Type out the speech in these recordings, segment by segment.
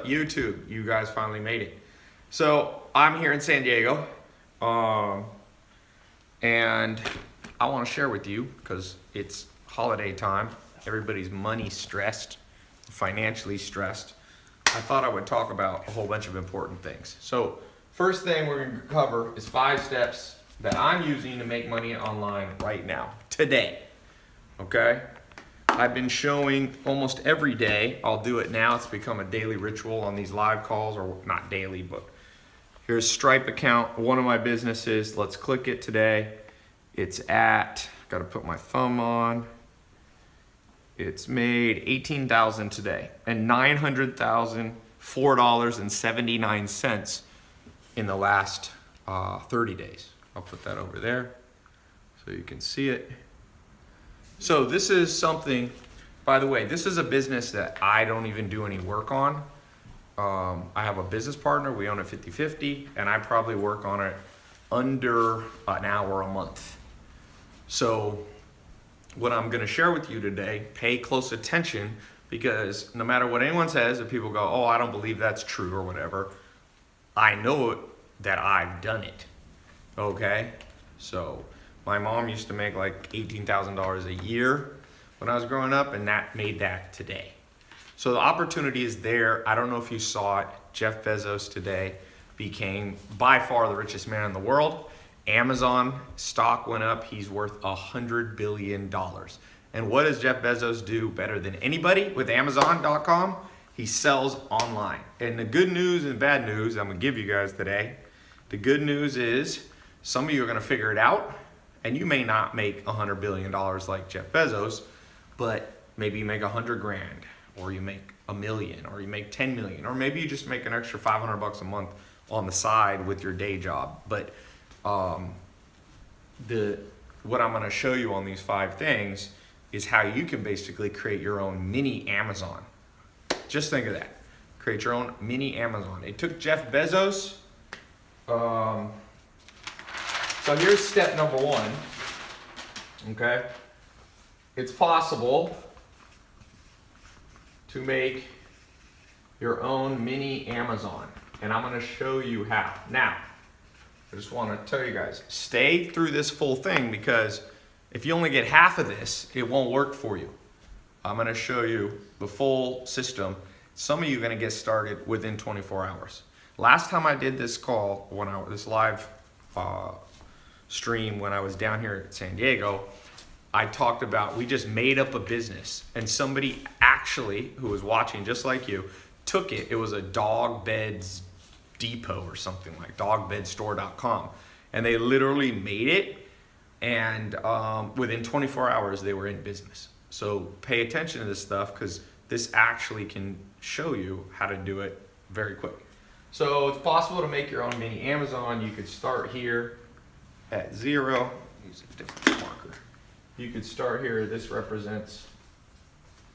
YouTube, you guys finally made it. So I'm here in San Diego, and I want to share with you because it's holiday time. Everybody's money stressed, financially stressed. I thought I would talk about a whole bunch of important things. So first thing we're going to cover is 5 steps that I'm using to make money online right now, today. Okay? I've been showing almost every day. I'll do it now. It's become a daily ritual on these live calls, or not daily, but here's Stripe account, one of my businesses. Let's click it today. It's at, got to put my thumb on. It's made $18,000 today and $900,004.79 in the last 30 days. I'll put that over there so you can see it. So this is something, by the way, this is a business that I don't even do any work on. I have a business partner, we own it 50-50, and I probably work on it under an hour a month. So what I'm gonna share with you today, pay close attention, because no matter what anyone says, if people go, oh, I don't believe that's true or whatever, I know that I've done it, okay? So my mom used to make like $18,000 a year when I was growing up, and that made that today. So the opportunity is there. I don't know if you saw it. Jeff Bezos today became by far the richest man in the world. Amazon stock went up. He's worth $100 billion. And what does Jeff Bezos do better than anybody with Amazon.com? He sells online. And the good news and bad news I'm gonna give you guys today. The good news is some of you are gonna figure it out, and you may not make $100 billion like Jeff Bezos, but maybe you make 100 grand, or you make $1 million, or you make 10 million, or maybe you just make an extra 500 bucks a month on the side with your day job. But what I'm gonna show you on these 5 things is how you can basically create your own mini Amazon. Just think of that. Create your own mini Amazon. It took Jeff Bezos. So here's step number 1. Okay? It's possible to make your own mini Amazon, and I'm going to show you how. Now, I just want to tell you guys, stay through this full thing, because if you only get half of this, it won't work for you. I'm going to show you the full system. Some of you are going to get started within 24 hours. Last time I did this call, this live stream when I was down here at San Diego, I talked about, we just made up a business, and somebody actually who was watching just like you took it. It was a dog beds depot or something, like dogbedstore.com, and they literally made it, and within 24 hours they were in business. So pay attention to this stuff, because this actually can show you how to do it very quick. So it's possible to make your own mini Amazon. You could start here at 0. Use a different marker. You could start here. This represents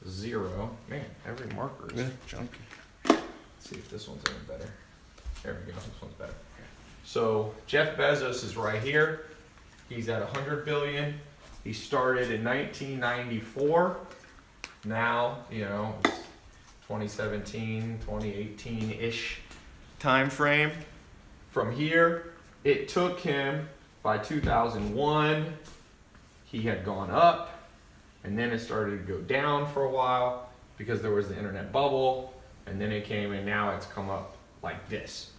0. Man, every marker is junky. Let's see if this one's any better. There we go. This one's better. So Jeff Bezos is right here. He's at 100 billion. He started in 1994. Now, you know, it's 2017, 2018-ish time frame. From here, it took him, by 2001, he had gone up, and then it started to go down for a while because there was the internet bubble, and then it came, and now it's come up like this.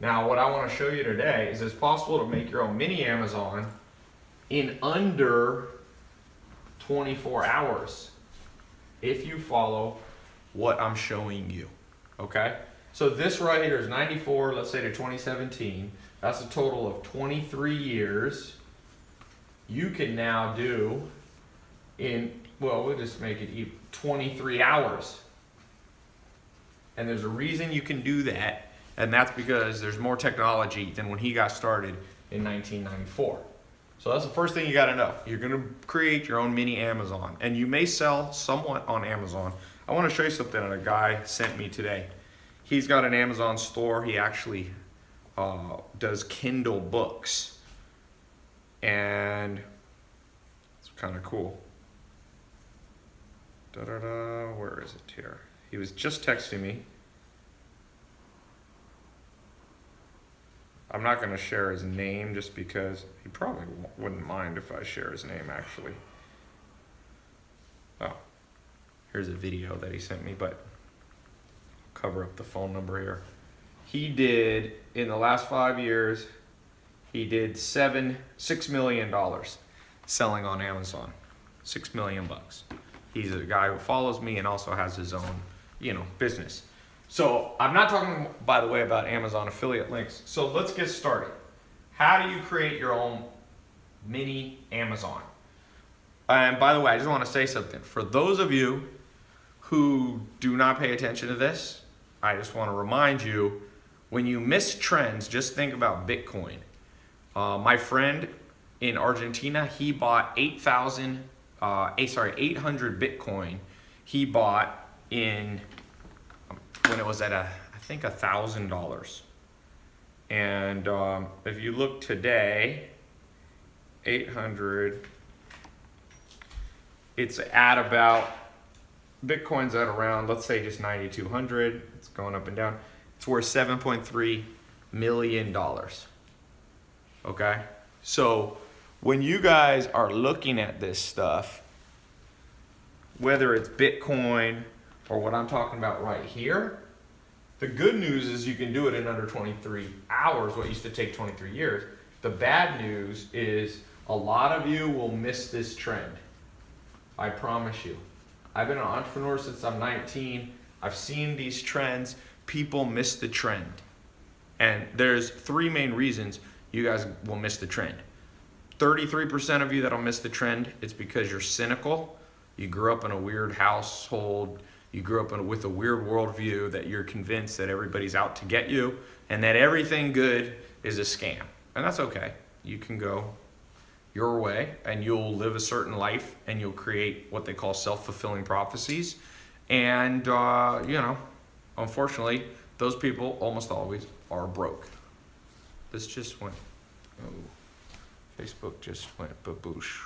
Now, what I want to show you today is it's possible to make your own mini Amazon in under 24 hours if you follow what I'm showing you, okay? So this right here is 94, let's say, to 2017. That's a total of 23 years. You can now do in, well, we'll just make it 23 hours. And there's a reason you can do that, and that's because there's more technology than when he got started in 1994. So that's the first thing you got to know. You're going to create your own mini Amazon, and you may sell somewhat on Amazon. I want to show you something that a guy sent me today. He's got an Amazon store. He actually does Kindle books, and it's kind of cool. Where is it here? He was just texting me. I'm not going to share his name just because he probably wouldn't mind if I share his name, actually. Oh, here's a video that he sent me, but I'll cover up the phone number here. He did, in the last 5 years, he did $6 million selling on Amazon. $6 million bucks. He's a guy who follows me and also has his own, business. So I'm not talking, by the way, about Amazon affiliate links. So let's get started. How do you create your own mini Amazon? And by the way, I just want to say something. For those of you who do not pay attention to this, I just want to remind you, when you miss trends, just think about Bitcoin. My friend in Argentina, he bought 800 Bitcoin. He bought in when it was at I think $1,000. And if you look today, 800, it's at about, Bitcoin's at around, let's say just 9,200. It's going up and down. It's worth $7.3 million. Okay? So when you guys are looking at this stuff, whether it's Bitcoin or what I'm talking about right here, the good news is you can do it in under 23 hours, what used to take 23 years. The bad news is a lot of you will miss this trend. I promise you. I've been an entrepreneur since I'm 19. I've seen these trends. People miss the trend. And there's 3 main reasons you guys will miss the trend. 33% of you that'll miss the trend, it's because you're cynical. You grew up in a weird household. You grew up with a weird worldview that you're convinced that everybody's out to get you and that everything good is a scam. And that's okay. You can go your way and you'll live a certain life and you'll create what they call self-fulfilling prophecies. And, unfortunately, those people almost always are broke. This just went, Facebook just went baboosh.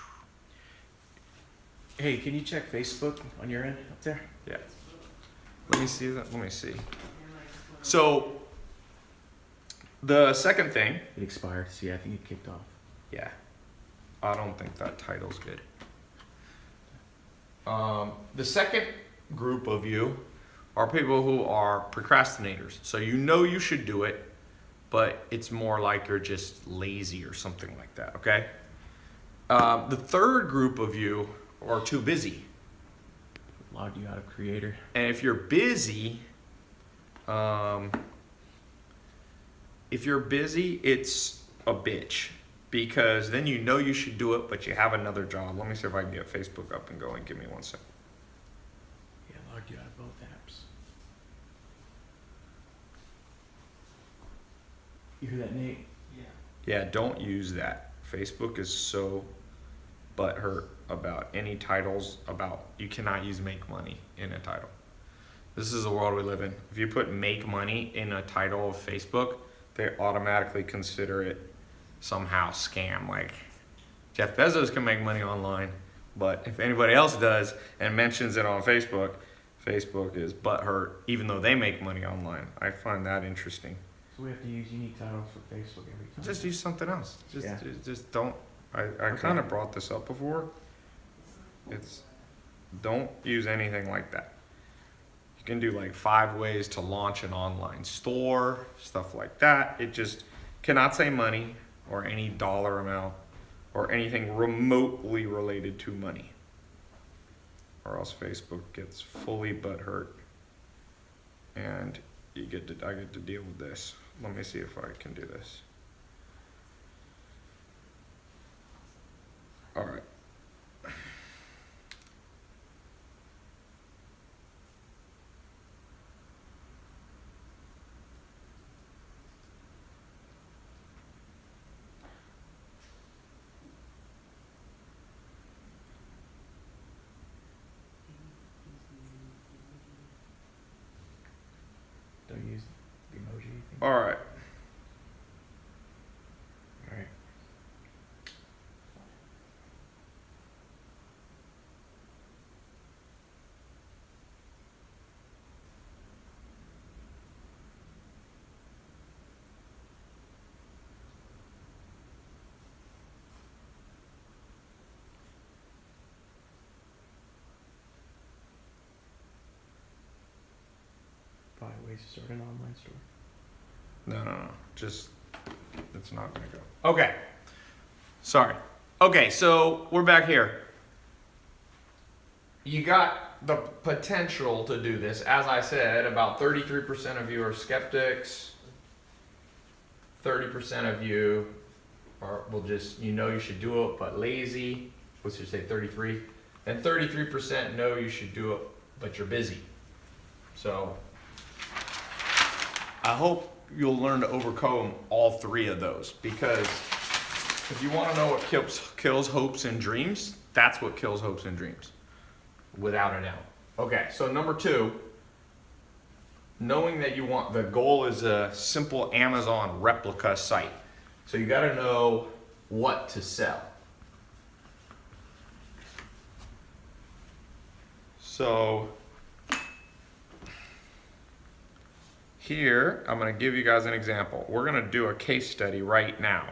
Hey, can you check Facebook on your end up there? Yeah. Let me see that. Let me see. So, the second thing. It expired. See, I think it kicked off. Yeah. I don't think that title's good. The second group of you are people who are procrastinators. So you know you should do it, but it's more like you're just lazy or something like that, okay? The third group of you are too busy. Logged you out of Creator. And if you're busy, it's a bitch. Because then you know you should do it, but you have another job. Let me see if I can get Facebook up and going. Give me 1 second. Yeah, logged you out of both apps. You hear that, Nate? Yeah, don't use that. Facebook is so butthurt about any titles about, you cannot use make money in a title. This is the world we live in. If you put make money in a title of Facebook, they automatically consider it somehow scam. Like Jeff Bezos can make money online, but if anybody else does and mentions it on Facebook, Facebook is butthurt even though they make money online. I find that interesting. So we have to use unique titles for Facebook every time. Just use something else. Yeah. Just don't. I Okay. kind of brought this up before. Don't use anything like that. You can do like 5 ways to launch an online store, stuff like that. It just cannot say money or any dollar amount or anything remotely related to money, or else Facebook gets fully butthurt and I get to deal with this. Let me see if I can do this. All right. Don't use the emoji thing. All right. All right. ways to start an online store. No. Just, it's not gonna go. Okay. Sorry. Okay, so we're back here. You got the potential to do this. As I said, about 33% of you are skeptics. 30% of you will just, you should do it, but lazy. What's your say, 33? And 33% know you should do it, but you're busy. So I hope you'll learn to overcome all three of those, because if you want to know what kills hopes and dreams, that's what kills hopes and dreams, without a doubt. Okay, so number 2, knowing that the goal is a simple Amazon replica site. So you got to know what to sell. So here, I'm going to give you guys an example. We're going to do a case study right now.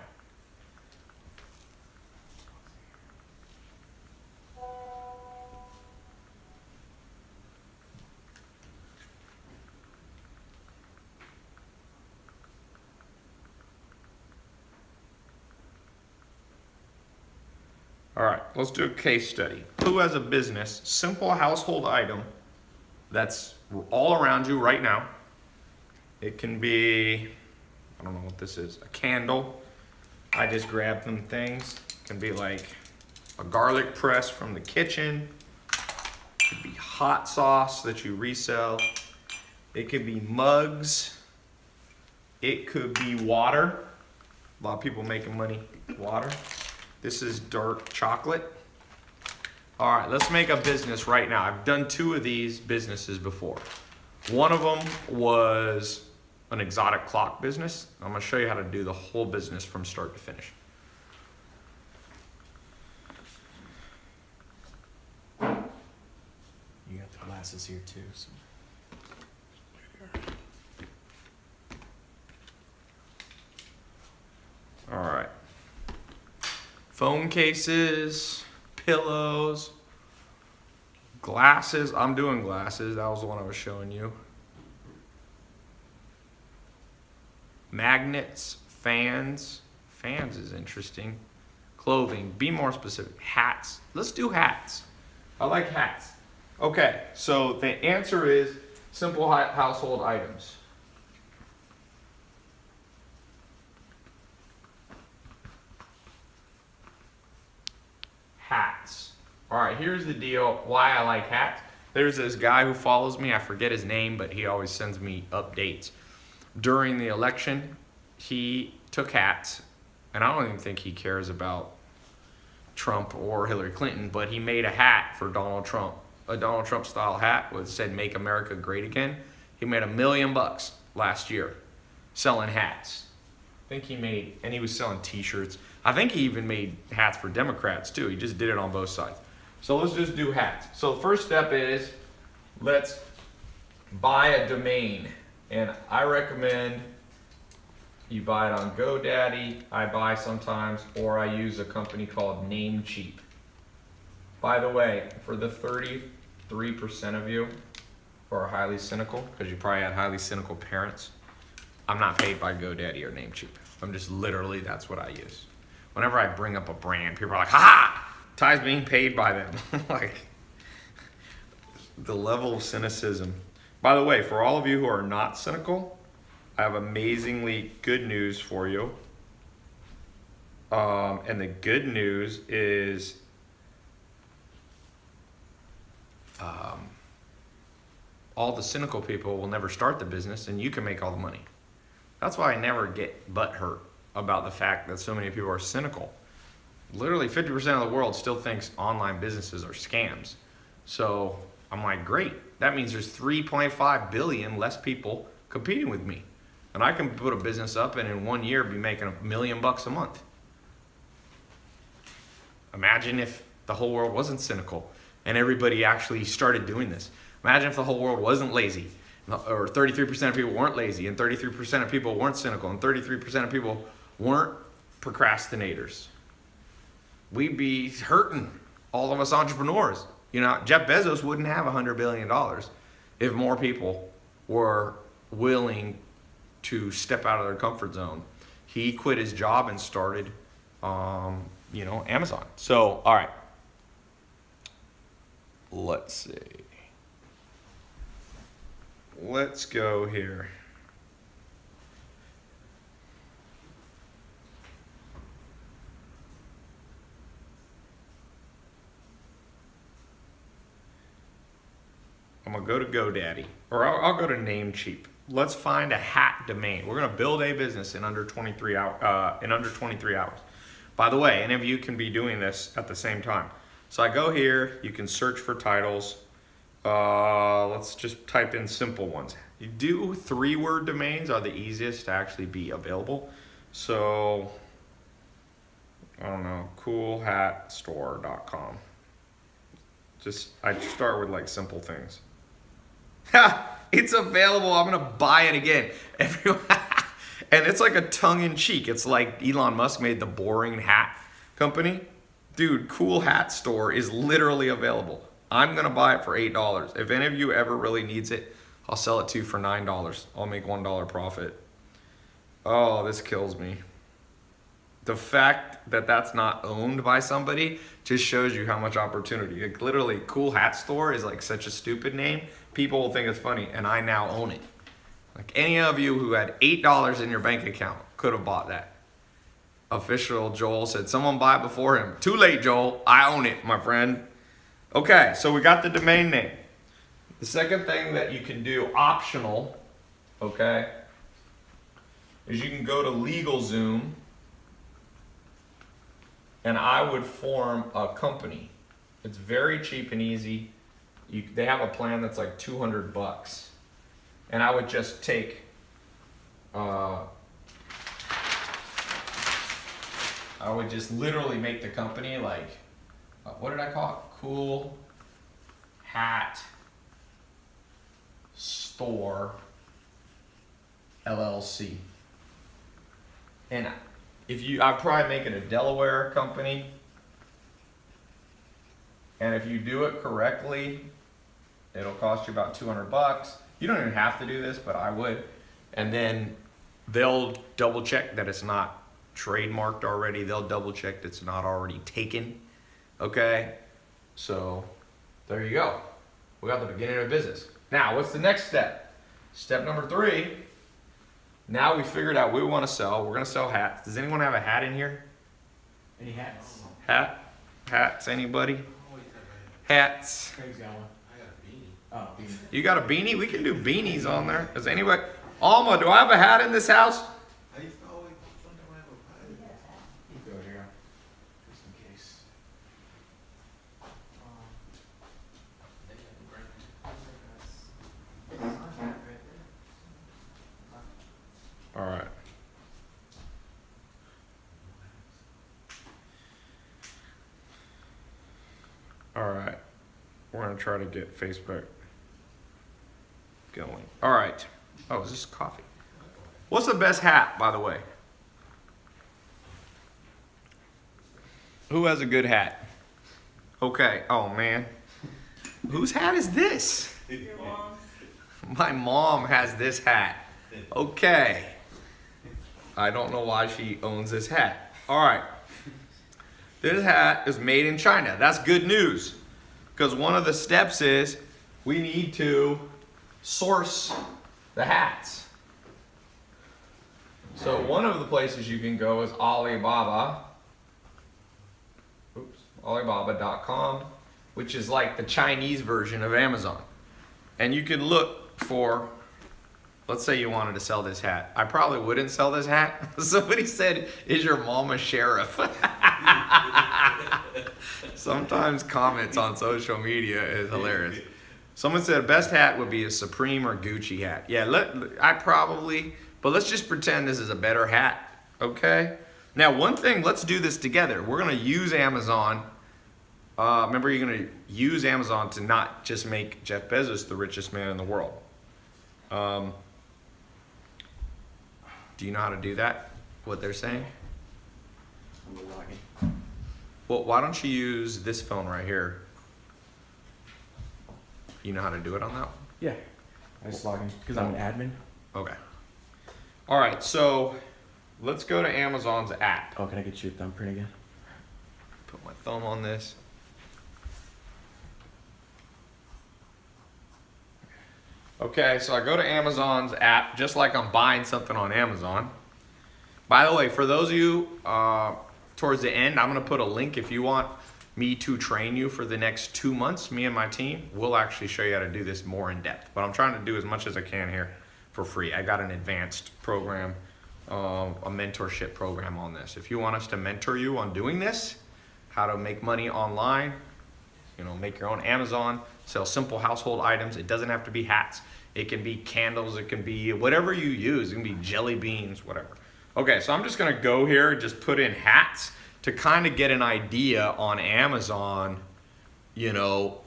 All right, let's do a case study. Who has a business, simple household item that's all around you right now? It can be, I don't know what this is, a candle. I just grabbed some things. It can be like a garlic press from the kitchen. It could be hot sauce that you resell. It could be mugs. It could be water. A lot of people making money with water. This is dark chocolate. All right, let's make a business right now. I've done 2 of these businesses before. One of them was an exotic clock business. I'm gonna show you how to do the whole business from start to finish. You got the glasses here too. So. All right. Phone cases, pillows, glasses. I'm doing glasses. That was the one I was showing you. Magnets, fans. Fans is interesting. Clothing. Be more specific. Hats. Let's do hats. I like hats. Okay, so the answer is simple household items. Hats. All right, here's the deal why I like hats. There's this guy who follows me. I forget his name, but he always sends me updates. During the election, he took hats, and I don't even think he cares about Trump or Hillary Clinton, but he made a hat for Donald Trump, a Donald Trump style hat that said "Make America Great Again." He made $1 million last year selling hats. I think he made, and he was selling t-shirts. I think he even made hats for Democrats too. He just did it on both sides. So let's just do hats. So the first step is, let's buy a domain. And I recommend you buy it on GoDaddy. I buy sometimes, or I use a company called Namecheap. By the way, for the 33% of you who are highly cynical, because you probably had highly cynical parents, I'm not paid by GoDaddy or Namecheap. I'm just literally, that's what I use. Whenever I bring up a brand, people are like, ha! Ty's being paid by them. Like, the level of cynicism. By the way, for all of you who are not cynical, I have amazingly good news for you. And the good news is all the cynical people will never start the business, and you can make all the money. That's why I never get butthurt about the fact that so many people are cynical. Literally 50% of the world still thinks online businesses are scams. So I'm like, great. That means there's 3.5 billion less people competing with me. And I can put a business up and in 1 year be making $1 million a month. Imagine if the whole world wasn't cynical and everybody actually started doing this. Imagine if the whole world wasn't lazy, or 33% of people weren't lazy, and 33% of people weren't cynical, and 33% of people weren't procrastinators. We'd be hurting, all of us entrepreneurs. You know, Jeff Bezos wouldn't have $100 billion if more people were willing to step out of their comfort zone. He quit his job and started, Amazon. So, all right. Let's see. Let's go here. I'm gonna go to GoDaddy, or I'll go to Namecheap. Let's find a hat domain. We're gonna build a business in under 23 hours. By the way, any of you can be doing this at the same time. So I go here. You can search for titles. Let's just type in simple ones. You do 3-word domains are the easiest to actually be available. So I don't know, coolhatstore.com. I start with like simple things. Ha! It's available. I'm gonna buy it again. Everyone, and it's like a tongue in cheek. It's like Elon Musk made the boring hat company. Dude, Cool Hat Store is literally available. I'm gonna buy it for $8. If any of you ever really needs it, I'll sell it to you for $9. I'll make $1 profit. Oh, this kills me. The fact that that's not owned by somebody just shows you how much opportunity. Like literally, Cool Hat Store is like such a stupid name. People will think it's funny, and I now own it. Like any of you who had $8 in your bank account could have bought that. Official Joel said, someone buy it before him. Too late, Joel. I own it, my friend. Okay, so we got the domain name. The second thing that you can do, optional, okay, is you can go to LegalZoom, and I would form a company. It's very cheap and easy. They have a plan that's like $200, and I would just take. I would just literally make the company like, what did I call it? Cool Hat Store LLC. And I'd probably make it a Delaware company. And if you do it correctly, it'll cost you about $200. You don't even have to do this, but I would. And then they'll double check that it's not trademarked already. They'll double check that it's not already taken. Okay? So there you go. We got the beginning of business. Now, what's the next step? Step number 3. Now we figured out what we want to sell. We're going to sell hats. Does anyone have a hat in here? Any hats? Hats, anybody? Hats. Craig's got one. I got a beanie. Oh, beanie. You got a beanie? We can do beanies on there. Does anybody? Alma, do I have a hat in this house? I used to always sometimes I have a pie. You go here. Just in case. All right. All right. We're going to try to get Facebook going. All right. Oh, is this coffee? What's the best hat, by the way? Who has a good hat? Okay. Oh, man. Whose hat is this? Your mom's. My mom has this hat. Okay. I don't know why she owns this hat. All right. This hat is made in China. That's good news. Because one of the steps is we need to source the hats. So one of the places you can go is Alibaba. Alibaba.com, which is like the Chinese version of Amazon. And you can look for, let's say you wanted to sell this hat. I probably wouldn't sell this hat. Somebody said, is your mom a sheriff? Sometimes comments on social media is hilarious. Someone said best hat would be a Supreme or Gucci hat. Yeah, but let's just pretend this is a better hat, okay? Now, one thing, let's do this together. We're gonna use Amazon. Remember, you're gonna use Amazon to not just make Jeff Bezos the richest man in the world. Do you know how to do that? What they're saying? I'm logging. Well, why don't you use this phone right here? You know how to do it on that one? Yeah. I just log in because I'm an admin. Okay. All right, so let's go to Amazon's app. Oh, can I get your thumbprint again? Put my thumb on this. Okay, so I go to Amazon's app just like I'm buying something on Amazon. By the way, for those of you towards the end, I'm going to put a link if you want me to train you for the next 2 months. Me and my team will actually show you how to do this more in depth. But I'm trying to do as much as I can here for free. I got an advanced program, a mentorship program on this. If you want us to mentor you on doing this, how to make money online, you know, make your own Amazon, sell simple household items. It doesn't have to be hats. It can be candles. It can be whatever you use. It can be jelly beans, whatever. Okay, so I'm just gonna go here and just put in hats to kind of get an idea on Amazon, you know,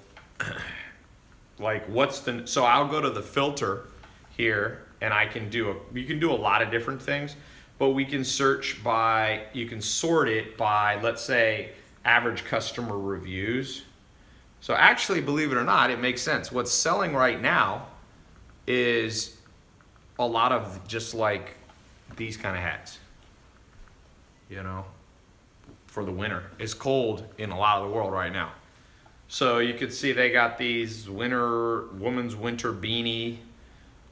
like what's the, so I'll go to the filter here and I can do you can do a lot of different things, but we can search by, you can sort it by, let's say, average customer reviews. So actually, believe it or not, it makes sense. What's selling right now is a lot of just like these kind of hats, you know, for the winter. It's cold in a lot of the world right now. So you could see they got these woman's winter beanie,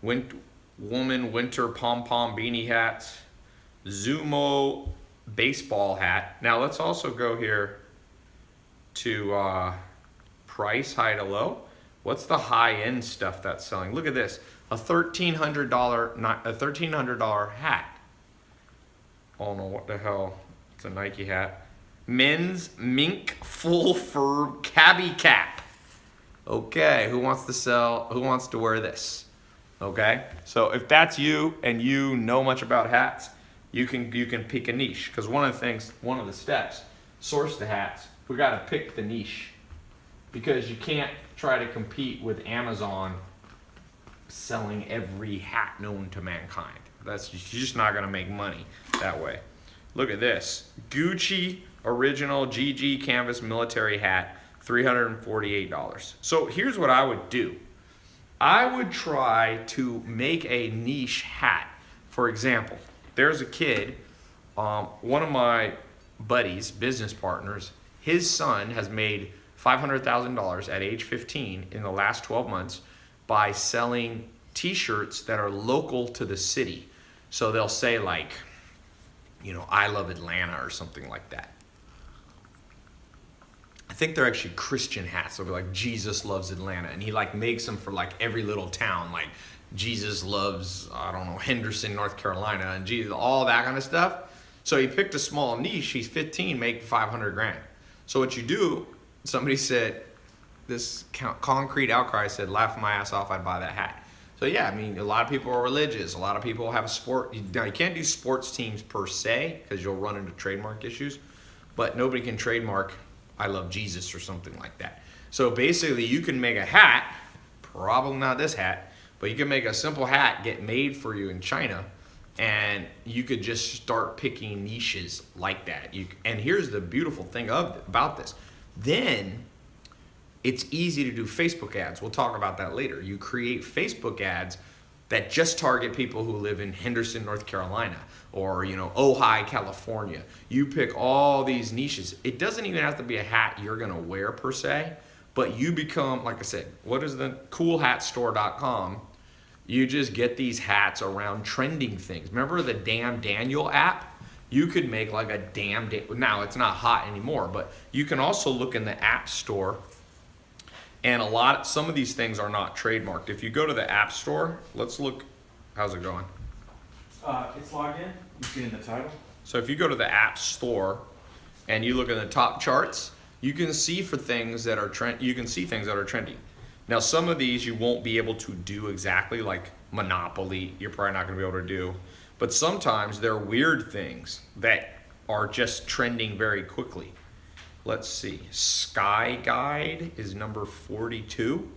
woman winter pom-pom beanie hats, Zumo baseball hat. Now let's also go here to price, high to low. What's the high-end stuff that's selling? Look at this, a $1,300 hat. I don't know what the hell. It's a Nike hat. Men's mink full fur cabbie cap. Okay, who wants to wear this? Okay, so if that's you and you know much about hats, you can pick a niche, because one of the steps, source the hats. We got to pick the niche, because you can't try to compete with Amazon selling every hat known to mankind. You're just not gonna make money that way. Look at this, Gucci original GG canvas military hat, $348. So here's what I would do. I would try to make a niche hat. For example, there's a kid, one of my buddies, business partners, his son has made $500,000 at age 15 in the last 12 months by selling t-shirts that are local to the city. So they'll say like, you know, I love Atlanta or something like that. I think they're actually Christian hats. They'll be like, Jesus loves Atlanta. And he like makes them for like every little town, like Jesus loves, I don't know, Henderson, North Carolina, and Jesus, all that kind of stuff. So he picked a small niche. He's 15, make 500 grand. So what you do, somebody said, this concrete outcry said, laughing my ass off, I'd buy that hat. So yeah, I mean, a lot of people are religious. A lot of people have a sport. Now, you can't do sports teams per se, because you'll run into trademark issues, but nobody can trademark I love Jesus or something like that. So basically you can make a hat, probably not this hat, but you can make a simple hat, get made for you in China, and you could just start picking niches like that. And here's the beautiful thing about this. Then it's easy to do Facebook ads. We'll talk about that later. You create Facebook ads that just target people who live in Henderson, North Carolina, or, you know, Ojai, California. You pick all these niches. It doesn't even have to be a hat you're gonna wear per se, but you become, like I said, what is the coolhatstore.com? You just get these hats around trending things. Remember the Damn Daniel app? You could make like a now it's not hot anymore, but you can also look in the app store, and some of these things are not trademarked. If you go to the app store, let's look, how's it going? It's logged in. You see in the title. So if you go to the app store and you look at the top charts, you can see things that are trending. Now some of these you won't be able to do exactly, like Monopoly, you're probably not gonna be able to do. But sometimes there are weird things that are just trending very quickly. Let's see, Sky Guide is number 42.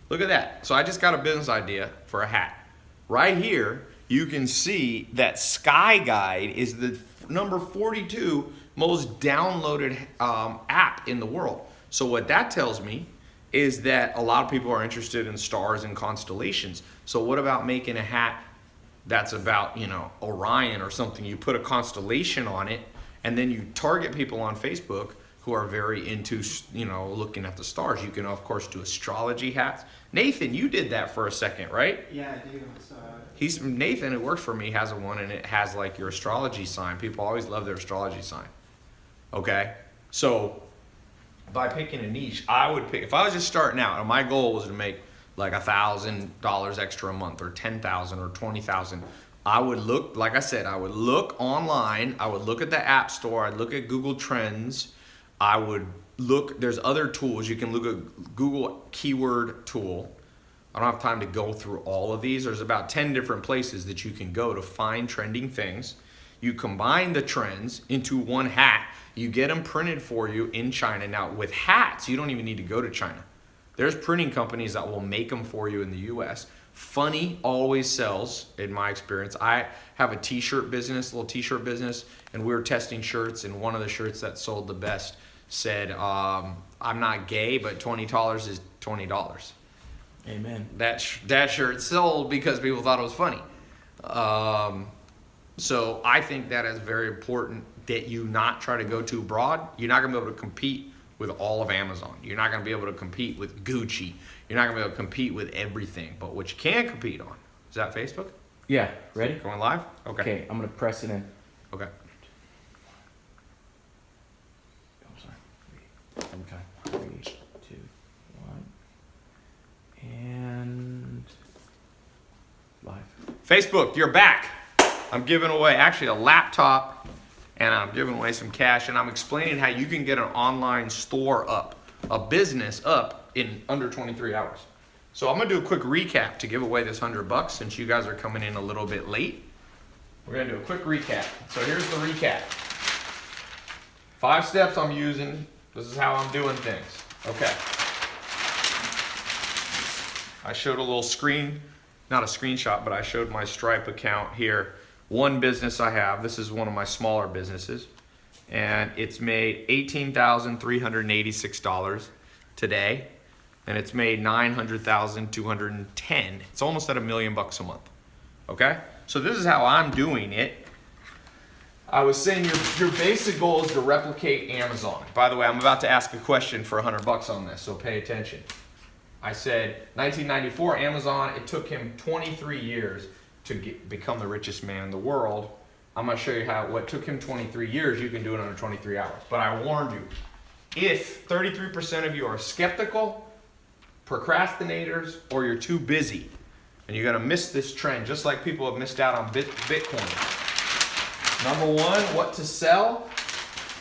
Look at that. So I just got a business idea for a hat. Right here, you can see that Sky Guide is the number 42 most downloaded app in the world. So what that tells me is that a lot of people are interested in stars and constellations. So what about making a hat that's about, you know, Orion or something. You put a constellation on it, and then you target people on Facebook who are very into, you know, looking at the stars. You can, of course, do astrology hats. Nathan, you did that for a second, right? Yeah, I do. Nathan, who works for me, has one, and it has like your astrology sign. People always love their astrology sign. Okay? So by picking a niche, I would pick, if I was just starting out and my goal was to make like $1,000 extra a month, or 10,000 or 20,000, I would look, like I said, I would look online, I would look at the App Store, I'd look at Google Trends, I would look, there's other tools. You can look at Google Keyword Tool. I don't have time to go through all of these. There's about 10 different places that you can go to find trending things. You combine the trends into one hat. You get them printed for you in China. Now with hats, you don't even need to go to China. There's printing companies that will make them for you in the US. Funny always sells, in my experience. I have a t-shirt business, little t-shirt business, and we were testing shirts, and one of the shirts that sold the best said, I'm not gay, but $20 is $20. Amen. That shirt sold because people thought it was funny. So I think that is very important that you not try to go too broad. You're not going to be able to compete with all of Amazon. You're not going to be able to compete with Gucci. You're not going to be able to compete with everything. But what you can compete on, is that Facebook? Yeah, ready? Going live? Okay. Okay, I'm gonna press it in. Okay. Oh, sorry. Okay. 3, 2, 1. And live. Facebook, you're back. I'm giving away actually a laptop, and I'm giving away some cash, and I'm explaining how you can get an online store up, a business up in under 23 hours. So I'm gonna do a quick recap to give away this $100 since you guys are coming in a little bit late. We're gonna do a quick recap. So here's the recap. 5 steps I'm using. This is how I'm doing things. Okay. I showed a little screen, not a screenshot, but I showed my Stripe account here. One business I have, this is one of my smaller businesses, and it's made $18,386 today, and it's made $900,210. It's almost at $1 million a month. Okay? So this is how I'm doing it. I was saying your basic goal is to replicate Amazon. By the way, I'm about to ask a question for $100 on this, so pay attention. I said 1994, Amazon, it took him 23 years to become the richest man in the world. I'm gonna show you how what took him 23 years, you can do it under 23 hours. But I warned you, if 33% of you are skeptical, procrastinators, or you're too busy, and you're gonna miss this trend, just like people have missed out on Bitcoin. Number 1, what to sell.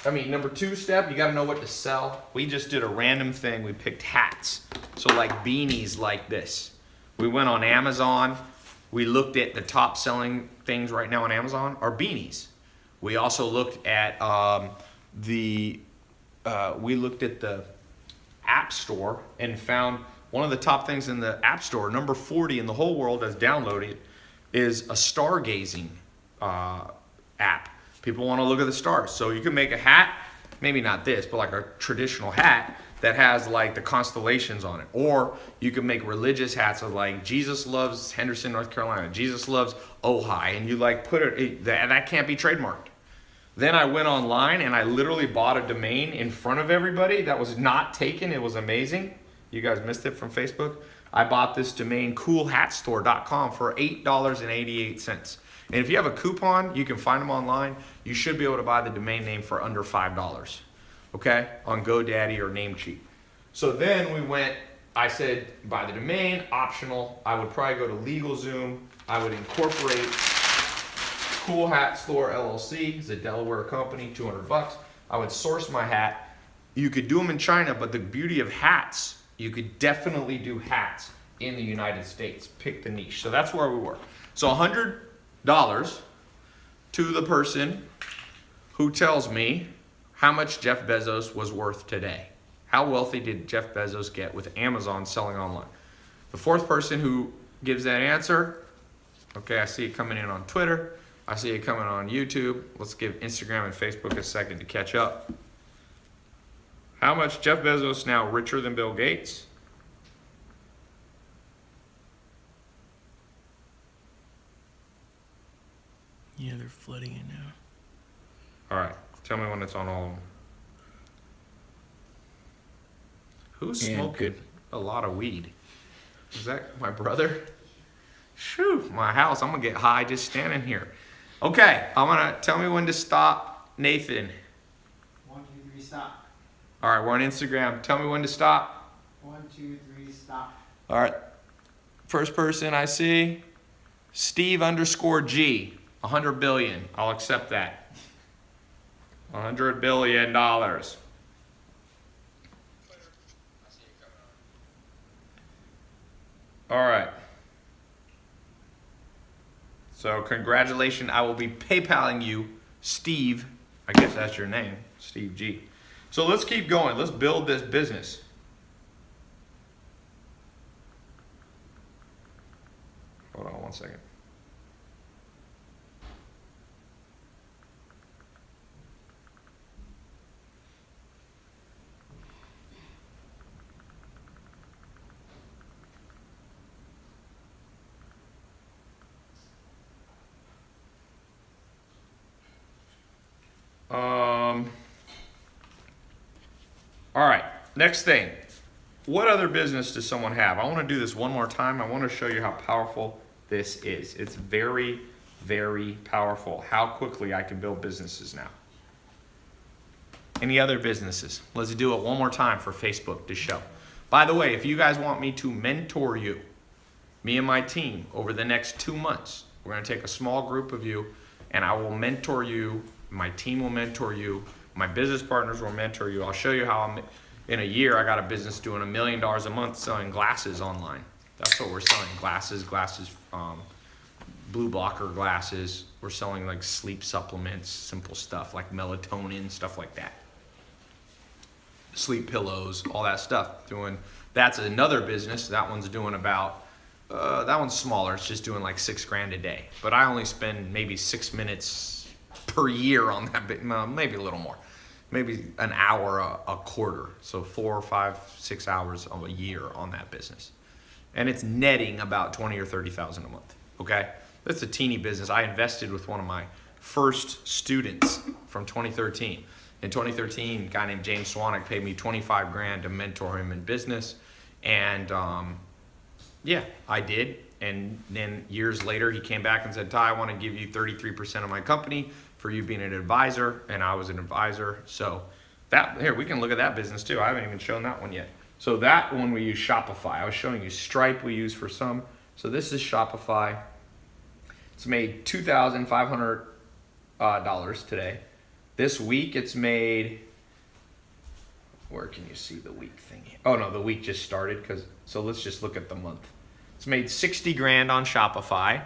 Number 2 step, you gotta know what to sell. We just did a random thing, we picked hats. So like beanies like this. We went on Amazon, we looked at the top selling things right now on Amazon are beanies. We also looked at the App Store and found one of the top things in the App Store, number 40 in the whole world that's downloaded, is a stargazing app. People want to look at the stars. So you can make a hat, maybe not this, but like a traditional hat that has like the constellations on it. Or you can make religious hats of like Jesus loves Henderson, North Carolina. Jesus loves Ojai. And you like put it, that can't be trademarked. Then I went online and I literally bought a domain in front of everybody that was not taken. It was amazing. You guys missed it from Facebook. I bought this domain, coolhatstore.com, for $8.88. And if you have a coupon, you can find them online. You should be able to buy the domain name for under $5, okay, on GoDaddy or Namecheap. So then I said, buy the domain, optional. I would probably go to LegalZoom. I would incorporate Cool Hat Store LLC. It's a Delaware company, $200. I would source my hat. You could do them in China, but the beauty of hats, you could definitely do hats in the United States. Pick the niche. So that's where we were. So $100 to the person who tells me how much Jeff Bezos was worth today. How wealthy did Jeff Bezos get with Amazon selling online? The 4th person who gives that answer, okay, I see it coming in on Twitter. I see it coming on YouTube. Let's give Instagram and Facebook a second to catch up. How much Jeff Bezos now richer than Bill Gates? Yeah, they're flooding it now. All right. Tell me when it's on all of them. Who's Yeah, smoking good. a lot of weed? Is that my brother? Shoo, my house. I'm gonna get high just standing here. Okay, I'm gonna tell me when to stop, Nathan. 1, 2, 3, stop. All right, we're on Instagram. Tell me when to stop. 1, 2, 3, stop. All right. First person I see, Steve_G. 100 billion. I'll accept that. $100 billion. All right. So congratulations. I will be PayPaling you, Steve. I guess that's your name, Steve G. So let's keep going. Let's build this business. Hold on one second. All right, next thing. What other business does someone have? I want to do this one more time. I want to show you how powerful this is. It's very, very powerful how quickly I can build businesses now. Any other businesses? Let's do it one more time for Facebook to show. By the way, if you guys want me to mentor you, me and my team, over the next 2 months, we're going to take a small group of you and I will mentor you. My team will mentor you. My business partners will mentor you. I'll show you how in a year I got a business doing $1 million a month selling glasses online. That's what we're selling. Glasses, blue blocker glasses. We're selling like sleep supplements, simple stuff like melatonin, stuff like that. Sleep pillows, all that stuff. That's another business. That one's doing about, that one's smaller. It's just doing like $6,000 a day. But I only spend maybe 6 minutes per year on that, maybe a little more. Maybe an hour a quarter. So 4 or 5, 6 hours of a year on that business. And it's netting about 20 or 30,000 a month. Okay? That's a teeny business. I invested with one of my first students from 2013. In 2013, a guy named James Swanek paid me $25,000 to mentor him in business. And yeah, I did. And then years later, he came back and said, Ty, I want to give you 33% of my company for you being an advisor. And I was an advisor. So that, here, we can look at that business too. I haven't even shown that one yet. So that one we use Shopify. I was showing you Stripe we use for some. So this is Shopify. It's made $2,500 today. This week it's made, where can you see the week thing? Oh no, the week just started, so let's just look at the month. It's made $60,000 on Shopify,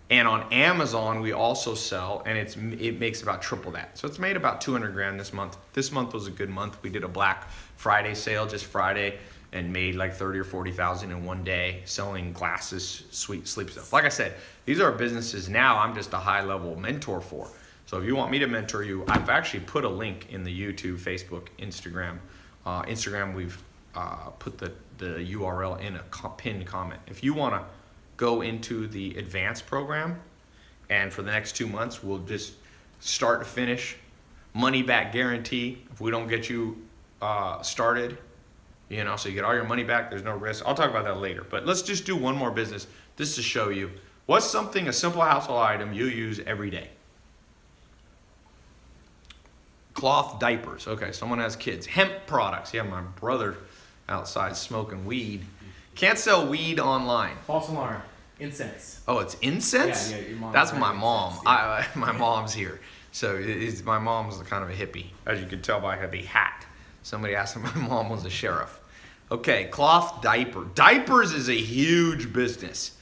and on Amazon we also sell, and it makes about triple that. So it's made about $200,000 this month. This month was a good month. We did a Black Friday sale just Friday and made like 30 or 40,000 in one day selling glasses, sweet sleep stuff. Like I said, these are businesses now I'm just a high level mentor for. So if you want me to mentor you, I've actually put a link in the YouTube, Facebook, Instagram. Instagram, we've put the URL in a pinned comment. If you want to go into the advanced program, and for the next 2 months, we'll just start to finish, money back guarantee. If we don't get you started, so you get all your money back, there's no risk. I'll talk about that later. But let's just do one more business just to show you what's a simple household item you use every day. Cloth diapers. Okay, someone has kids. Hemp products. Yeah, my brother outside smoking weed. Can't sell weed online. False alarm. Incense. Oh, it's incense? Yeah, your mom. That's my mom. Incense, yeah. My mom's here. So my mom's kind of a hippie. As you can tell by the hat. Somebody asked if my mom was a sheriff. Okay, cloth diaper. Diapers is a huge business.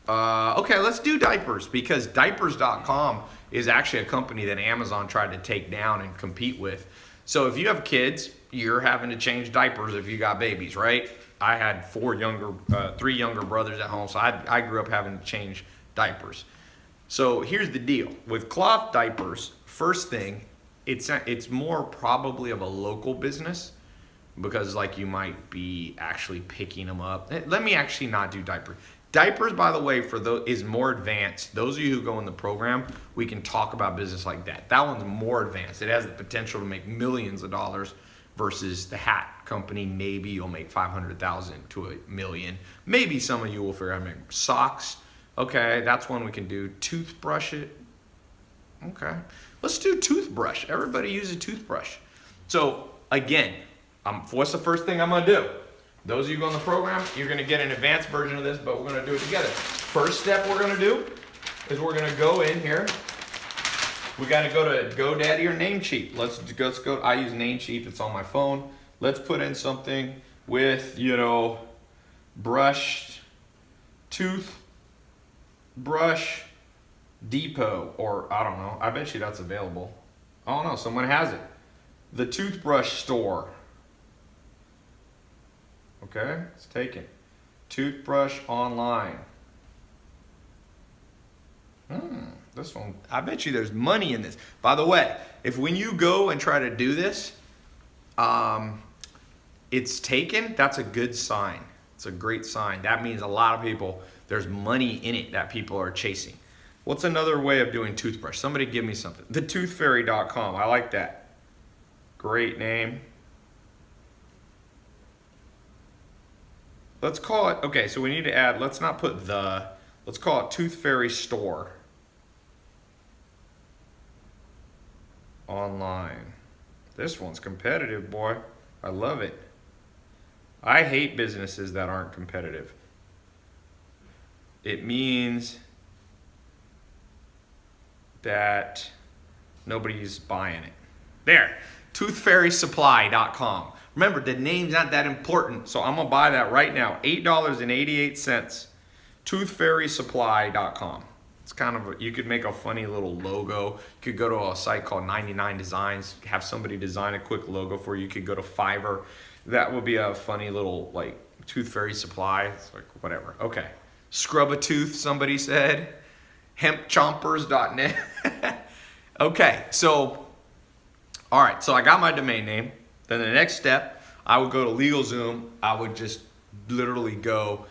Okay, let's do diapers, because diapers.com is actually a company that Amazon tried to take down and compete with. So if you have kids, you're having to change diapers if you got babies, right? I had 3 younger brothers at home, so I grew up having to change diapers. So here's the deal. With cloth diapers, first thing, it's more probably of a local business, because like you might be actually picking them up. Let me actually not do diaper. Diapers, by the way, for those is more advanced. Those of you who go in the program, we can talk about business like that. That one's more advanced. It has the potential to make millions of dollars versus the hat company. Maybe you'll make 500,000 to $1 million. Maybe some of you will figure out how to make socks. Okay, that's one we can do. Toothbrush it. Okay, let's do toothbrush. Everybody use a toothbrush. So again, what's the first thing I'm gonna do? Those of you who go in the program, you're gonna get an advanced version of this, but we're gonna do it together. First step we're gonna do is we're gonna go in here. We gotta go to GoDaddy or Namecheap. Let's go. I use Namecheap. It's on my phone. Let's put in something with, brushed toothbrush depot, or I don't know. I bet you that's available. Oh no, someone has it. The toothbrush store. Okay, it's taken. Toothbrush online. This one, I bet you there's money in this. By the way, if when you go and try to do this, it's taken, that's a good sign. It's a great sign. That means a lot of people, there's money in it that people are chasing. What's another way of doing toothbrush? Somebody give me something. TheToothFairy.com, I like that. Great name. Let's call it, okay, so we need to add, let's not put let's call it Tooth Fairy Store. Online. This one's competitive, boy. I love it. I hate businesses that aren't competitive. It means that nobody's buying it. There, toothfairysupply.com. Remember, the name's not that important, so I'm gonna buy that right now. $8.88. Toothfairysupply.com. It's kind of you could make a funny little logo. You could go to a site called 99 Designs, have somebody design a quick logo for you. You could go to Fiverr. That would be a funny little like Tooth Fairy Supply. It's like whatever. Okay. Scrub a tooth, somebody said. Hempchompers.net. Okay, so all right, so I got my domain name. Then the next step, I would go to LegalZoom. I would just literally go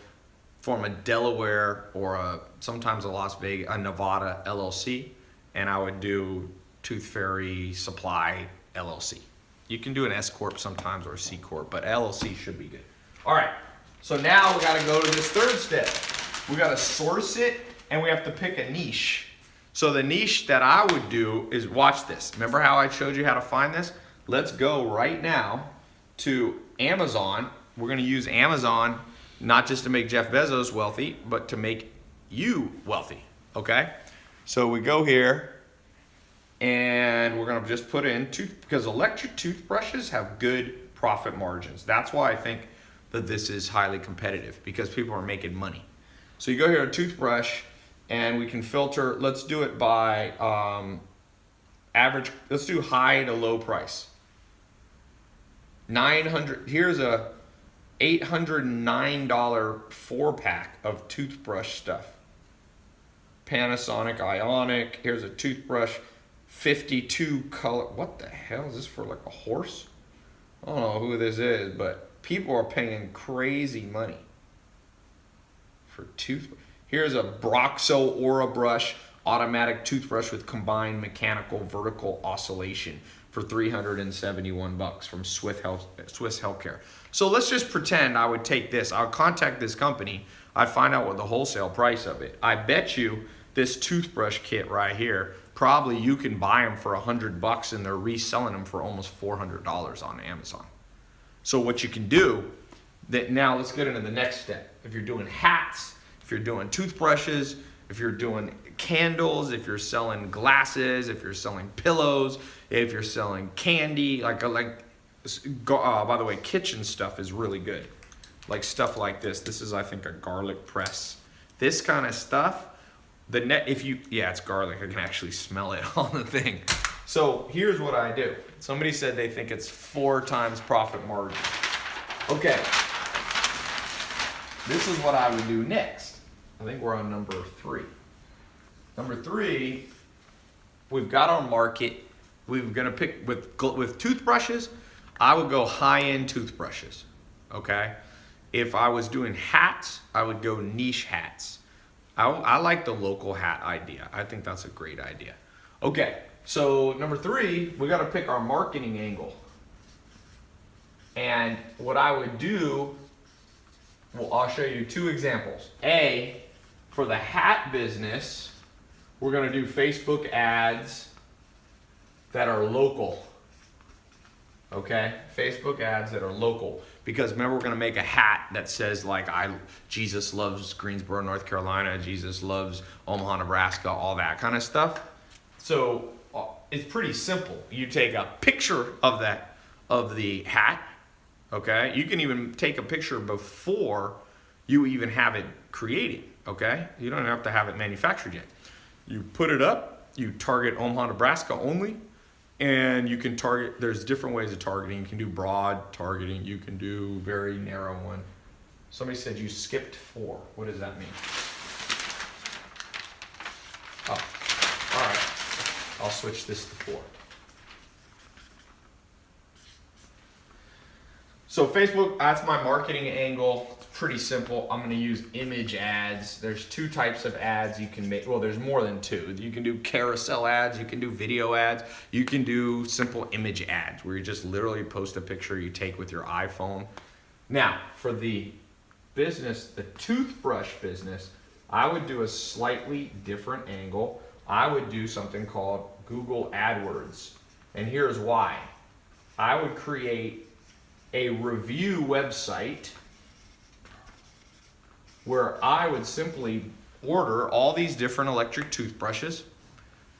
form a Delaware or sometimes a Las Vegas, a Nevada LLC, and I would do Tooth Fairy Supply LLC. You can do an S Corp sometimes or a C Corp, but LLC should be good. All right, so now we gotta go to this third step. We gotta source it and we have to pick a niche. So the niche that I would do is, watch this. Remember how I showed you how to find this? Let's go right now to Amazon. We're gonna use Amazon not just to make Jeff Bezos wealthy, but to make you wealthy, okay? So we go here and we're gonna just put in because electric toothbrushes have good profit margins. That's why I think that this is highly competitive, because people are making money. So you go here to toothbrush and we can filter, let's do it by average, let's do high to low price. 900, here's a $809 4-pack of toothbrush stuff. Panasonic Ionic, here's a toothbrush, 52 color, what the hell is this for, like a horse? I don't know who this is, but people are paying crazy money for toothbrush. Here's a Broxo Aura Brush, automatic toothbrush with combined mechanical vertical oscillation for $371 from Swiss Healthcare. So let's just pretend I would take this. I'll contact this company. I'd find out what the wholesale price of it. I bet you this toothbrush kit right here, probably you can buy them for $100 and they're reselling them for almost $400 on Amazon. So what you can do, now let's get into the next step. If you're doing hats, if you're doing toothbrushes, if you're doing candles, if you're selling glasses, if you're selling pillows, if you're selling candy, by the way, kitchen stuff is really good. Like stuff like this. This is, I think, a garlic press. This kind of stuff, it's garlic. I can actually smell it on the thing. So here's what I do. Somebody said they think it's 4 times profit margin. Okay. This is what I would do next. I think we're on number 3. Number 3, we've got our market. We're gonna pick with toothbrushes. I would go high-end toothbrushes, okay? If I was doing hats, I would go niche hats. I like the local hat idea. I think that's a great idea. Okay, so number 3, we got to pick our marketing angle. And what I would do, well, I'll show you 2 examples. A, for the hat business, we're going to do Facebook ads that are local. Okay, Facebook ads that are local. Because remember, we're going to make a hat that says like Jesus loves Greensboro, North Carolina, Jesus loves Omaha, Nebraska, all that kind of stuff. So it's pretty simple. You take a picture of the hat. Okay, you can even take a picture before you even have it created. Okay, you don't have to have it manufactured yet. You put it up. You target Omaha, Nebraska only. And you can target, there's different ways of targeting. You can do broad targeting. You can do very narrow one. Somebody said you skipped 4. What does that mean? Oh, all right. I'll switch this to 4. So Facebook, that's my marketing angle. It's pretty simple. I'm going to use image ads. There's 2 types of ads you can make. Well, there's more than 2. You can do carousel ads. You can do video ads. You can do simple image ads where you just literally post a picture you take with your iPhone. Now, for the business, the toothbrush business, I would do a slightly different angle. I would do something called Google AdWords. And here's why. I would create a review website where I would simply order all these different electric toothbrushes.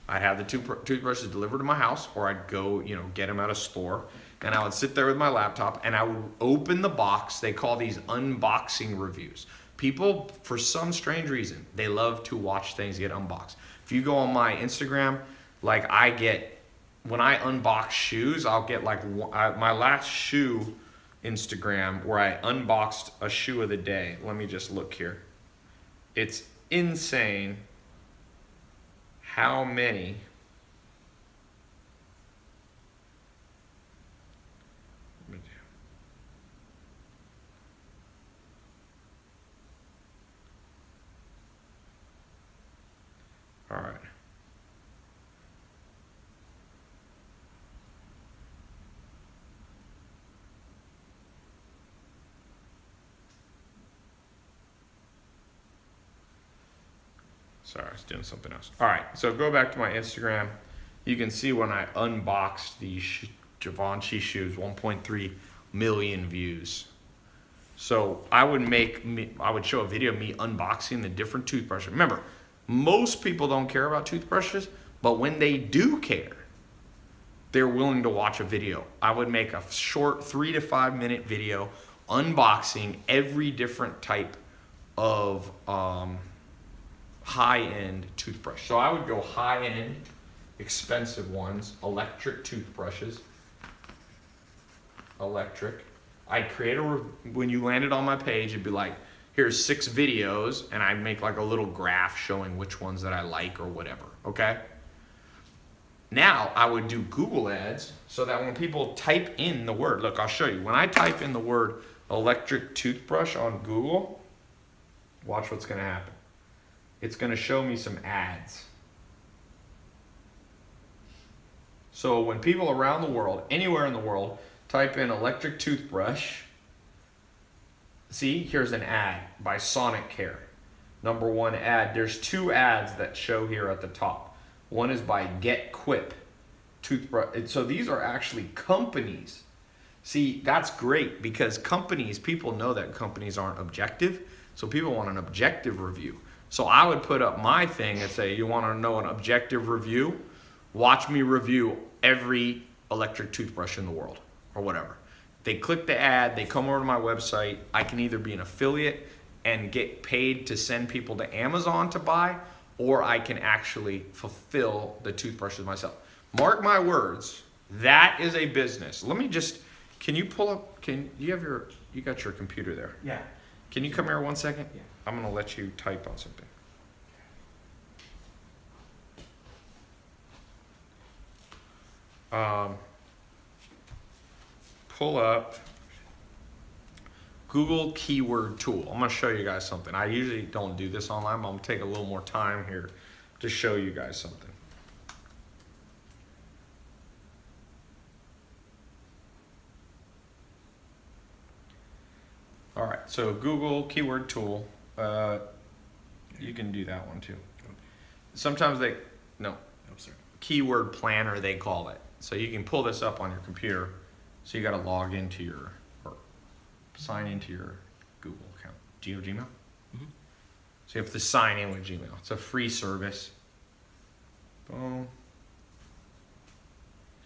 I'd have the toothbrushes delivered to my house, or I'd go, get them at a store, and I would sit there with my laptop and I would open the box. They call these unboxing reviews. People, for some strange reason, they love to watch things get unboxed. If you go on my Instagram, when I unbox shoes, I'll get my last shoe Instagram where I unboxed a shoe of the day. Let me just look here. It's insane how many all right. Sorry, I was doing something else. All right, so go back to my Instagram. You can see when I unboxed these Givenchy shoes, 1.3 million views. So I would show a video of me unboxing the different toothbrushes. Remember, most people don't care about toothbrushes, but when they do care, they're willing to watch a video. I would make a short 3 to 5 minute video unboxing every different type of high-end toothbrush. So I would go high-end, expensive ones, electric toothbrushes. Electric. I'd create when you landed on my page, it'd be like, here's 6 videos, and I'd make like a little graph showing which ones that I like or whatever, okay? Now I would do Google ads so that when people type in the word, look, I'll show you. When I type in the word electric toothbrush on Google, watch what's gonna happen. It's going to show me some ads. So when people around the world, anywhere in the world, type in electric toothbrush, see, here's an ad by Sonicare. Number 1 ad. There's 2 ads that show here at the top. One is by Get Quip toothbrush. So these are actually companies. See, that's great because people know that companies aren't objective. So people want an objective review. So I would put up my thing and say, you want to know an objective review? Watch me review every electric toothbrush in the world or whatever. They click the ad, they come over to my website. I can either be an affiliate and get paid to send people to Amazon to buy, or I can actually fulfill the toothbrushes myself. Mark my words, that is a business. Can you pull up, you got your computer there. Yeah. Can you come here 1 second? Yeah. I'm going to let you type on something. Pull up Google keyword tool. I'm gonna show you guys something. I usually don't do this online, but I'm gonna take a little more time here to show you guys something. All right, so Google keyword tool. You can do that one too. Sometimes no, Oh, sorry. keyword planner they call it. So you can pull this up on your computer. So you got to log into or sign into your Google account. Do you have Gmail? Mhm. So you have to sign in with Gmail. It's a free service. Boom. Do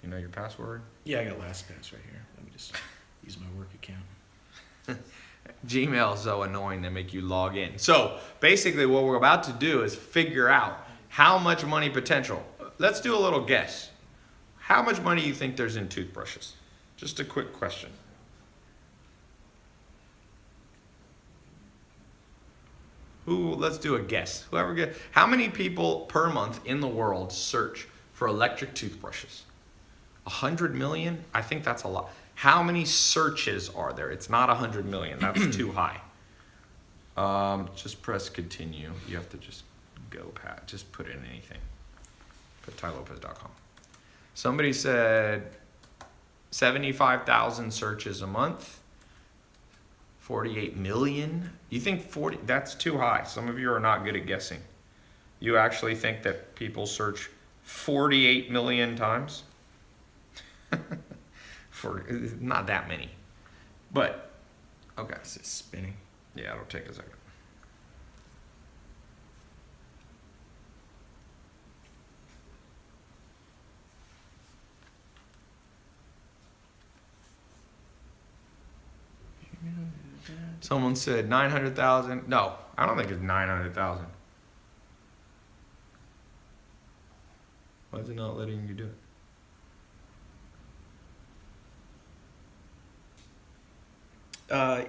you know your password? Yeah, I got LastPass right here. Let me just use my work account. Gmail is so annoying they make you log in. So basically what we're about to do is figure out how much money potential. Let's do a little guess. How much money do you think there's in toothbrushes? Just a quick question. Let's do a guess. Whoever gets, how many people per month in the world search for electric toothbrushes? 100 million? I think that's a lot. How many searches are there? It's not 100 million. That's too high. Just press continue. You have to just go, Pat. Just put in anything. Put tylopez.com. Somebody said 75,000 searches a month. 48 million. You think 40? That's too high. Some of you are not good at guessing. You actually think that people search 48 million times? For not that many, but okay. Is it spinning? Yeah, it'll take a second. Someone said 900,000. No, I don't think it's 900,000. Why is it not letting you do it?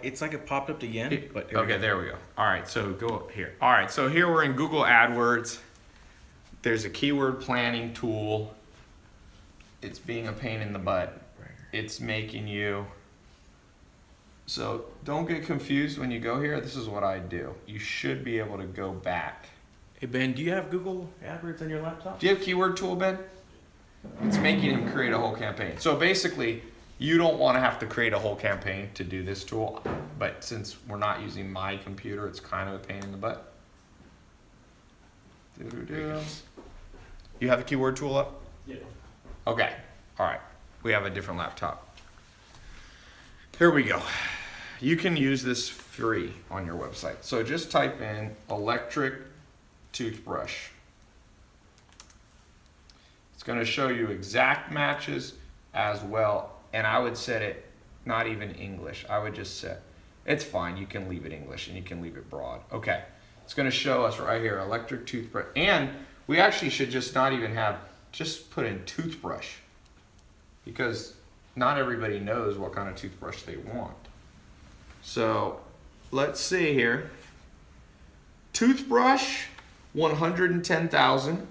It's like it popped up again, but here we Okay, go. there we go. All right, so go up here. All right, so here we're in Google AdWords. There's a keyword planning tool. It's being a pain in the butt. It's making you. So don't get confused when you go here. This is what I do. You should be able to go back. Hey Ben, do you have Google AdWords on your laptop? Do you have keyword tool, Ben? It's making him create a whole campaign. So basically, you don't want to have to create a whole campaign to do this tool, but since we're not using my computer, it's kind of a pain in the butt. Doo-doo-doo. You have the keyword tool up? Yeah. Okay, all right. We have a different laptop. Here we go. You can use this free on your website. So just type in electric toothbrush. It's going to show you exact matches as well. And I would set it not even English. I would just set, it's fine. You can leave it English and you can leave it broad. Okay. It's going to show us right here, electric toothbrush. And we actually should just not even have, just put in toothbrush. Because not everybody knows what kind of toothbrush they want. So let's see here. Toothbrush, 110,000.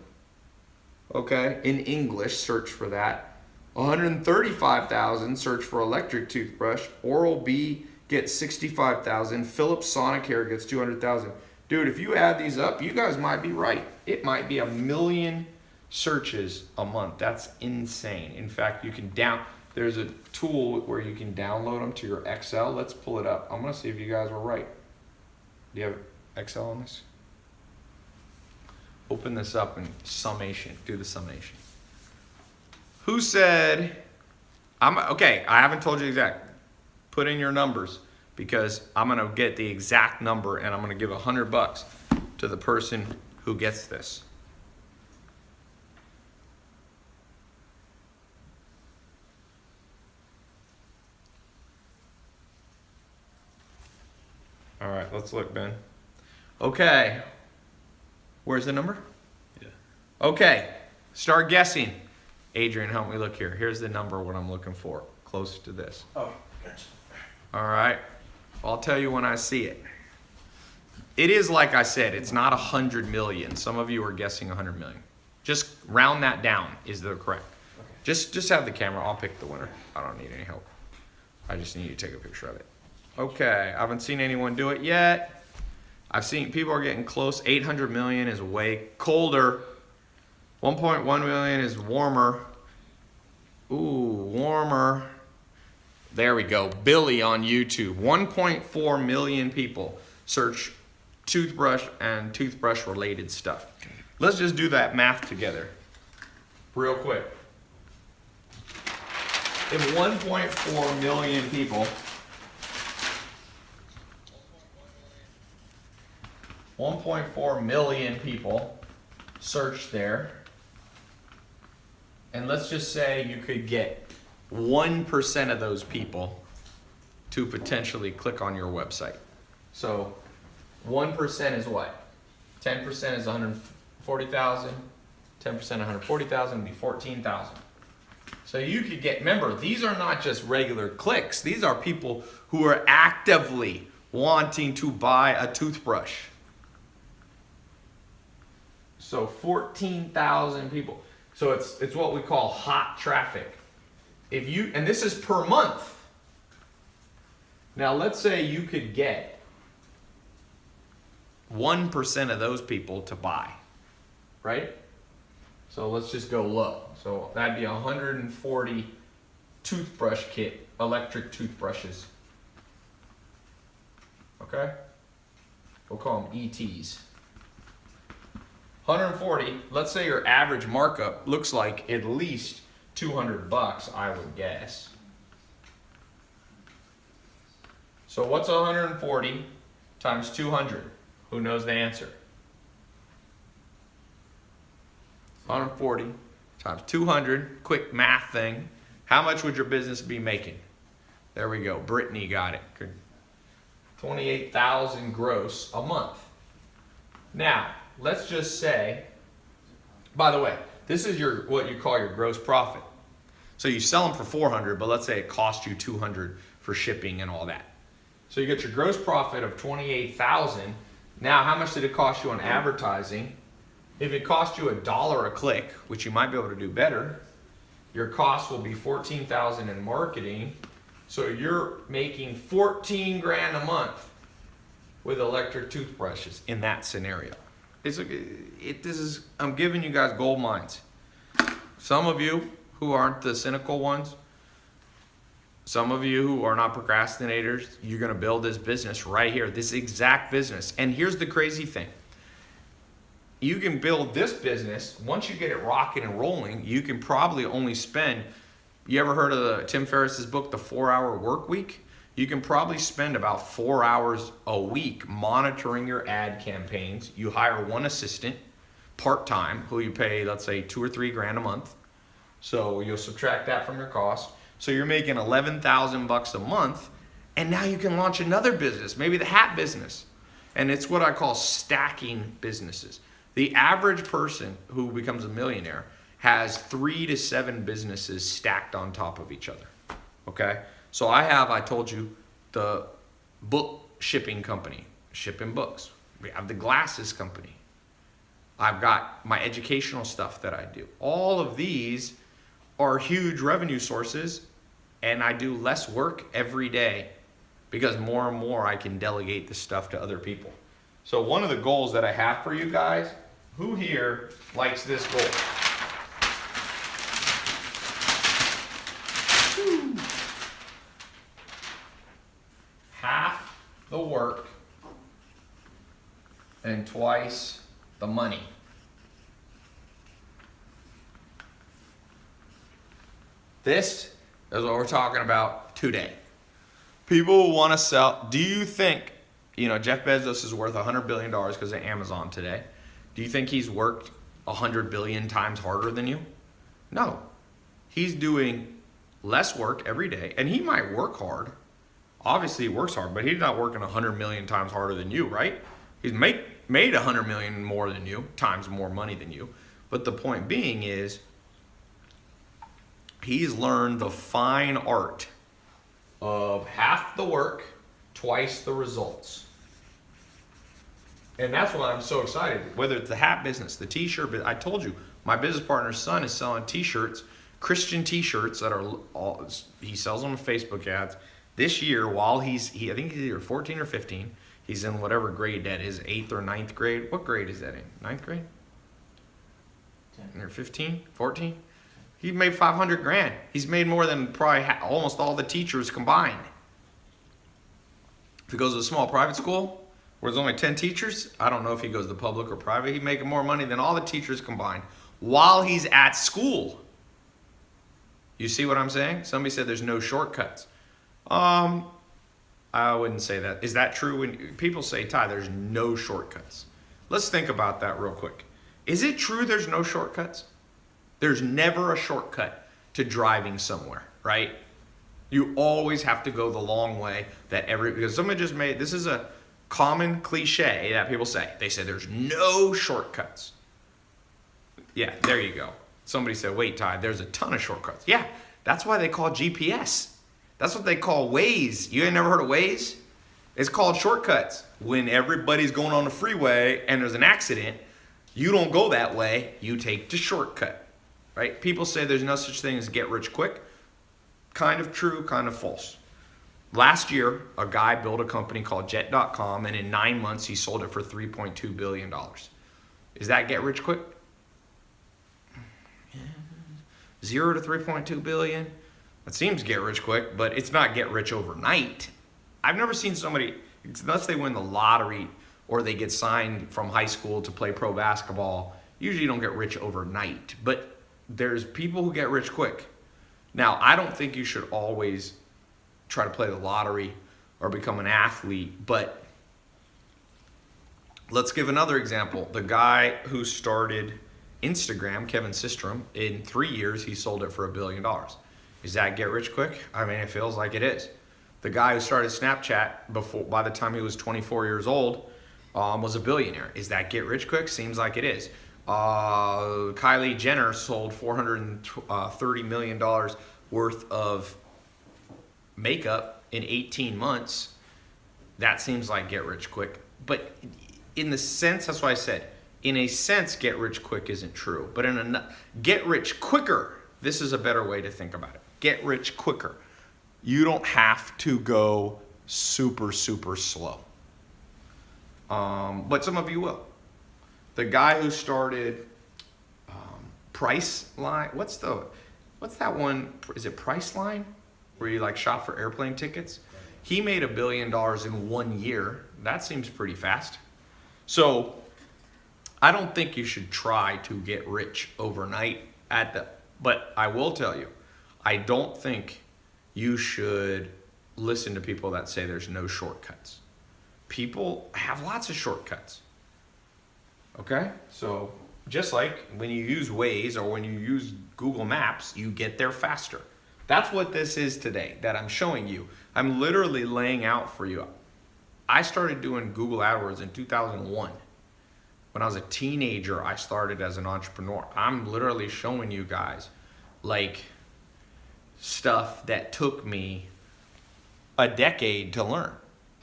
Okay, in English, search for that. 135,000, search for electric toothbrush. Oral-B gets 65,000. Philips Sonicare gets 200,000. Dude, if you add these up, you guys might be right. It might be 1 million searches a month. That's insane. In fact, you can there's a tool where you can download them to your Excel. Let's pull it up. I'm gonna see if you guys were right. Do you have Excel on this? Open this up and summation. Do the summation. Who said, okay, I haven't told you exact. Put in your numbers because I'm gonna get the exact number and I'm gonna give $100 to the person who gets this. All right, let's look, Ben. Okay. Where's the number? Yeah. Okay, start guessing. Adrian, help me look here. Here's the number, what I'm looking for, close to this. Oh, gotcha. All right, I'll tell you when I see it. It is like I said, it's not 100 million. Some of you are guessing 100 million. Just round that down is the correct. Okay. Just have the camera, I'll pick the winner. I don't need any help. I just need you to take a picture of it. Okay, I haven't seen anyone do it yet. I've seen people are getting close. 800 million is way colder. 1.1 million is warmer. Ooh, warmer. There we go. Billy on YouTube. 1.4 million people search toothbrush and toothbrush related stuff. Let's just do that math together real quick. If 1.4 million people 1.4 million people search there, and let's just say you could get 1% of those people to potentially click on your website. So 1% is what? 10% is 140,000. 10% 140,000 would be 14,000. So you could get, remember, these are not just regular clicks. These are people who are actively wanting to buy a toothbrush. So 14,000 people. So it's what we call hot traffic. If you, and this is per month. Now let's say you could get 1% of those people to buy, right? So let's just go low. So that'd be 140 toothbrush kit, electric toothbrushes. Okay? We'll call them ETs. 140, let's say your average markup looks like at least $200, I would guess. So what's 140 times 200? Who knows the answer? 140 times 200, quick math thing. How much would your business be making? There we go, Brittany got it. 28,000 gross a month. Now, let's just say, by the way, this is your what you call your gross profit. So you sell them for 400, but let's say it cost you 200 for shipping and all that. So you get your gross profit of 28,000. Now, how much did it cost you on advertising? If it cost you $1 a click, which you might be able to do better, your cost will be 14,000 in marketing. So you're making 14 grand a month with electric toothbrushes in that scenario. I'm giving you guys gold mines. Some of you who aren't the cynical ones, some of you who are not procrastinators, you're gonna build this business right here, this exact business. And here's the crazy thing. You can build this business, once you get it rocking and rolling, you can probably only spend, you ever heard of Tim Ferriss's book, The 4-Hour Work Week? You can probably spend about 4 hours a week monitoring your ad campaigns. You hire one assistant, part-time, who you pay, let's say, 2 or 3 grand a month. So you'll subtract that from your cost. So you're making 11,000 bucks a month, and now you can launch another business, maybe the hat business. And it's what I call stacking businesses. The average person who becomes a millionaire has 3 to 7 businesses stacked on top of each other. Okay? So I told you, the book shipping company, shipping books. We have the glasses company. I've got my educational stuff that I do. All of these are huge revenue sources, and I do less work every day because more and more I can delegate the stuff to other people. So one of the goals that I have for you guys, who here likes this goal? Half the work and twice the money. This is what we're talking about today. People want to sell. Do you think, Jeff Bezos is worth $100 billion because of Amazon today? Do you think he's worked 100 billion times harder than you? No. He's doing less work every day, and he might work hard. Obviously, he works hard, but he's not working 100 million times harder than you, right? He's made 100 million more than you, times more money than you. But the point being is, he's learned the fine art of half the work, twice the results. And that's why I'm so excited. Whether it's the hat business, the t-shirt, but I told you, my business partner's son is selling t-shirts, Christian t-shirts that are all, he sells them on Facebook ads. This year, while I think he's either 14 or 15. He's in whatever grade that is, 8th or ninth grade. What grade is that in? Ninth grade? 10. Or 15, 14? He made 500 grand. He's made more than probably almost all the teachers combined. If he goes to a small private school where there's only 10 teachers, I don't know if he goes to public or private, he's making more money than all the teachers combined while he's at school. You see what I'm saying? Somebody said there's no shortcuts. I wouldn't say that. Is that true? When people say, Ty, there's no shortcuts. Let's think about that real quick. Is it true there's no shortcuts? There's never a shortcut to driving somewhere, right? You always have to go the long way because somebody just made, this is a common cliche that people say. They say there's no shortcuts. Yeah, there you go. Somebody said, wait, Ty, there's a ton of shortcuts. Yeah, that's why they call GPS. That's what they call Waze. You ain't never heard of Waze? It's called shortcuts. When everybody's going on the freeway and there's an accident, you don't go that way. You take the shortcut, right? People say there's no such thing as get rich quick. Kind of true, kind of false. Last year, a guy built a company called Jet.com, and in 9 months, he sold it for $3.2 billion. Is that get rich quick? 0 to 3.2 billion. That seems get rich quick, but it's not get rich overnight. I've never seen somebody, unless they win the lottery or they get signed from high school to play pro basketball, usually you don't get rich overnight. But there's people who get rich quick. Now, I don't think you should always try to play the lottery or become an athlete, but let's give another example. The guy who started Instagram, Kevin Systrom, in 3 years, he sold it for $1 billion. Is that get rich quick? I mean, it feels like it is. The guy who started Snapchat by the time he was 24 years old, was a billionaire. Is that get rich quick? Seems like it is. Kylie Jenner sold $430 million worth of makeup in 18 months. That seems like get rich quick. But in the sense, that's why I said, in a sense, get rich quick isn't true. But in a get rich quicker, this is a better way to think about it. Get rich quicker. You don't have to go super, super slow. But some of you will. The guy who started Priceline, what's that one? Is it Priceline? Where you like shop for airplane tickets? He made $1 billion in 1 year. That seems pretty fast. So I don't think you should try to get rich overnight but I will tell you, I don't think you should listen to people that say there's no shortcuts. People have lots of shortcuts. Okay? So just like when you use Waze or when you use Google Maps, you get there faster. That's what this is today that I'm showing you. I'm literally laying out for you. I started doing Google AdWords in 2001. When I was a teenager, I started as an entrepreneur. I'm literally showing you guys like stuff that took me a decade to learn.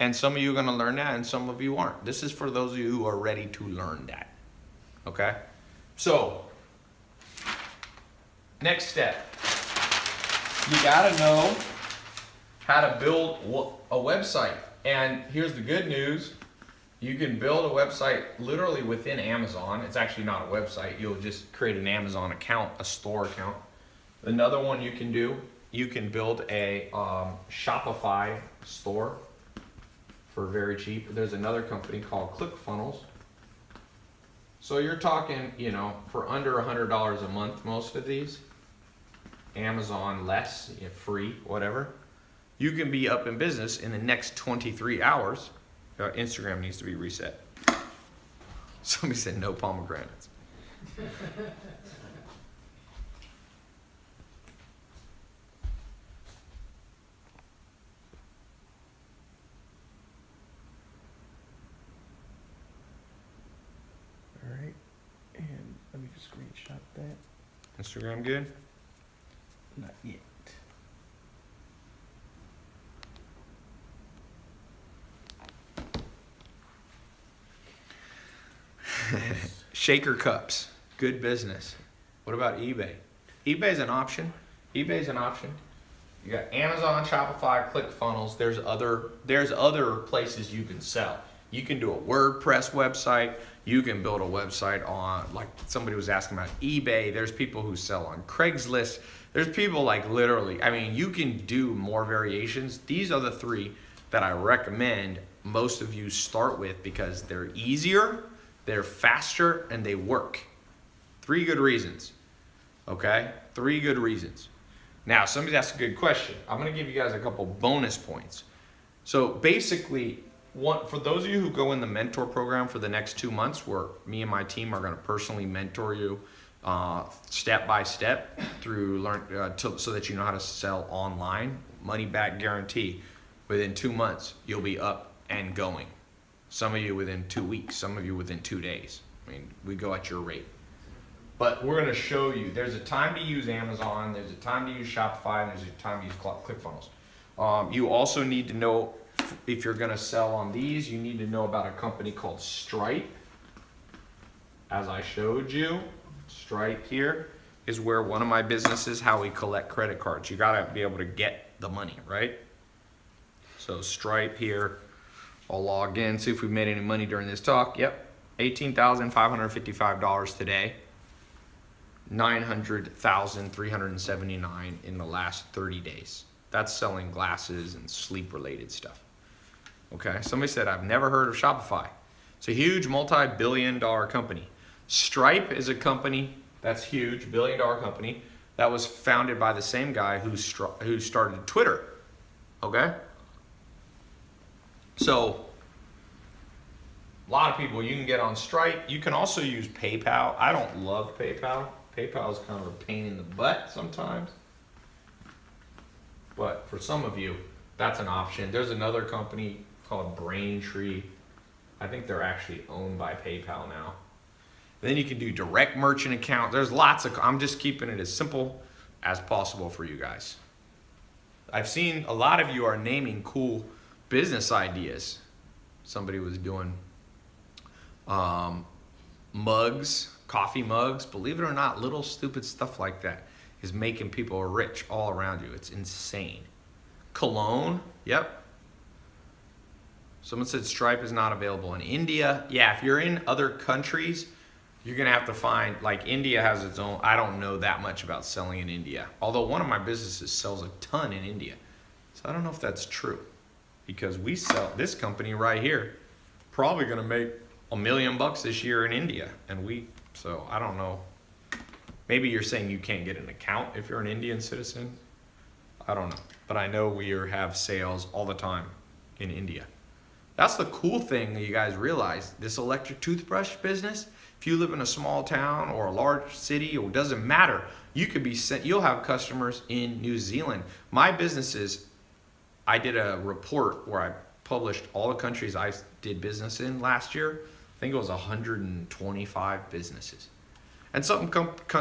And some of you are going to learn that and some of you aren't. This is for those of you who are ready to learn that. Okay? So, next step. You got to know how to build a website. And here's the good news. You can build a website literally within Amazon. It's actually not a website. You'll just create an Amazon account, a store account. Another one you can do, you can build a Shopify store for very cheap. There's another company called ClickFunnels. So you're talking, for under $100 a month, most of these. Amazon less, free, whatever. You can be up in business in the next 23 hours. Instagram needs to be reset. Somebody said no pomegranates. All right, and let me just screenshot that. Instagram good? Not yet. Shaker cups, good business. What about eBay? eBay's an option. eBay's an option. You got Amazon, Shopify, ClickFunnels. There's other places you can sell. You can do a WordPress website. You can build a website on, like somebody was asking about eBay. There's people who sell on Craigslist. There's people like literally, I mean, you can do more variations. These are the 3 that I recommend most of you start with because they're easier, they're faster, and they work. 3 good reasons. Okay? 3 good reasons. Now, somebody asked a good question. I'm going to give you guys a couple bonus points. So basically, for those of you who go in the mentor program for the next 2 months, where me and my team are going to personally mentor you step by step through so that you know how to sell online, money back guarantee. Within 2 months, you'll be up and going. Some of you within 2 weeks, some of you within 2 days. I mean, we go at your rate. But we're going to show you, there's a time to use Amazon, there's a time to use Shopify, and there's a time to use ClickFunnels. You also need to know, if you're going to sell on these, you need to know about a company called Stripe. As I showed you, Stripe here is where one of my businesses, how we collect credit cards. You got to be able to get the money, right? So Stripe here, I'll log in, see if we've made any money during this talk. Yep, $18,555 today. 900,379 in the last 30 days. That's selling glasses and sleep related stuff. Okay, somebody said, I've never heard of Shopify. It's a huge multi-billion-dollar company. Stripe is a company that's huge, billion-dollar company that was founded by the same guy who started Twitter. Okay? So, a lot of people, you can get on Stripe. You can also use PayPal. I don't love PayPal. PayPal is kind of a pain in the butt sometimes. But for some of you, that's an option. There's another company called Braintree. I think they're actually owned by PayPal now. Then you can do direct merchant account. There's lots of, I'm just keeping it as simple as possible for you guys. I've seen a lot of you are naming cool business ideas. Somebody was doing mugs, coffee mugs. Believe it or not, little stupid stuff like that is making people rich all around you. It's insane. Cologne, yep. Someone said Stripe is not available in India. Yeah, if you're in other countries, you're gonna have to find, like India has its own, I don't know that much about selling in India. Although one of my businesses sells a ton in India. So I don't know if that's true. Because we sell, this company right here, probably gonna make $1 million this year in India. So I don't know. Maybe you're saying you can't get an account if you're an Indian citizen. I don't know. But I know we have sales all the time in India. That's the cool thing that you guys realize. This electric toothbrush business, if you live in a small town or a large city, or it doesn't matter, you could be sent, you'll have customers in New Zealand. My businesses, I did a report where I published all the countries I did business in last year. I think it was 125 businesses. And some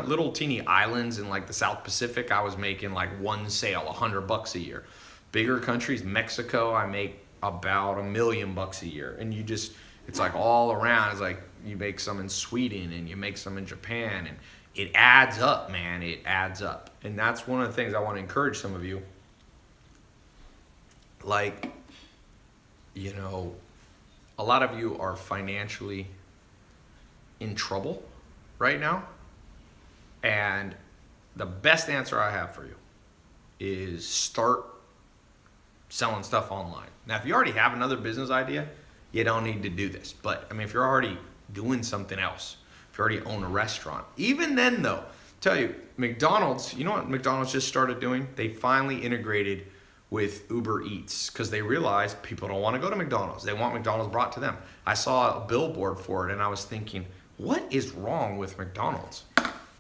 little teeny islands in like the South Pacific, I was making like one sale, $100 a year. Bigger countries, Mexico, I make about $1 million a year. And you just, it's like all around. It's like you make some in Sweden and you make some in Japan, and it adds up, man. It adds up. And that's one of the things I want to encourage some of you. Like, you know, a lot of you are financially in trouble right now. And the best answer I have for you is start selling stuff online. Now, if you already have another business idea, you don't need to do this. But I mean, if you're already doing something else, if you already own a restaurant, even then though, tell you, McDonald's, you know what McDonald's just started doing? They finally integrated with Uber Eats because they realized people don't want to go to McDonald's. They want McDonald's brought to them. I saw a billboard for it and I was thinking, what is wrong with McDonald's?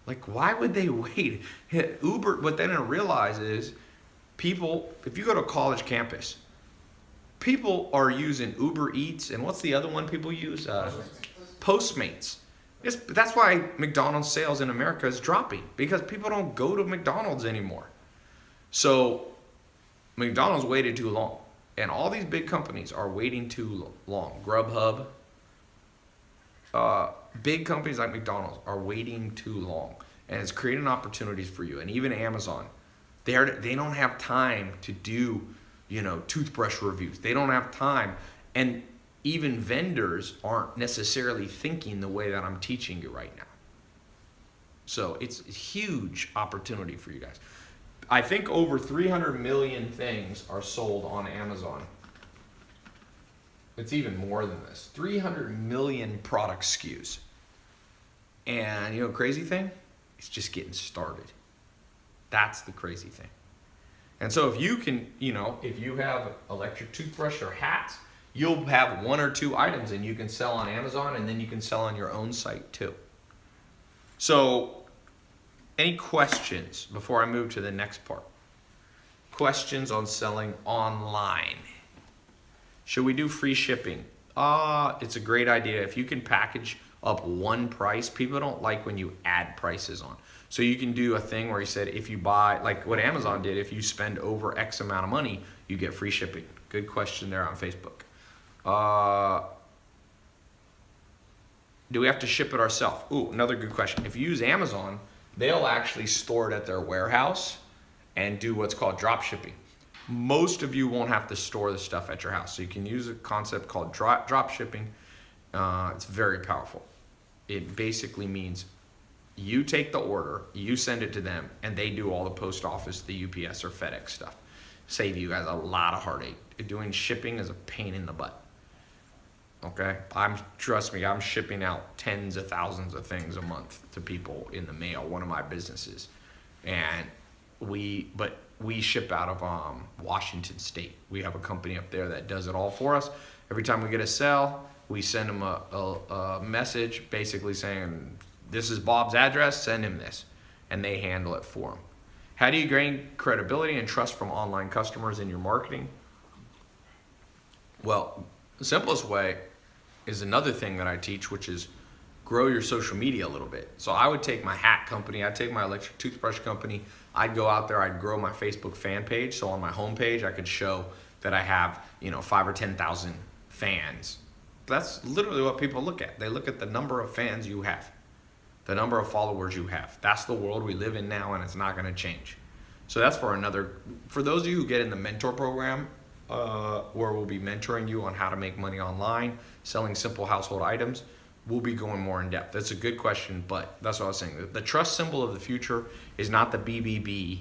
Like, why would they wait? Uber, what they didn't realize is people, if you go to a college campus, people are using Uber Eats, and what's the other one people use? Postmates. That's why McDonald's sales in America is dropping, because people don't go to McDonald's anymore. So McDonald's waited too long, and all these big companies are waiting too long. Grubhub, big companies like McDonald's are waiting too long, and it's creating opportunities for you. And even Amazon, They don't have time to do, toothbrush reviews. They don't have time. And even vendors aren't necessarily thinking the way that I'm teaching you right now. So it's a huge opportunity for you guys. I think over 300 million things are sold on Amazon. It's even more than this. 300 million product SKUs. And crazy thing? It's just getting started. That's the crazy thing. And so if you can, if you have electric toothbrush or hats, you'll have 1 or 2 items and you can sell on Amazon, and then you can sell on your own site too. So any questions before I move to the next part? Questions on selling online? Should we do free shipping? It's a great idea. If you can package up one price, people don't like when you add prices on. So you can do a thing where you said, if you buy, like what Amazon did, if you spend over X amount of money, you get free shipping. Good question there on Facebook. Do we have to ship it ourselves? Ooh, another good question. If you use Amazon, they'll actually store it at their warehouse and do what's called drop shipping. Most of you won't have to store the stuff at your house. So you can use a concept called drop shipping. It's very powerful. It basically means you take the order, you send it to them, and they do all the post office, the UPS or FedEx stuff. Save you guys a lot of heartache. Doing shipping is a pain in the butt. Okay? Trust me, I'm shipping out tens of thousands of things a month to people in the mail, one of my businesses. And we ship out of Washington State. We have a company up there that does it all for us. Every time we get a sale, we send them a message basically saying, this is Bob's address, send him this. And they handle it for him. How do you gain credibility and trust from online customers in your marketing? Well, the simplest way is another thing that I teach, which is grow your social media a little bit. So I would take my hat company, I'd take my electric toothbrush company, I'd go out there, I'd grow my Facebook fan page. So on my homepage, I could show that I have, 5 or 10,000 fans. That's literally what people look at. They look at the number of fans you have, the number of followers you have. That's the world we live in now, and it's not going to change. So that's for those of you who get in the mentor program, where we'll be mentoring you on how to make money online, selling simple household items, we'll be going more in depth. That's a good question, but that's what I was saying. The trust symbol of the future is not the BBB.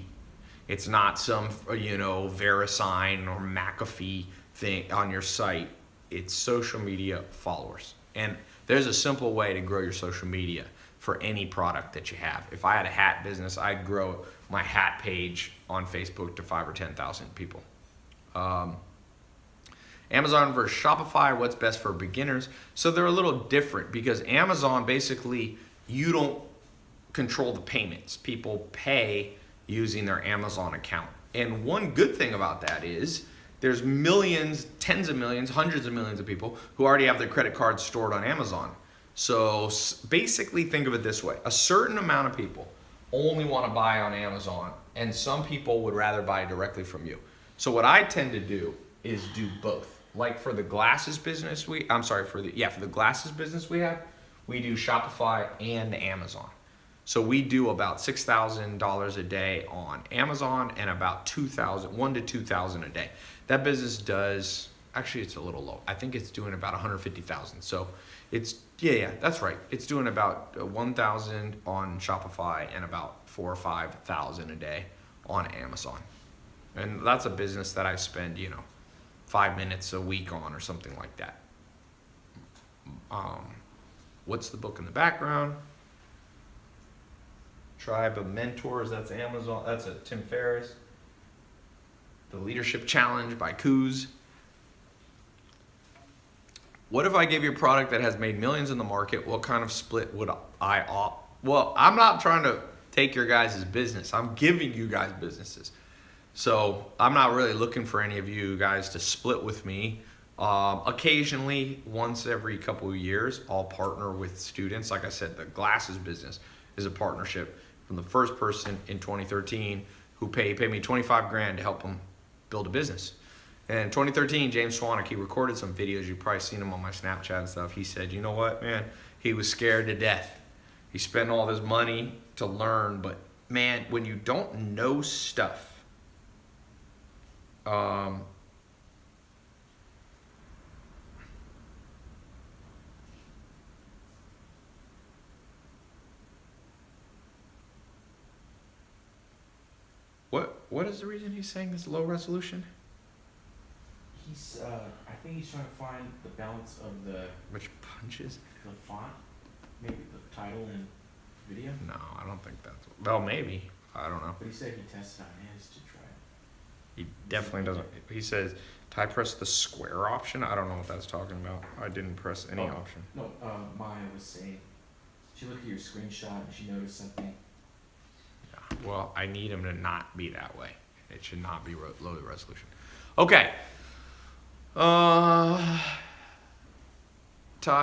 It's not some, VeriSign or McAfee thing on your site. It's social media followers. And there's a simple way to grow your social media for any product that you have. If I had a hat business, I'd grow my hat page on Facebook to 5 or 10,000 people. Amazon versus Shopify, what's best for beginners? So they're a little different because Amazon, basically, you don't control the payments. People pay using their Amazon account. And one good thing about that is there's millions, tens of millions, hundreds of millions of people who already have their credit cards stored on Amazon. So basically think of it this way. A certain amount of people only want to buy on Amazon, and some people would rather buy directly from you. So what I tend to do is do both. Like for the glasses business for the glasses business we have, we do Shopify and Amazon. So we do about $6,000 a day on Amazon and about $1,000 to $2,000 a day. That business does, actually it's a little low. I think it's doing about $150,000. So it's, that's right. It's doing about $1,000 on Shopify and about $4,000 or $5,000 a day on Amazon. And that's a business that I spend, 5 minutes a week on or something like that. What's the book in the background? Tribe of Mentors, that's Amazon, that's a Tim Ferriss. The Leadership Challenge by Coos. What if I gave you a product that has made millions in the market? What kind of split would I opt? Well, I'm not trying to take your guys' business. I'm giving you guys businesses. So I'm not really looking for any of you guys to split with me. Occasionally, once every couple of years, I'll partner with students. Like I said, the glasses business is a partnership from the first person in 2013 who paid me $25,000 to help them build a business. And in 2013, James Swanwick, he recorded some videos. You've probably seen them on my Snapchat and stuff. He said, you know what, man? He was scared to death. He spent all this money to learn, but man, when you don't know stuff, Um, what is the reason he's saying this low resolution? He's, I think he's trying to find the balance of the Which punches? font, maybe the title and video. No, I don't think that's. Well, maybe. I don't know. But he said he tested on his to try it. He definitely doesn't. He says, "Did I press the square option?" I don't know what that's talking about. I didn't press any Oh. option. No, Maya was saying, she looked at your screenshot and she noticed something. Yeah. Well, I need him to not be that way. It should not be low resolution. Okay. Ty,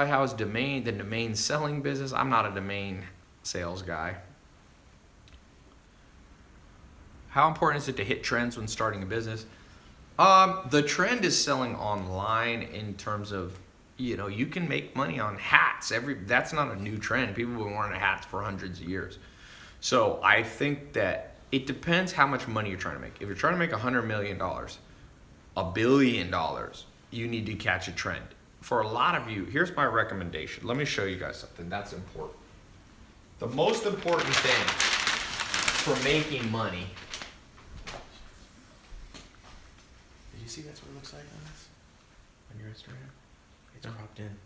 how's the domain selling business? I'm not a domain sales guy. How important is it to hit trends when starting a business? The trend is selling online in terms of, you can make money on hats. That's not a new trend. People have been wearing hats for hundreds of years. So I think that it depends how much money you're trying to make. If you're trying to make $100 million, $1 billion, you need to catch a trend. For a lot of you, here's my recommendation. Let me show you guys something that's important. The most important thing for making money. Did you see that's what it looks like on this? On your Instagram? It's No. cropped in.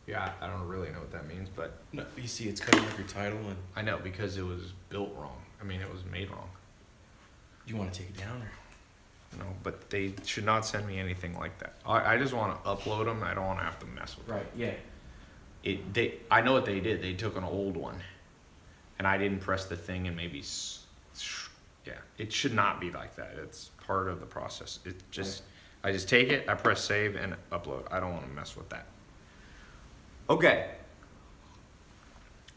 Yeah, I don't really know what that means, but No, you see it's cutting off your title and I know because it was built wrong. I mean, it was made wrong. you want to take it down or? No, but they should not send me anything like that. I just want to upload them. I don't want to have to mess with them. Right, yeah. I know what they did. They took an old one, and I didn't press the thing, and maybe, yeah, it should not be like that. It's part of the process. I just take it, I press save, and upload. I don't want to mess with that. Okay.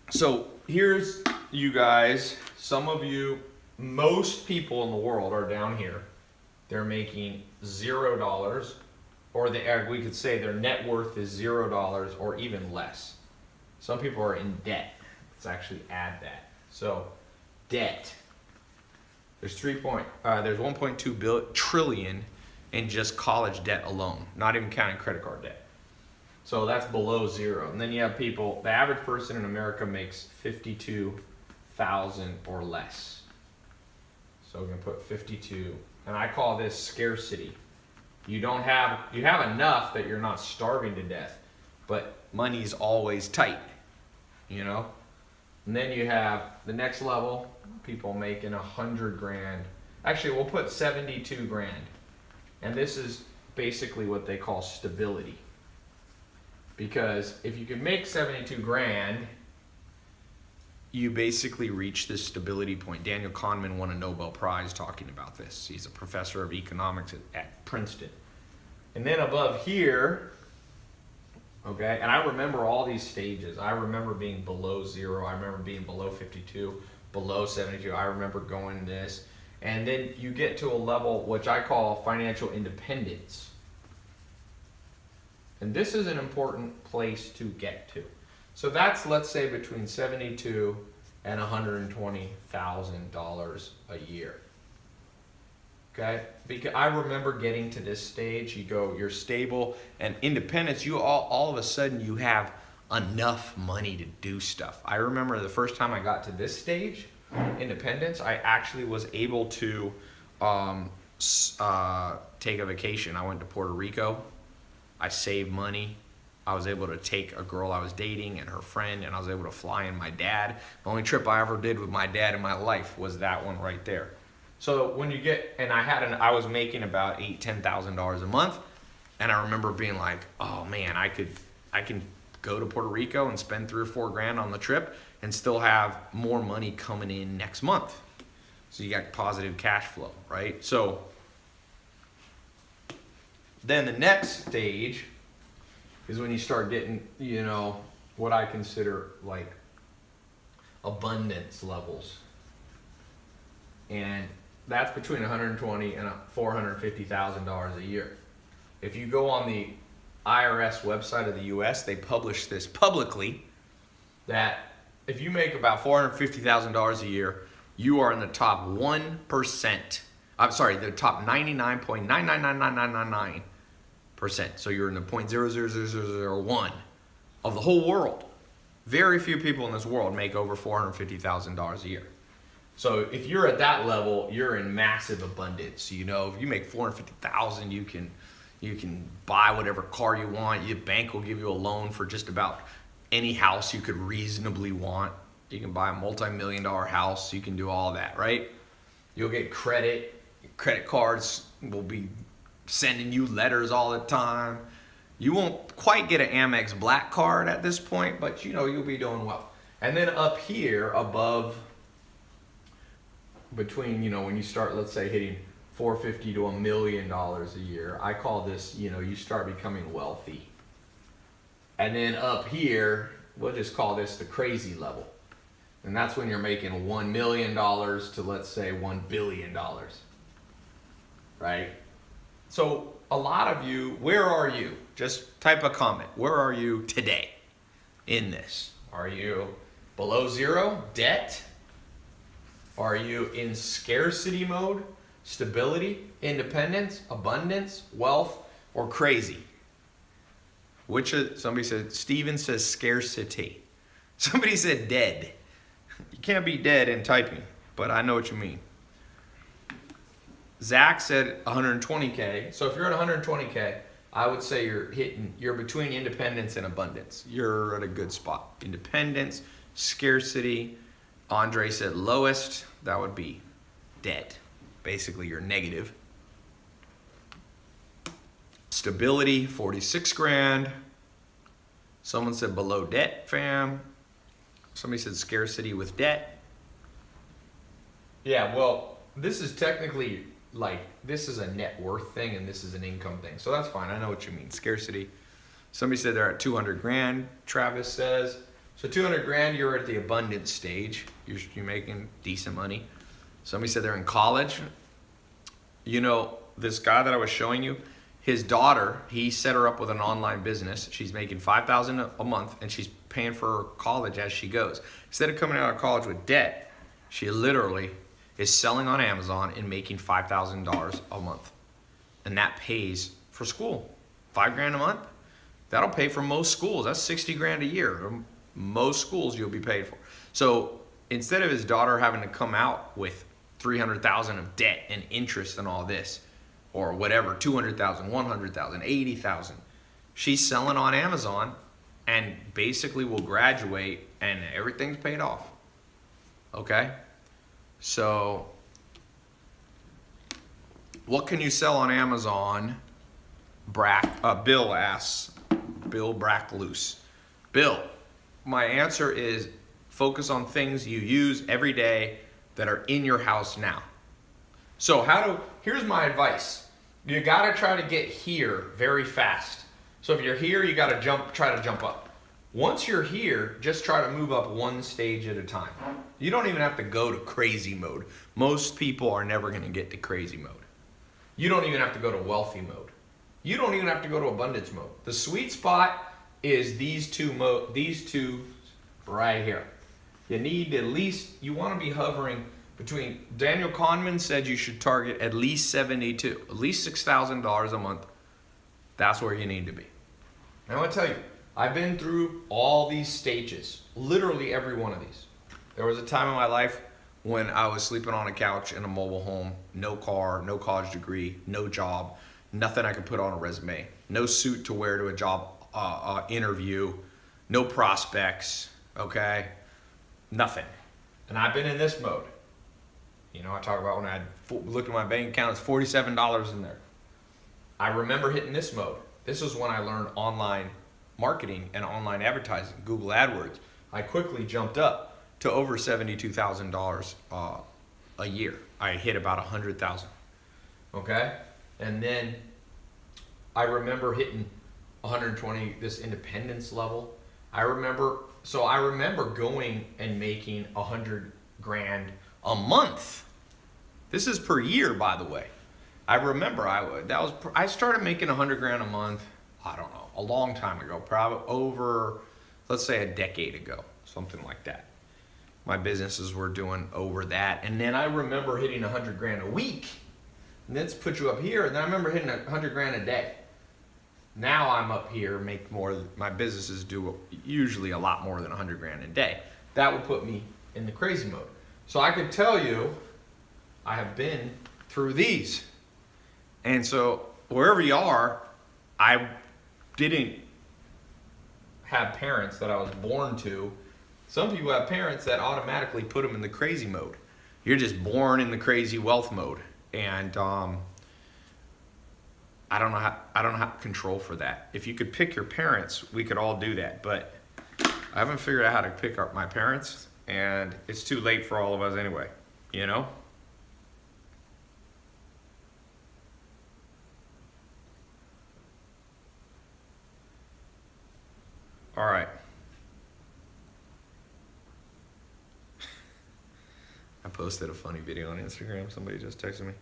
So here's you guys. Some of you, most people in the world are down here. They're making $0, or we could say their net worth is $0 or even less. Some people are in debt. Let's actually add that. So, debt. There's 1.2 trillion in just college debt alone, not even counting credit card debt. So that's below zero. And then you have people. The average person in America makes 52,000 or less. So we're gonna put 52. And I call this scarcity. You have enough that you're not starving to death, but money's always tight, And then you have the next level, people making 100 grand. Actually, we'll put 72 grand. And this is basically what they call stability. Because if you can make 72 grand, you basically reach this stability point. Daniel Kahneman won a Nobel Prize talking about this. He's a professor of economics at Princeton. And then above here, okay, and I remember all these stages. I remember being below zero. I remember being below 52, below 72. I remember going this. And then you get to a level which I call financial independence. And this is an important place to get to. So that's, let's say, between $72,000 and $120,000 a year. Okay? Because I remember getting to this stage, you're stable and independence, all of a sudden you have enough money to do stuff. I remember the first time I got to this stage, independence, I actually was able to take a vacation. I went to Puerto Rico. I saved money. I was able to take a girl I was dating and her friend, and I was able to fly in my dad. The only trip I ever did with my dad in my life was that one right there. So when you get, and I was making about $10,000 a month, and I remember being like, oh man, I can go to Puerto Rico and spend $3 or $4 grand on the trip and still have more money coming in next month. So you got positive cash flow, right? So then the next stage is when you start getting, what I consider like abundance levels. And that's between $120,000 and $450,000 a year. If you go on the IRS website of the US, they publish this publicly that if you make about $450,000 a year, you are in the top 1%. I'm sorry, the top 99.9999999%. So you're in the 0.00001 of the whole world. Very few people in this world make over $450,000 a year. So if you're at that level, you're in massive abundance. You know, if you make $450,000, you can buy whatever car you want. Your bank will give you a loan for just about any house you could reasonably want. You can buy a multi-million-dollar house. You can do all that, right? You'll get credit. Credit cards will be sending you letters all the time. You won't quite get an Amex Black Card at this point, but you know you'll be doing well. And then up here above, between, you know, when you start, let's say, hitting $450,000 to $1 million a year, I call this, you know, you start becoming wealthy. And then up here, we'll just call this the crazy level. And that's when you're making $1 million to, let's say, $1 billion. Right? So a lot of you, where are you? Just type a comment. Where are you today in this? Are you below zero, debt? Are you in scarcity mode, stability, independence, abundance, wealth, or crazy? Somebody said, Steven says scarcity. Somebody said dead. You can't be dead in typing, but I know what you mean. Zach said 120K. So if you're at 120K, I would say you're between independence and abundance. You're at a good spot. Independence, scarcity. Andre said lowest, that would be dead. Basically, you're negative. Stability, 46 grand. Someone said below debt, fam. Somebody said scarcity with debt. Yeah, well, this is technically this is a net worth thing and this is an income thing. So that's fine. I know what you mean. Scarcity. Somebody said they're at 200 grand, Travis says. So 200 grand, you're at the abundance stage. You're making decent money. Somebody said they're in college. You know, this guy that I was showing you, his daughter, he set her up with an online business. She's making $5,000 a month and she's paying for her college as she goes. Instead of coming out of college with debt, she literally is selling on Amazon and making $5,000 a month. And that pays for school. $5,000 a month, that'll pay for most schools. That's 60 grand a year. Most schools you'll be paid for. So instead of his daughter having to come out with 300,000 of debt and interest and all this, or whatever, 200,000, 100,000, 80,000, she's selling on Amazon and basically will graduate and everything's paid off. Okay? So what can you sell on Amazon? Bill asks. Bill Brackloose. Bill, my answer is focus on things you use every day that are in your house now. So here's my advice. You gotta try to get here very fast. So if you're here, you gotta try to jump up. Once you're here, just try to move up one stage at a time. You don't even have to go to crazy mode. Most people are never gonna get to crazy mode. You don't even have to go to wealthy mode. You don't even have to go to abundance mode. The sweet spot is these two right here. You need you wanna be hovering between, Daniel Kahneman said you should target at least 72, at least $6,000 a month. That's where you need to be. And I want to tell you, I've been through all these stages, literally every one of these. There was a time in my life when I was sleeping on a couch in a mobile home, no car, no college degree, no job, nothing I could put on a resume, no suit to wear to a job interview, no prospects, okay? Nothing. And I've been in this mode. You know, I talk about when I looked at my bank account, it's $47 in there. I remember hitting this mode. This is when I learned online marketing and online advertising, Google AdWords. I quickly jumped up to over $72,000 a year. I hit about 100,000. Okay? And then I remember hitting 120, this independence level. I remember going and making 100 grand a month. This is per year, by the way. I remember I started making 100 grand a month, I don't know, a long time ago, probably over, let's say a decade ago, something like that. my businesses were doing over that. And then I remember hitting 100 grand a week. And that's put you up here. And then I remember hitting 100 grand a day. Now I'm up here, make more. My businesses do usually a lot more than 100 grand a day. That would put me in the crazy mode. So I could tell you, I have been through these. And so wherever you are, I didn't have parents that I was born to. Some people have parents that automatically put them in the crazy mode. You're just born in the crazy wealth mode. And I don't know how to control for that. If you could pick your parents, we could all do that. But I haven't figured out how to pick up my parents, and it's too late for all of us anyway, you know? All right. I posted a funny video on Instagram. Somebody just texted me.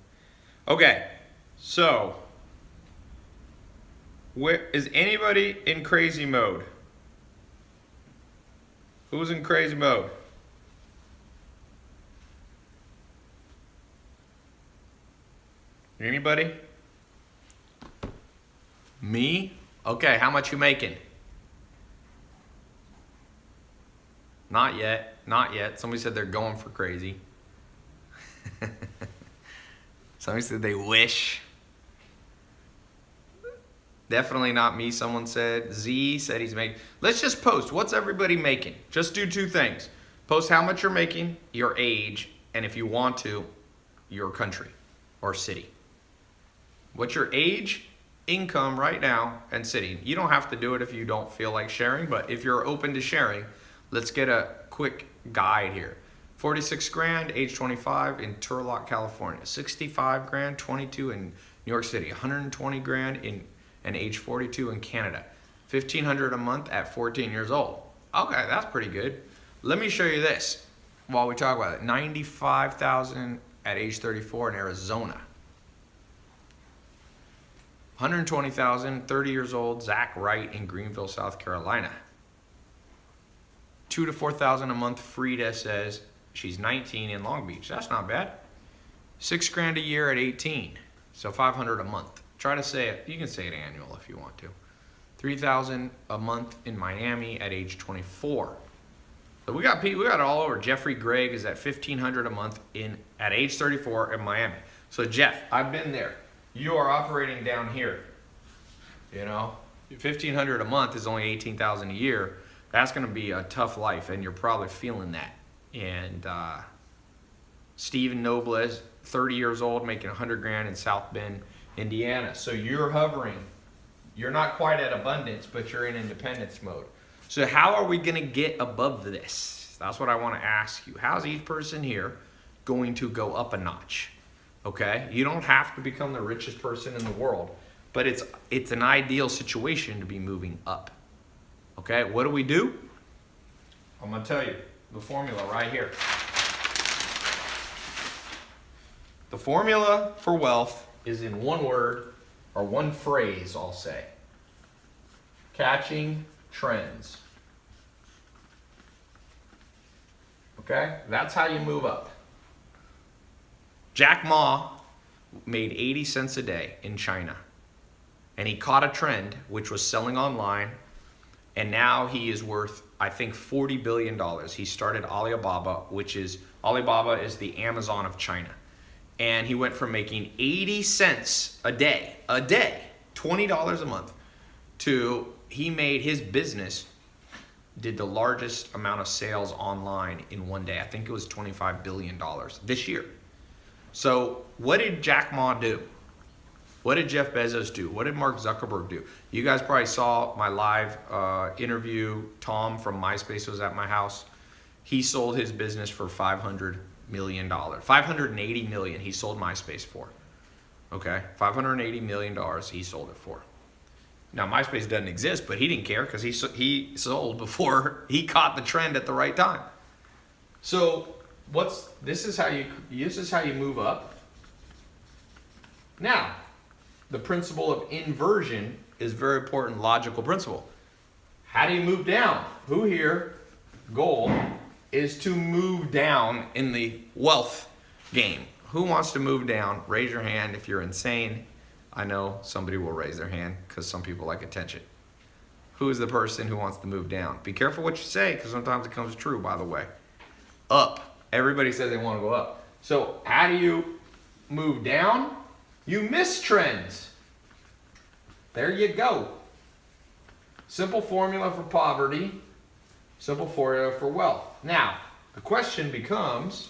Okay, so where is anybody in crazy mode? Who's in crazy mode? Anybody? Me? Okay, how much you making? Not yet. Not yet. Somebody said they're going for crazy. Somebody said they wish. Definitely not me, someone said. Z said he's making. Let's just post. What's everybody making? Just do two things. Post how much you're making, your age, and if you want to, your country or city. What's your age, income right now, and city? You don't have to do it if you don't feel like sharing, but if you're open to sharing, let's get a quick guide here. 46 grand, age 25 in Turlock, California. 65 grand, 22 in New York City. 120 grand in and age 42 in Canada. $1,500 a month at 14 years old. Okay, that's pretty good. Let me show you this while we talk about it. 95,000 at age 34 in Arizona. 120,000, 30 years old, Zach Wright in Greenville, South Carolina. 2,000 to 4,000 a month, Frida says she's 19 in Long Beach. That's not bad. 6 grand a year at 18, so 500 a month. Try to say it. You can say it annual if you want to. 3,000 a month in Miami at age 24. So we got people. We got it all over. Jeffrey Gregg is at 1,500 a month at age 34 in Miami. So Jeff, I've been there. You are operating down here. You know, 1,500 a month is only 18,000 a year. That's going to be a tough life, and you're probably feeling that. And Stephen Nobles, 30 years old, making 100 grand in South Bend, Indiana. So you're hovering. You're not quite at abundance, but you're in independence mode. So how are we going to get above this? That's what I want to ask you. How's each person here going to go up a notch? Okay? You don't have to become the richest person in the world, but it's an ideal situation to be moving up. Okay? What do? I'm going to tell you the formula right here. The formula for wealth is in one word, or one phrase, I'll say. Catching trends. Okay? That's how you move up. Jack Ma made 80 cents a day in China. And he caught a trend, which was selling online. And now he is worth, I think, $40 billion. He started Alibaba, Alibaba is the Amazon of China. And he went from making 80 cents a day, $20 a month, to he made his business, did the largest amount of sales online in one day. I think it was $25 billion this year. So what did Jack Ma do? What did Jeff Bezos do? What did Mark Zuckerberg do? You guys probably saw my live interview. Tom from MySpace was at my house. He sold his business for $500 million. $580 million he sold MySpace for. Okay, $580 million he sold it for. Now MySpace doesn't exist, but he didn't care because he sold before he caught the trend at the right time. So this is how you move up. Now, the principle of inversion is a very important logical principle. How do you move down? Who here, goal, is to move down in the wealth game. Who wants to move down? Raise your hand if you're insane. I know somebody will raise their hand because some people like attention. Who is the person who wants to move down? Be careful what you say because sometimes it comes true, by the way. Up. Everybody says they want to go up. So how do you move down? You miss trends. There you go. Simple formula for poverty. Simple formula for wealth. Now, the question becomes,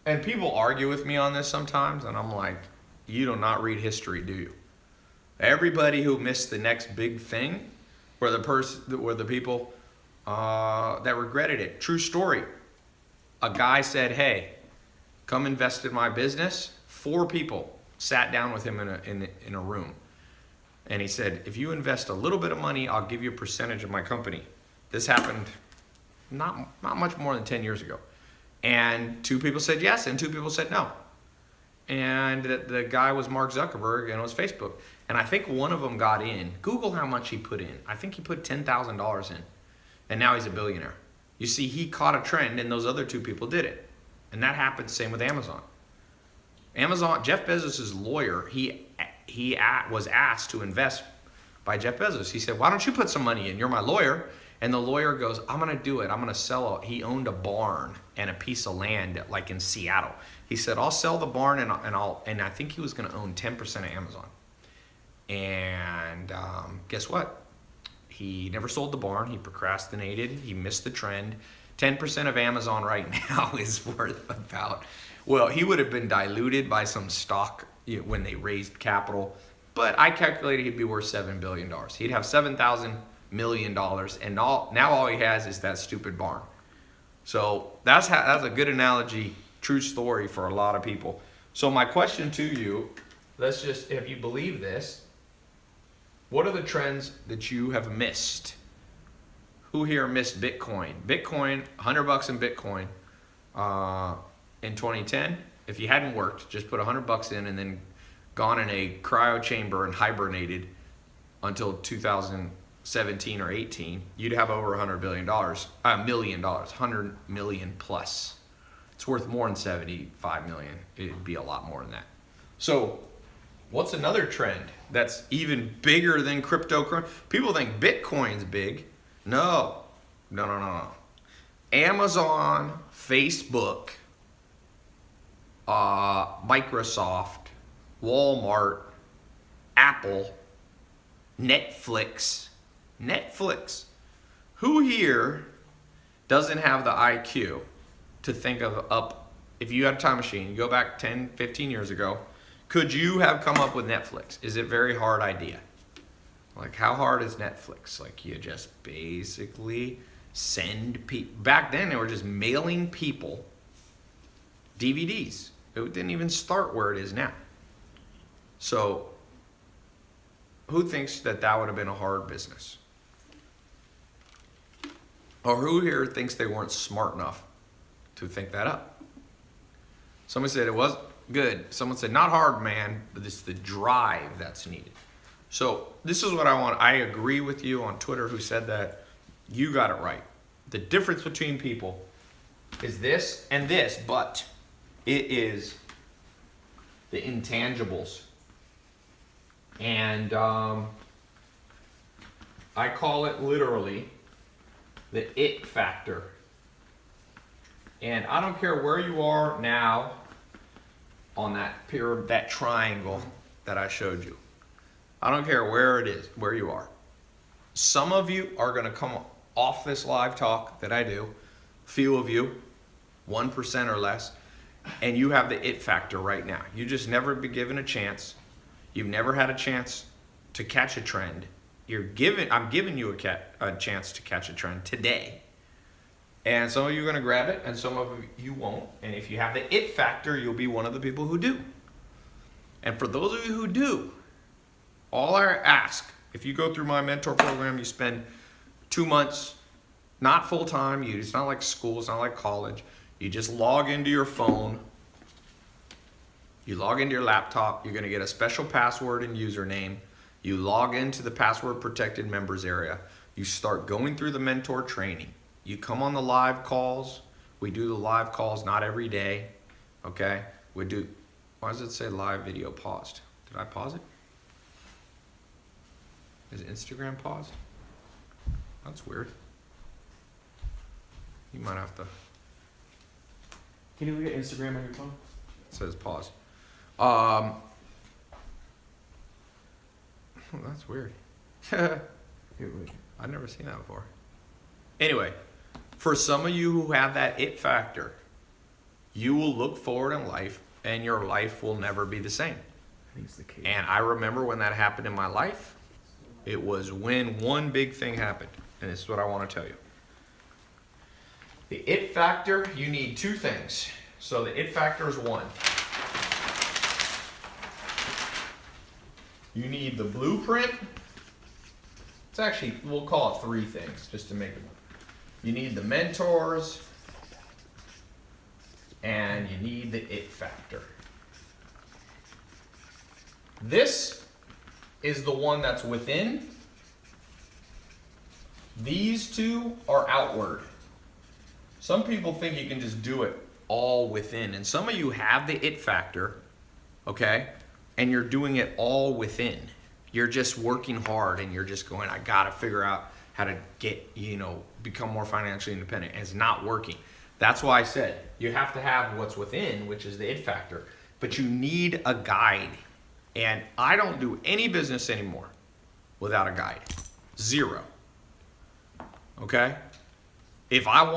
and people argue with me on this sometimes, and I'm like, you do not read history, do you? Everybody who missed the next big thing were the people that regretted it. True story. A guy said, hey, come invest in my business. 4 people sat down with him in a room. And he said, if you invest a little bit of money, I'll give you a percentage of my company. This happened not much more than 10 years ago. And 2 people said yes, and 2 people said no. And the guy was Mark Zuckerberg, and it was Facebook. And I think one of them got in. Google how much he put in. I think he put $10,000 in. And now he's a billionaire. You see, he caught a trend, and those other 2 people did it. And that happened the same with Amazon. Jeff Bezos' lawyer, he was asked to invest by Jeff Bezos. He said, why don't you put some money in? You're my lawyer. And the lawyer goes, I'm going to do it. I'm going to sell it. He owned a barn and a piece of land like in Seattle. He said, I'll sell the barn and I think he was going to own 10% of Amazon. And guess what? He never sold the barn. He procrastinated. He missed the trend. 10% of Amazon right now is worth about, well, he would have been diluted by some stock when they raised capital. But I calculated he'd be worth $7 billion. He'd have $7,000 million, and now all he has is that stupid barn. So that's a good analogy, true story for a lot of people. So my question to you, if you believe this, what are the trends that you have missed? Who here missed Bitcoin? Bitcoin, $100 in Bitcoin in 2010. If you hadn't worked, just put $100 in and then gone in a cryo chamber and hibernated until 2017 or 18, you'd have over $100 million, $100 million plus. It's worth more than 75 million. It'd be a lot more than that. So what's another trend that's even bigger than crypto? People think Bitcoin's big. No. Amazon, Facebook, Microsoft, Walmart, Apple, Netflix. Who here doesn't have the IQ to think of if you had a time machine, you go back 10, 15 years ago, could you have come up with Netflix? Is it a very hard idea? Like, how hard is Netflix? Like, you just basically send people. Back then, they were just mailing people DVDs. It didn't even start where it is now. So, who thinks that would have been a hard business? Or who here thinks they weren't smart enough to think that up? Somebody said it was good. Someone said, not hard, man, but it's the drive that's needed. So this is what I want. I agree with you on Twitter who said that. You got it right. The difference between people is this and this, but it is the intangibles. And I call it literally the it factor. And I don't care where you are now on that triangle that I showed you. I don't care where it is, where you are. Some of you are going to come off this live talk that I do, few of you, 1% or less, and you have the it factor right now. You just never been given a chance. You've never had a chance to catch a trend. I'm giving you a chance to catch a trend today. And some of you are going to grab it, and some of you won't. And if you have the it factor, you'll be one of the people who do. And for those of you who do, all I ask, if you go through my mentor program, you spend 2 months, not full time. It's not like school, it's not like college. You just log into your phone. You log into your laptop. You're going to get a special password and username. You log into the password protected members area. You start going through the mentor training. You come on the live calls. We do the live calls, not every day. Okay? We do, why does it say live video paused? Did I pause it? Is Instagram paused? That's weird. You might have to, Can you look at Instagram on your phone? it says pause. That's weird. Here, wait. I've never seen that before. Anyway, for some of you who have that it factor, you will look forward in life and your life will never be the same. I think it's the case. And I remember when that happened in my life. It was when one big thing happened. And this is what I want to tell you. The it factor, you need two things. So the it factor is one. You need the blueprint. It's actually, we'll call it three things just to make it. You need the mentors, and you need the it factor. This is the one that's within. These two are outward. Some people think you can just do it all within, and some of you have the it factor, okay? And you're doing it all within. You're just working hard and you're just going, I gotta figure out how to get, become more financially independent. And it's not working. That's why I said you have to have what's within, which is the it factor, but you need a guide. And I don't do any business anymore without a guide. Zero. Okay? If I'm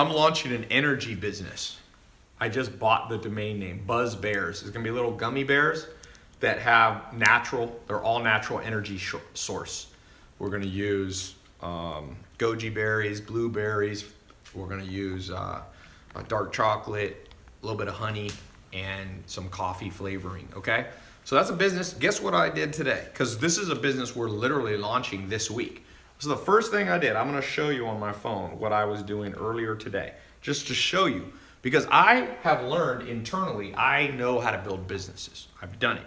launching an energy business. I just bought the domain name, Buzz Bears. It's gonna be little gummy bears that have they're all natural energy source. We're gonna use goji berries, blueberries. We're gonna use dark chocolate, a little bit of honey, and some coffee flavoring, okay? So that's a business. Guess what I did today? Because this is a business we're literally launching this week. So the first thing I did, I'm gonna show you on my phone what I was doing earlier today, just to show you. Because I have learned internally, I know how to build businesses. I've done it.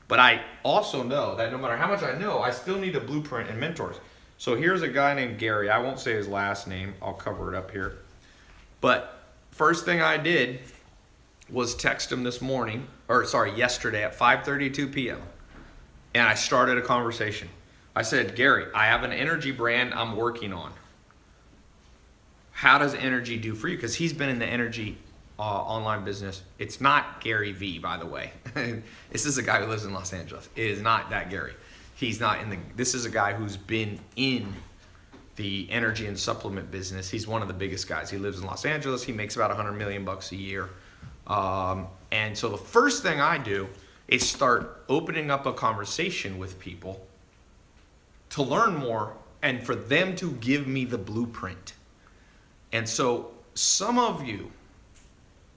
But I also know that no matter how much I know, I still need a blueprint and mentors. So here's a guy named Gary. I won't say his last name. I'll cover it up here. But first thing I did was text him yesterday at 5:32 p.m. And I started a conversation. I said, Gary, I have an energy brand I'm working on. How does energy do for you? Because he's been in the energy online business. It's not Gary V, by the way. This is a guy who lives in Los Angeles. It is not that Gary. He's not this is a guy who's been in the energy and supplement business. He's one of the biggest guys. He lives in Los Angeles. He makes about $100 million a year. And so the first thing I do is start opening up a conversation with people to learn more and for them to give me the blueprint. And so some of you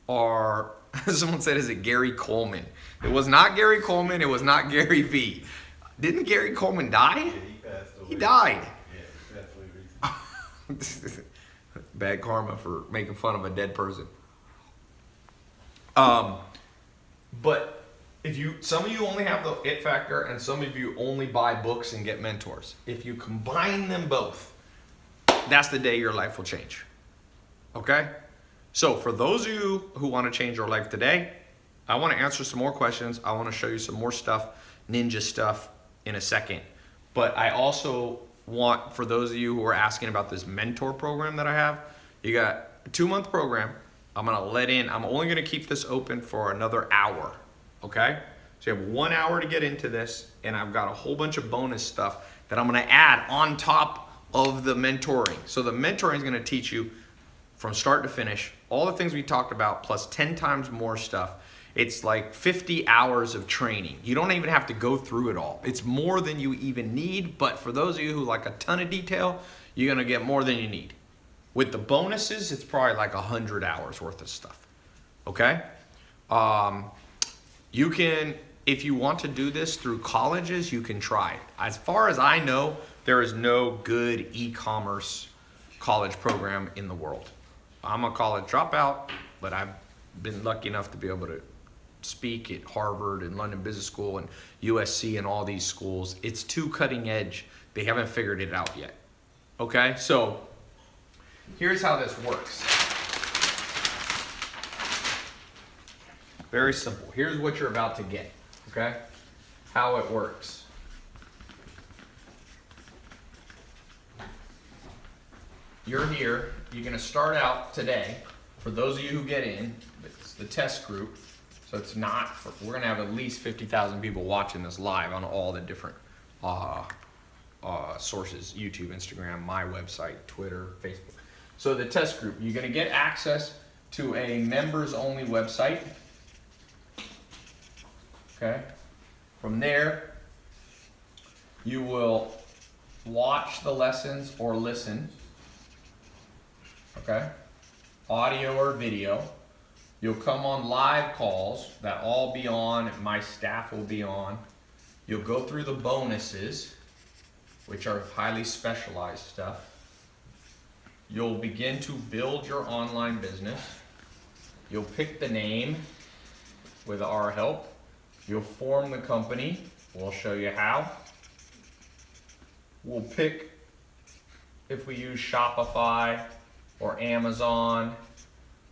are, someone said, is it Gary Coleman? It was not Gary Coleman. It was not Gary V. Didn't Gary Coleman die? Yeah, he passed away. He died. Yeah, he passed away recently. Bad karma for making fun of a dead person. But some of you only have the it factor and some of you only buy books and get mentors. If you combine them both, that's the day your life will change. Okay? So for those of you who want to change your life today, I want to answer some more questions. I want to show you some more stuff, ninja stuff in a second. But I also want, for those of you who are asking about this mentor program that I have, you got a 2-month program. I'm only going to keep this open for another hour. Okay? So you have 1 hour to get into this, and I've got a whole bunch of bonus stuff that I'm going to add on top of the mentoring. So the mentoring is going to teach you from start to finish all the things we talked about plus 10 times more stuff. It's like 50 hours of training. You don't even have to go through it all. It's more than you even need, but for those of you who like a ton of detail, you're going to get more than you need. With the bonuses, it's probably like 100 hours worth of stuff. Okay? You can, if you want to do this through colleges, you can try it. As far as I know, there is no good e-commerce college program in the world. I'm a college dropout, but I've been lucky enough to be able to speak at Harvard and London Business School and USC and all these schools. It's too cutting edge. They haven't figured it out yet. Okay, so here's how this works. Very simple. Here's what you're about to get, okay? How it works. You're here. You're going to start out today. For those of you who get in, it's the test group. So it's not, we're going to have at least 50,000 people watching this live on all the different sources, YouTube, Instagram, my website, Twitter, Facebook. So the test group, you're going to get access to a members only website. Okay. From there, you will watch the lessons or listen. Okay. Audio or video. You'll come on live calls that all be on, my staff will be on. You'll go through the bonuses, which are highly specialized stuff. You'll begin to build your online business. You'll pick the name with our help. You'll form the company. We'll show you how. We'll pick if we use Shopify or Amazon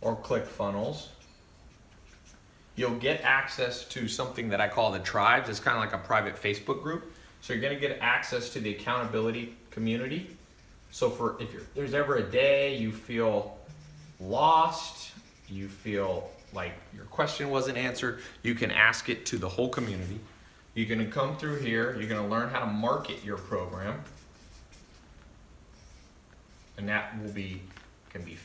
or ClickFunnels. You'll get access to something that I call the tribes. It's kind of like a private Facebook group. So you're going to get access to the accountability community. So if there's ever a day you feel lost, you feel like your question wasn't answered, you can ask it to the whole community. You're going to come through here. You're going to learn how to market your program. And that can be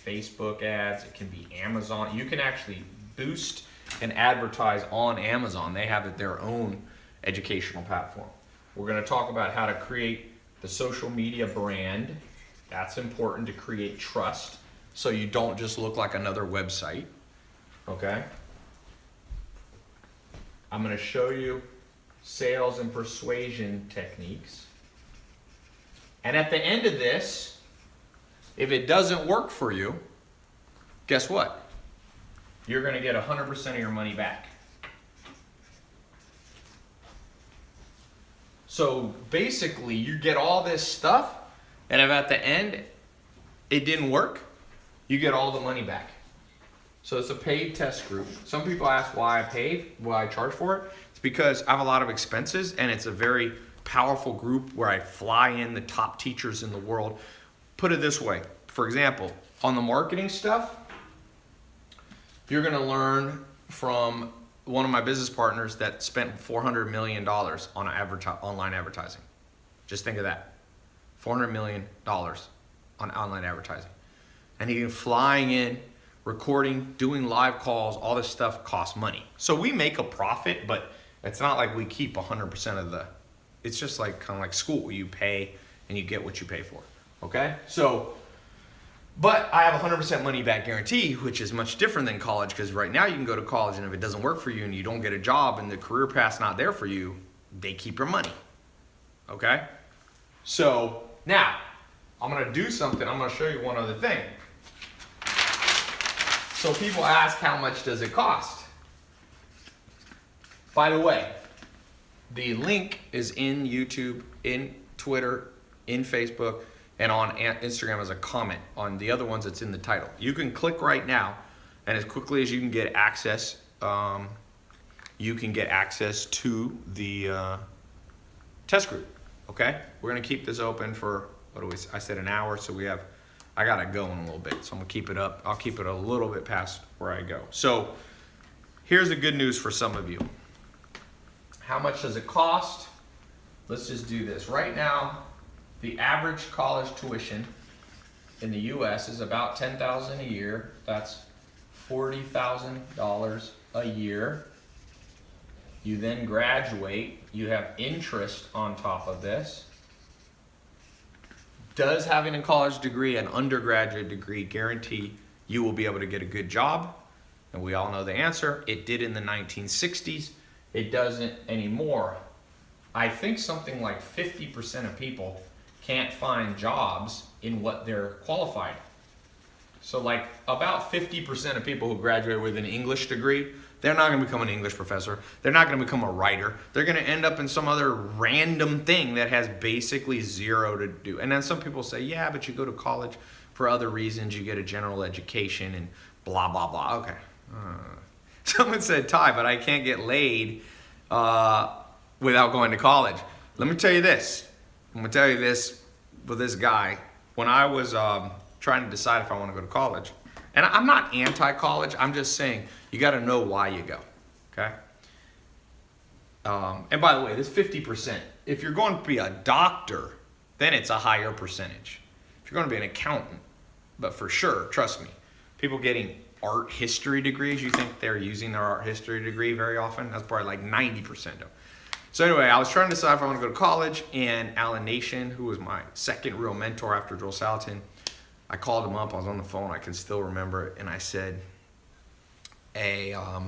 Facebook ads. It can be Amazon. You can actually boost and advertise on Amazon. They have their own educational platform. We're going to talk about how to create the social media brand. That's important to create trust so you don't just look like another website. Okay? I'm going to show you sales and persuasion techniques. And at the end of this, if it doesn't work for you, guess what? You're going to get 100% of your money back. So basically, you get all this stuff, and if at the end it didn't work, you get all the money back. So it's a paid test group. Some people ask why I charge for it. It's because I have a lot of expenses, and it's a very powerful group where I fly in the top teachers in the world. Put it this way. For example, on the marketing stuff, you're going to learn from one of my business partners that spent $400 million on online advertising. Just think of that. $400 million on online advertising. And he's flying in, recording, doing live calls, all this stuff costs money. So we make a profit, but it's not like we keep 100% of the, it's just like kind of like school. You pay and you get what you pay for. Okay? So, but I have 100% money back guarantee, which is much different than college, because right now you can go to college and if it doesn't work for you and you don't get a job and the career path's not there for you, they keep your money. Okay? So now I'm going to do something. I'm going to show you one other thing. So people ask, how much does it cost? By the way, the link is in YouTube, in Twitter, in Facebook, and on Instagram as a comment. On the other ones, it's in the title. You can click right now, and as quickly as you can get access, to the test group. Okay? We're gonna keep this open for I said an hour, so I gotta go in a little bit, so I'm gonna keep it up. I'll keep it a little bit past where I go. So here's the good news for some of you. How much does it cost? Let's just do this. Right now, the average college tuition in the U.S. is about $10,000 a year. That's $40,000 a year. You then graduate. You have interest on top of this. Does having a college degree, an undergraduate degree, guarantee you will be able to get a good job? And we all know the answer. It did in the 1960s. It doesn't anymore. I think something like 50% of people can't find jobs in what they're qualified. So like about 50% of people who graduate with an English degree, they're not going to become an English professor. They're not going to become a writer. They're going to end up in some other random thing that has basically zero to do. And then some people say, yeah, but you go to college for other reasons. You get a general education and blah, blah, blah. Okay. Someone said, Ty, but I can't get laid without going to college. Let me tell you this. I'm going to tell you this with this guy. When I was trying to decide if I want to go to college, and I'm not anti-college, I'm just saying you got to know why you go, okay? And by the way, this 50%. If you're going to be a doctor, then it's a higher percentage. If you're going to be an accountant, but for sure, trust me, people getting art history degrees, you think they're using their art history degree very often? That's probably like 90% of them. So anyway, I was trying to decide if I want to go to college, and Alan Nation, who was my second real mentor after Joel Salatin, I called him up. I was on the phone. I can still remember it. And I said, hey, I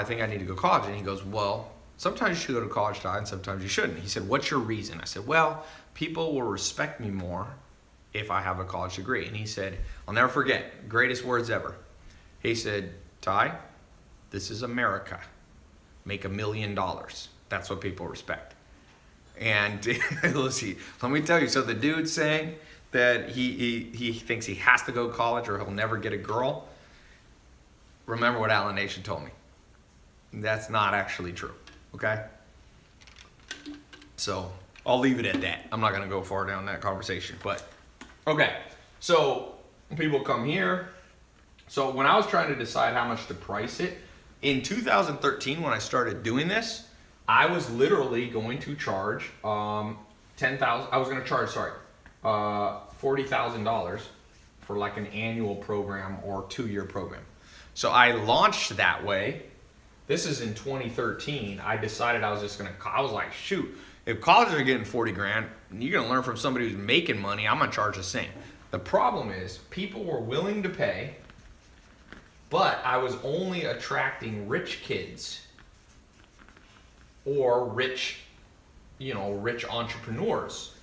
think I need to go to college. And he goes, well, sometimes you should go to college, Ty, and sometimes you shouldn't. He said, what's your reason? I said, well, people will respect me more if I have a college degree. And he said, I'll never forget, greatest words ever. He said, Ty, this is America. Make $1 million. That's what people respect. And let me tell you, so the dude's saying that he thinks he has to go to college or he'll never get a girl. Remember what Alan Nation told me. That's not actually true, okay? So I'll leave it at that. I'm not gonna go far down that conversation, but okay. So people come here. So when I was trying to decide how much to price it, in 2013 when I started doing this, I was literally going to charge $40,000 for like an annual program or 2-year program. So I launched that way. This is in 2013. I decided I was like, shoot, if colleges are getting 40 grand, and you're gonna learn from somebody who's making money, I'm gonna charge the same. The problem is people were willing to pay, but I was only attracting rich kids or rich entrepreneurs,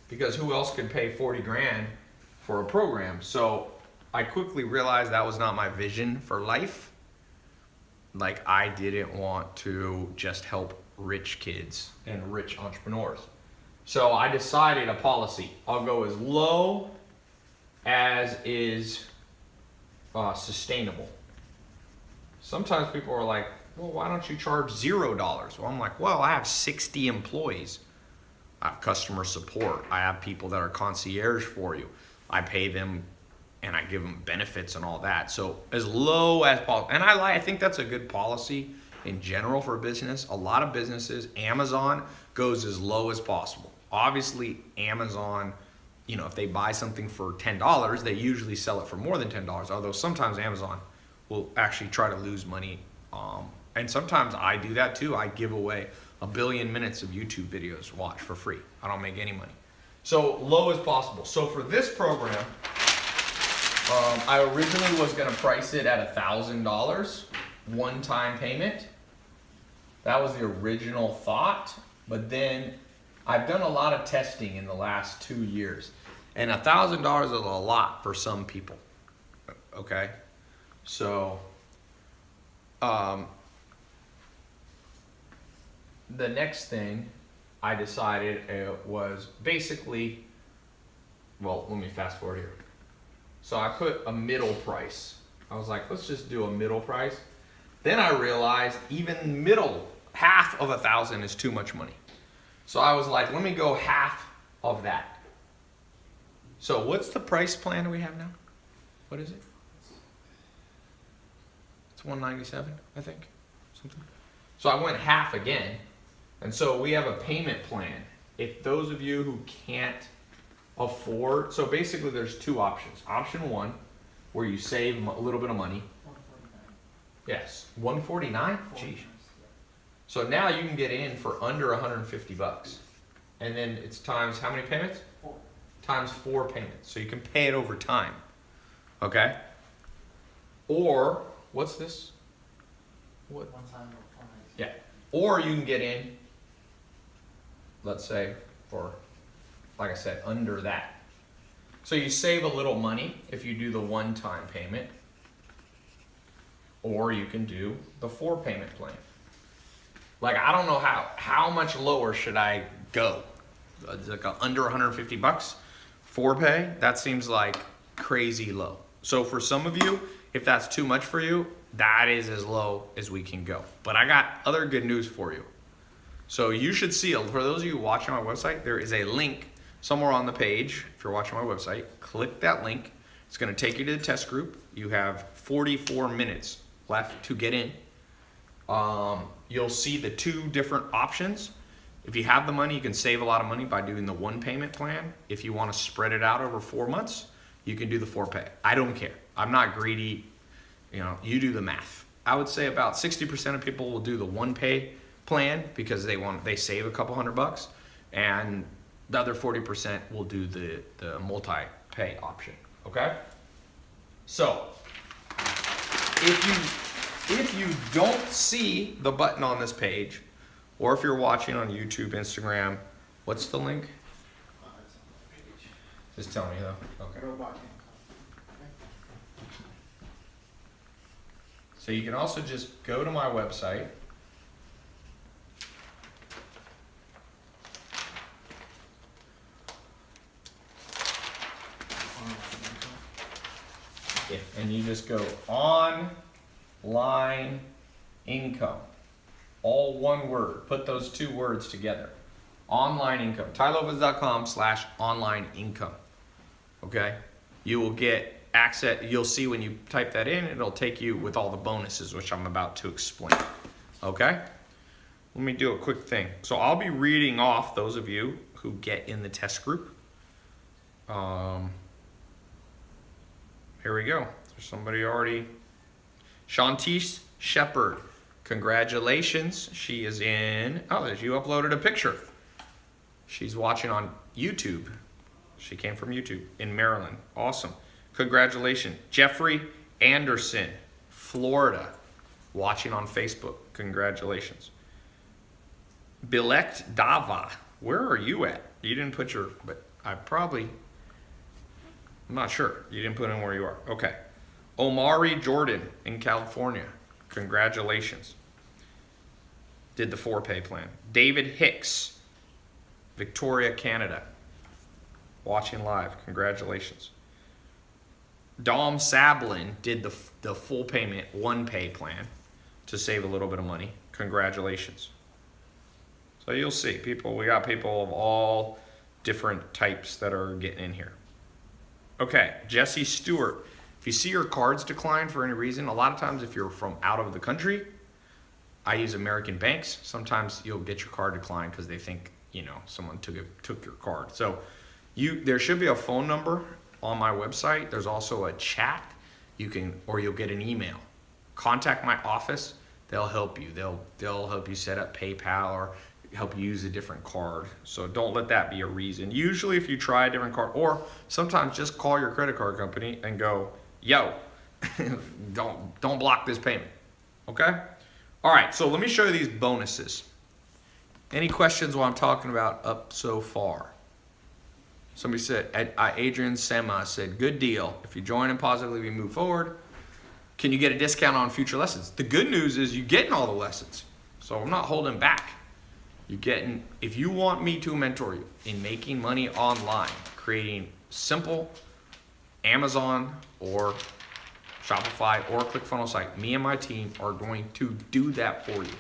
because who else could pay 40 grand for a program? So I quickly realized that was not my vision for life. Like, I didn't want to just help rich kids and rich entrepreneurs. So I decided a policy. I'll go as low as is sustainable. Sometimes people are like, well, why don't you charge $0? Well, I'm like, well, I have 60 employees. I have customer support. I have people that are concierge for you. I pay them and I give them benefits and all that. So as low as possible. And I think that's a good policy in general for business. A lot of businesses, Amazon goes as low as possible. Obviously, Amazon, if they buy something for $10, they usually sell it for more than $10. Although sometimes Amazon will actually try to lose money. And sometimes I do that too. I give away 1 billion minutes of YouTube videos to watch for free. I don't make any money. So low as possible. So for this program, I originally was gonna price it at $1,000, one-time payment. That was the original thought, but then I've done a lot of testing in the last 2 years, and $1,000 is a lot for some people, okay? So, the next thing I decided was basically, well, let me fast forward here. So I put a middle price. I was like, let's just do a middle price. Then I realized even middle, half of 1,000 is too much money. So I was like, let me go half of that. So what's the price plan we have now? What is it? It's $197, I think. Something. So I went half again. And so we have a payment plan. If those of you who can't afford, so basically there's 2 options. Option 1, where you save a little bit of money. 149. Yes, 149. Geez. So now you can get in for under $150, and then it's times how many payments? 4. Times 4 payments. So you can pay it over time. Okay. Or what's this? What? One time or 4 nights. Yeah. Or you can get in, let's say, for, like I said, under that. So you save a little money if you do the one-time payment, or you can do the 4-payment plan. Like, I don't know how much lower should I go? It's like under 150 bucks, 4-pay. That seems like crazy low. So for some of you, if that's too much for you, that is as low as we can go. But I got other good news for you. So you should see, for those of you watching my website, there is a link somewhere on the page. If you're watching my website, click that link. It's going to take you to the test group. You have 44 minutes left to get in. You'll see the 2 different options. If you have the money, you can save a lot of money by doing the 1-payment plan. If you want to spread it out over 4 months, you can do the 4-pay. I don't care. I'm not greedy. You do the math. I would say about 60% of people will do the 1-pay plan because they save a couple $100, and the other 40% will do the multi-pay option. Okay? So if you don't see the button on this page, or if you're watching on YouTube, Instagram, what's the link? It's on the page. Just tell me though. Okay. Robot income. So you can also just go to my website. Yeah, and you just go online income. All one word. Put those 2 words together. Online income. TyLopez.com/online income. Okay? You will get access. You'll see when you type that in, it'll take you with all the bonuses, which I'm about to explain. Okay? Let me do a quick thing. So I'll be reading off those of you who get in the test group. Here we go. There's somebody already. Shantice Shepard. Congratulations. She is in. Oh, you uploaded a picture. She's watching on YouTube. She came from YouTube in Maryland. Awesome. Congratulations. Jeffrey Anderson, Florida, watching on Facebook. Congratulations. Bilekt Dava. Where are you at? You didn't put your, but I'm not sure. You didn't put in where you are. Okay. Omari Jordan in California. Congratulations. Did the 4-pay plan. David Hicks, Victoria, Canada. Watching live. Congratulations. Dom Sablin did the full payment 1-pay plan to save a little bit of money. Congratulations. So you'll see we got people of all different types that are getting in here. Okay, Jesse Stewart. If you see your cards decline for any reason, a lot of times if you're from out of the country, I use American banks. Sometimes you'll get your card declined because they think, someone took your card. So there should be a phone number on my website. There's also a chat. You'll get an email. Contact my office. They'll help you. They'll help you set up PayPal or help you use a different card. So don't let that be a reason. Usually if you try a different card, or sometimes just call your credit card company and go, yo, don't block this payment. Okay? All right, so let me show you these bonuses. Any questions while I'm talking about up so far? Somebody said, Adrian Sema said, good deal. If you join and positively move forward, can you get a discount on future lessons? The good news is you're getting all the lessons. So I'm not holding back. If you want me to mentor you in making money online, creating simple Amazon or Shopify or ClickFunnels site, me and my team are going to do that for you.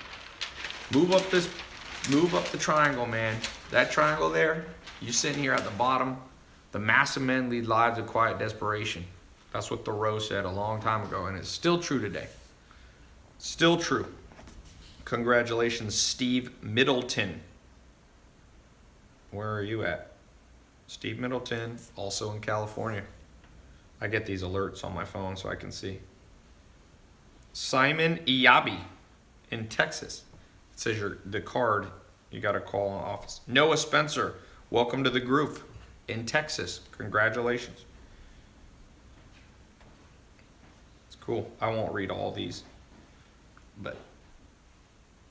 Move up the triangle, man. That triangle there, you sitting here at the bottom. The massive men lead lives of quiet desperation. That's what Thoreau said a long time ago, and it's still true today. Still true. Congratulations, Steve Middleton. Where are you at? Steve Middleton, also in California. I get these alerts on my phone so I can see. Simon Iyabi in Texas. It says the card, you got to call in office. Noah Spencer, welcome to the group in Texas. Congratulations. It's cool. I won't read all these, but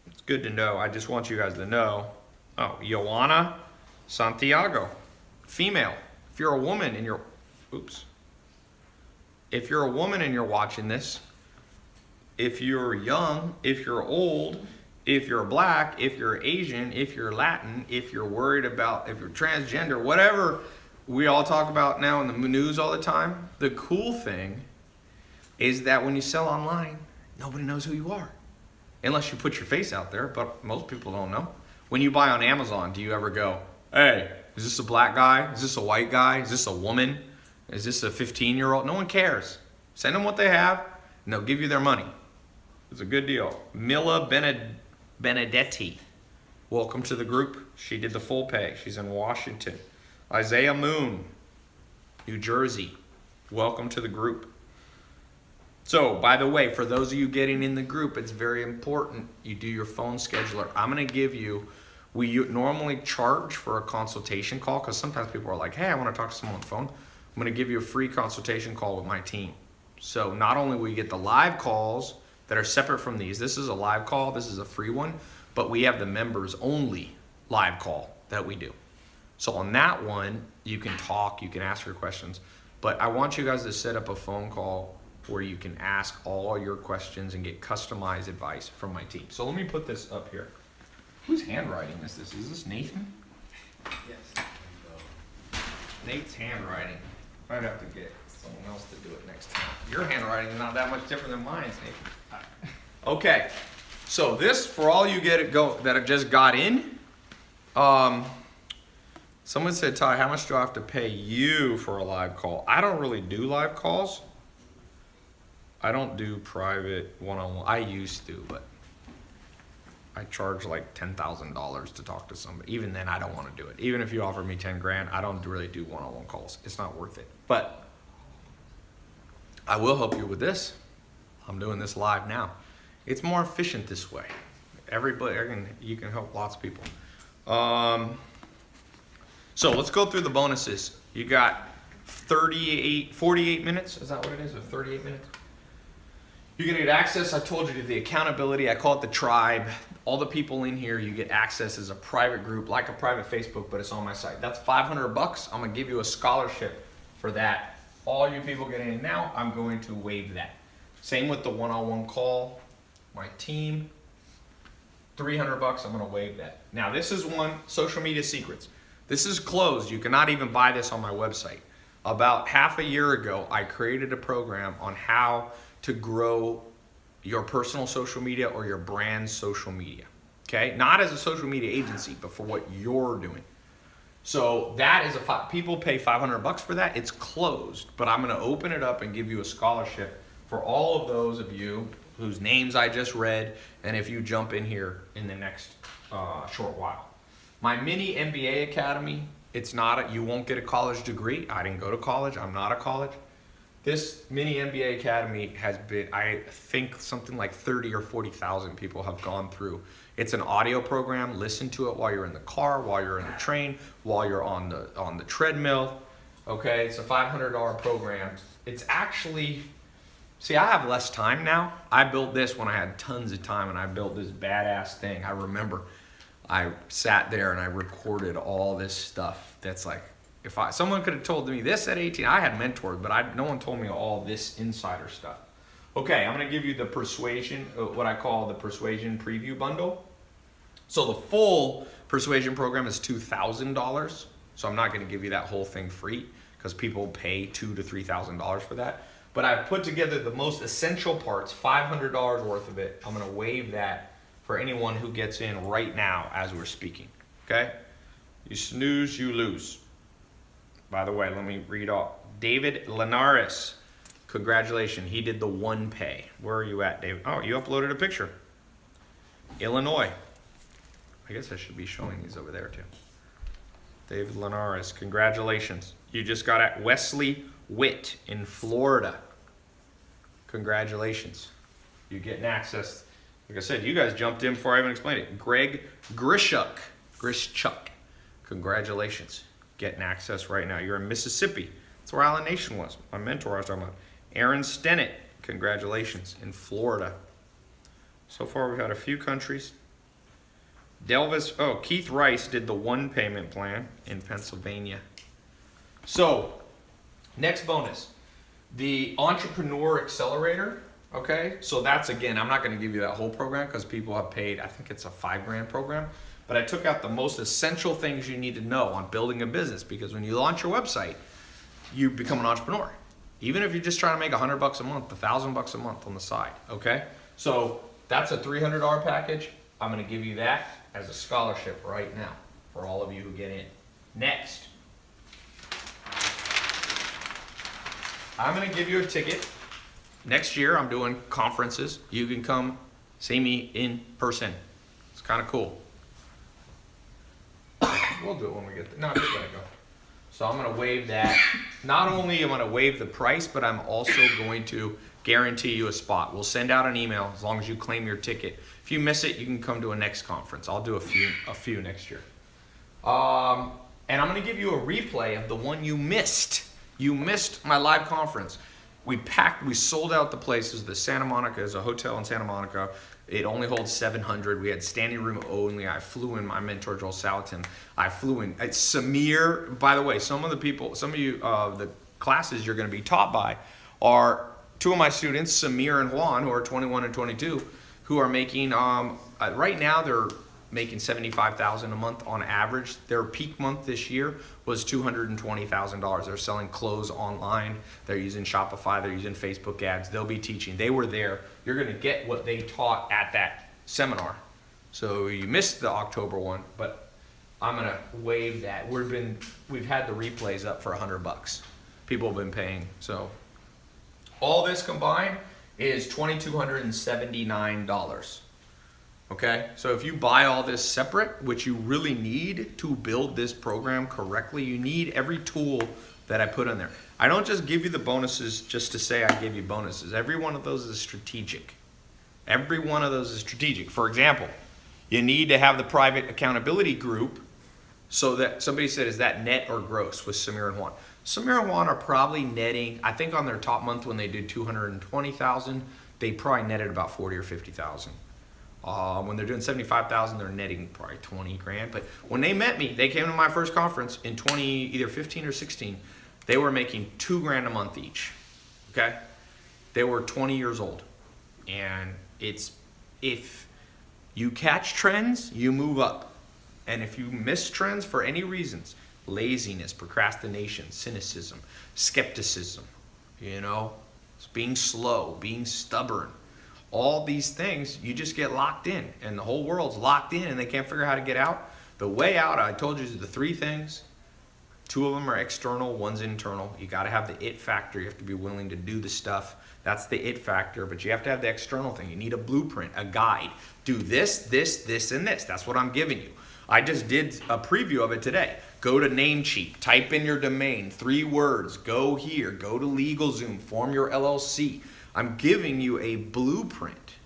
it's good to know. I just want you guys to know. Oh, Joanna Santiago, female. If you're a woman and you're oops. If you're a woman and you're watching this, if you're young, if you're old, if you're black, if you're Asian, if you're Latin, if you're worried about, if you're transgender, whatever we all talk about now in the news all the time, the cool thing is that when you sell online, nobody knows who you are. Unless you put your face out there, but most people don't know. When you buy on Amazon, do you ever go, hey, is this a black guy? Is this a white guy? Is this a woman? Is this a 15-year-old? No one cares. Send them what they have, and they'll give you their money. It's a good deal. Mila Benedetti, welcome to the group. She did the full pay. She's in Washington. Isaiah Moon, New Jersey, welcome to the group. So, by the way, for those of you getting in the group, it's very important you do your phone scheduler. I'm going to give you, we normally charge for a consultation call because sometimes people are like, hey, I want to talk to someone on the phone. I'm going to give you a free consultation call with my team. So not only will you get the live calls that are separate from these, this is a live call, this is a free one, but we have the members only live call that we do. So on that one, you can talk, you can ask your questions, but I want you guys to set up a phone call where you can ask all your questions and get customized advice from my team. So let me put this up here. Whose handwriting is this? Is this Nathan? Yes. Nate's handwriting. I'd have to get someone else to do it next time. Your handwriting is not that much different than mine, Nathan. Okay, so this, for all you get it go that have just got in, someone said, Ty, how much do I have to pay you for a live call? I don't really do live calls. I don't do private one-on-one. I used to, but I charge like $10,000 to talk to somebody. Even then, I don't want to do it. Even if you offer me 10 grand, I don't really do one-on-one calls. It's not worth it. But I will help you with this. I'm doing this live now. It's more efficient this way. Everybody, you can help lots of people. So let's go through the bonuses. You got 48 minutes. Is that what it is? Or 38 minutes? You're gonna get access, I told you, to the accountability. I call it the tribe. All the people in here, you get access as a private group, like a private Facebook, but it's on my site. That's $500. I'm gonna give you a scholarship for that. All you people getting in now, I'm going to waive that. Same with the one-on-one call, my team, $300, I'm gonna waive that. Now this is one, social media secrets. This is closed, you cannot even buy this on my website. About half a year ago, I created a program on how to grow your personal social media or your brand's social media, okay? Not as a social media agency, but for what you're doing. So that is people pay $500 for that. It's closed, but I'm gonna open it up and give you a scholarship for all of those of you whose names I just read, and if you jump in here in the next short while. My mini MBA Academy, it's not, you won't get a college degree. I didn't go to college, I'm not a college. This mini MBA Academy has been, I think something like 30 or 40,000 people have gone through. It's an audio program. Listen to it while you're in the car, while you're in the train, while you're on the treadmill. Okay, it's a $500 program. It's actually, see, I have less time now. I built this when I had tons of time, and I built this badass thing. I remember I sat there and I recorded all this stuff that's like, someone could have told me this at 18, I had mentors, but no one told me all this insider stuff. Okay, I'm gonna give you the persuasion, what I call the persuasion preview bundle. So the full persuasion program is $2,000. So I'm not gonna give you that whole thing free because people pay $2,000 to $3,000 for that. But I've put together the most essential parts, $500 worth of it. I'm gonna waive that for anyone who gets in right now as we're speaking, okay? You snooze, you lose. By the way, let me read off. David Linares, congratulations. He did the one pay. Where are you at, David? Oh, you uploaded a picture. Illinois. I guess I should be showing these over there too. David Linares, congratulations. You just got at Wesley Witt in Florida. Congratulations. You're getting access. Like I said, you guys jumped in before I even explained it. Greg Grishuk. Congratulations. Getting access right now. You're in Mississippi. That's where Island Nation was. My mentor I was talking about. Aaron Stennett, congratulations, in Florida. So far we've had a few countries. Keith Rice did the one payment plan in Pennsylvania. So Next bonus, the Entrepreneur Accelerator. Okay, so that's, again, I'm not going to give you that whole program because people have paid, I think it's a $5,000 program, but I took out the most essential things you need to know on building a business, because when you launch your website, you become an entrepreneur. Even if you're just trying to make $100 a month, $1,000 a month on the side. Okay, so that's a $300 package. I'm going to give you that as a scholarship right now for all of you who get in. Next, I'm going to give you a ticket. Next year, I'm doing conferences. You can come see me in person. It's kind of cool. We'll do it when we get there. No, I'm just going to go. So I'm going to waive that. Not only am I going to waive the price, but I'm also going to guarantee you a spot. We'll send out an email as long as you claim your ticket. If you miss it, you can come to a next conference. I'll do a few next year. And I'm going to give you a replay of the one you missed. You missed my live conference. We sold out the places. The Santa Monica is a hotel in Santa Monica. It only holds 700. We had standing room only. I flew in my mentor, Joel Salatin. I flew in. Samir, by the way, some of you, the classes you're going to be taught by are two of my students, Samir and Juan, who are 21 and 22, who are making, right now they're making $75,000 a month on average. Their peak month this year was $220,000. They're selling clothes online. They're using Shopify. They're using Facebook ads. They'll be teaching. They were there. You're going to get what they taught at that seminar. So you missed the October one, but I'm going to waive that. We've had the replays up for $100. People have been paying. So all this combined is $2,279. Okay, so if you buy all this separate, which you really need to build this program correctly, you need every tool that I put in there. I don't just give you the bonuses just to say I give you bonuses. Every one of those is strategic. Every one of those is strategic. For example, you need to have the private accountability group so that somebody said, is that net or gross with Samir and Juan? Samir and Juan are probably netting, I think on their top month when they did 220,000, they probably netted about 40 or 50,000. When they're doing 75,000, they're netting probably 20 grand. But when they met me, they came to my first conference in either 15 or 16. They were making $2,000 a month each. Okay, they were 20 years old, and if you catch trends, you move up, and if you miss trends for any reasons, laziness, procrastination, cynicism, skepticism, being slow, being stubborn. All these things, you just get locked in, and the whole world's locked in and they can't figure out how to get out. The way out, I told you, is the three things. 2 of them are external, 1's internal. You got to have the it factor. You have to be willing to do the stuff. That's the it factor, but you have to have the external thing. You need a blueprint, a guide. Do this, this, this, and this. That's what I'm giving you. I just did a preview of it today. Go to Namecheap, type in your domain, 3 words, go here, go to LegalZoom, form your LLC. I'm giving you a blueprint.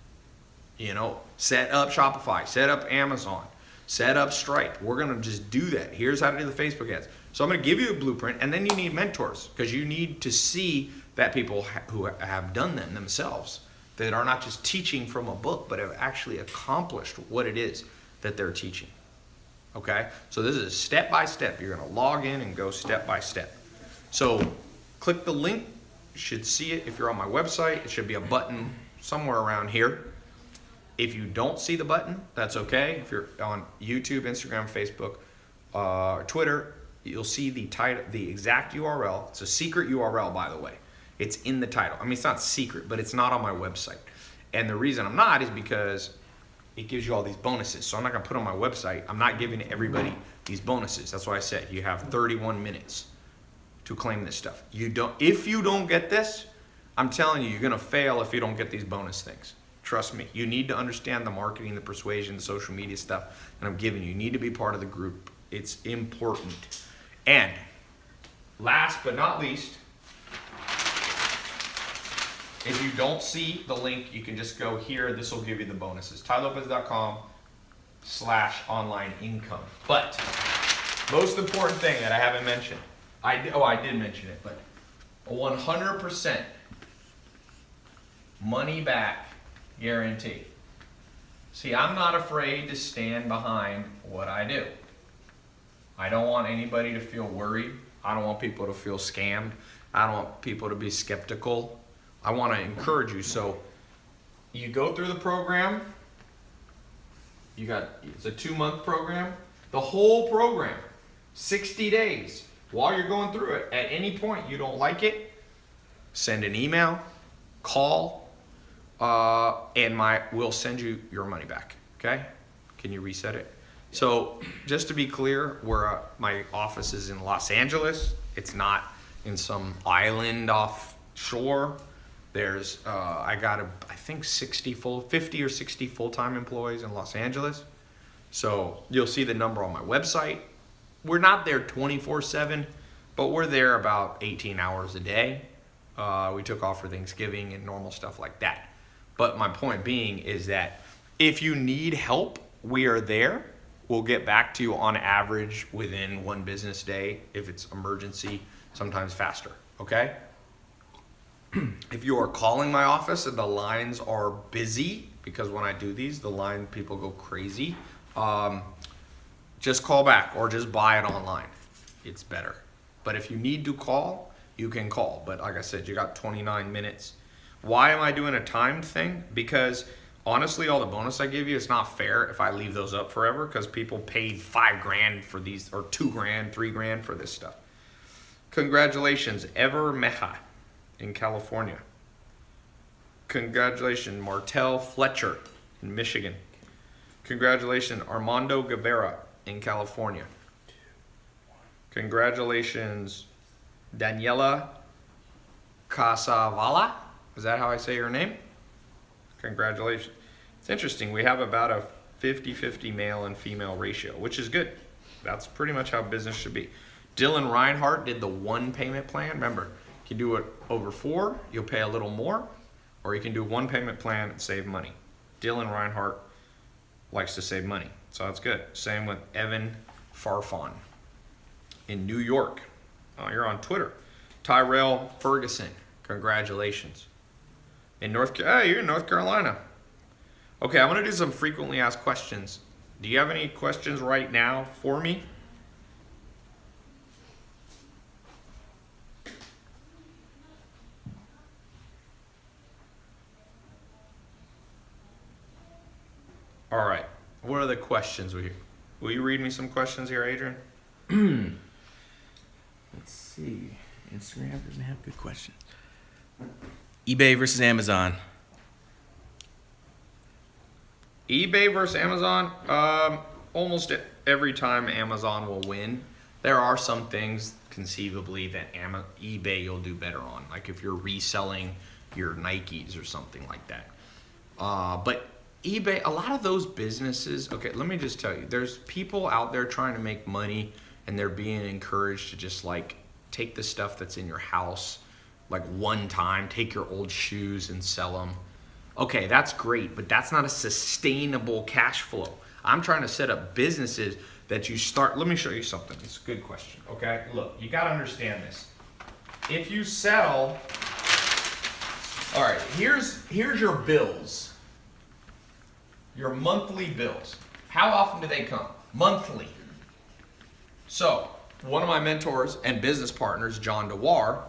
Set up Shopify, set up Amazon, set up Stripe. We're going to just do that. Here's how to do the Facebook ads. So I'm going to give you a blueprint, and then you need mentors because you need to see that people who have done them themselves, that are not just teaching from a book, but have actually accomplished what it is that they're teaching. Okay? So this is step by step. You're going to log in and go step by step. So click the link. You should see it if you're on my website. It should be a button somewhere around here. If you don't see the button, that's okay. If you're on YouTube, Instagram, Facebook, Twitter, you'll see the title, the exact URL. It's a secret URL, by the way. It's in the title. I mean, it's not secret, but it's not on my website. And the reason I'm not is because it gives you all these bonuses. So I'm not going to put on my website. I'm not giving everybody these bonuses. That's why I said you have 31 minutes to claim this stuff. If you don't get this, I'm telling you, you're going to fail if you don't get these bonus things. Trust me. You need to understand the marketing, the persuasion, the social media stuff that I'm giving you. You need to be part of the group. It's important. And last but not least, if you don't see the link, you can just go here. This will give you the bonuses. TyLopez.com/online income. But most important thing that I haven't mentioned, I did mention it, but a 100% money back guarantee. See, I'm not afraid to stand behind what I do. I don't want anybody to feel worried. I don't want people to feel scammed. I don't want people to be skeptical. I want to encourage you. So you go through the program. It's a 2-month program. The whole program, 60 days. While you're going through it, at any point you don't like it, send an email, call, and we'll send you your money back. Okay? Can you reset it? So just to be clear, my office is in Los Angeles. It's not in some island offshore. There's I got I think 50 or 60 full-time employees in Los Angeles. So you'll see the number on my website. We're not there 24/7, but we're there about 18 hours a day. We took off for Thanksgiving and normal stuff like that. But my point being is that if you need help, we are there. We'll get back to you on average within 1 business day. If it's emergency, sometimes faster, okay? If you are calling my office and the lines are busy, because when I do these, people go crazy, just call back or just buy it online. It's better. But if you need to call, you can call. But like I said, you got 29 minutes. Why am I doing a timed thing? Because honestly, all the bonus I give you, it's not fair if I leave those up forever, because people paid $5,000 for these, or $2,000, $3,000 for this stuff. Congratulations, Ever Meha in California. Congratulations, Martel Fletcher in Michigan. Congratulations, Armando Guevara in California. Congratulations, Daniela Casavala. Is that how I say your name? Congratulations. It's interesting. We have about a 50-50 male and female ratio, which is good. That's pretty much how business should be. Dylan Reinhardt did the 1 payment plan. Remember, you can do it over 4, you'll pay a little more, or you can do 1 payment plan and save money. Dylan Reinhardt likes to save money, so that's good. Same with Evan Farfan in New York. Oh, you're on Twitter. Tyrell Ferguson, congratulations. You're in North Carolina. Okay, I'm going to do some frequently asked questions. Do you have any questions right now for me? All right. What are the questions? Will you read me some questions here, Adrian? Let's see. Instagram doesn't have good questions. eBay versus Amazon. eBay versus Amazon, almost every time Amazon will win. There are some things conceivably that eBay you'll do better on, like if you're reselling your Nikes or something like that. But eBay, a lot of those businesses, okay, let me just tell you, there's people out there trying to make money and they're being encouraged to just like take the stuff that's in your house like one time, take your old shoes and sell them. Okay, that's great, but that's not a sustainable cash flow. I'm trying to set up businesses that you start. Let me show you something. It's a good question, okay? Look, you gotta understand this. If you sell, all right, here's your bills. Your monthly bills. How often do they come? Monthly. So, one of my mentors and business partners, John DeWar,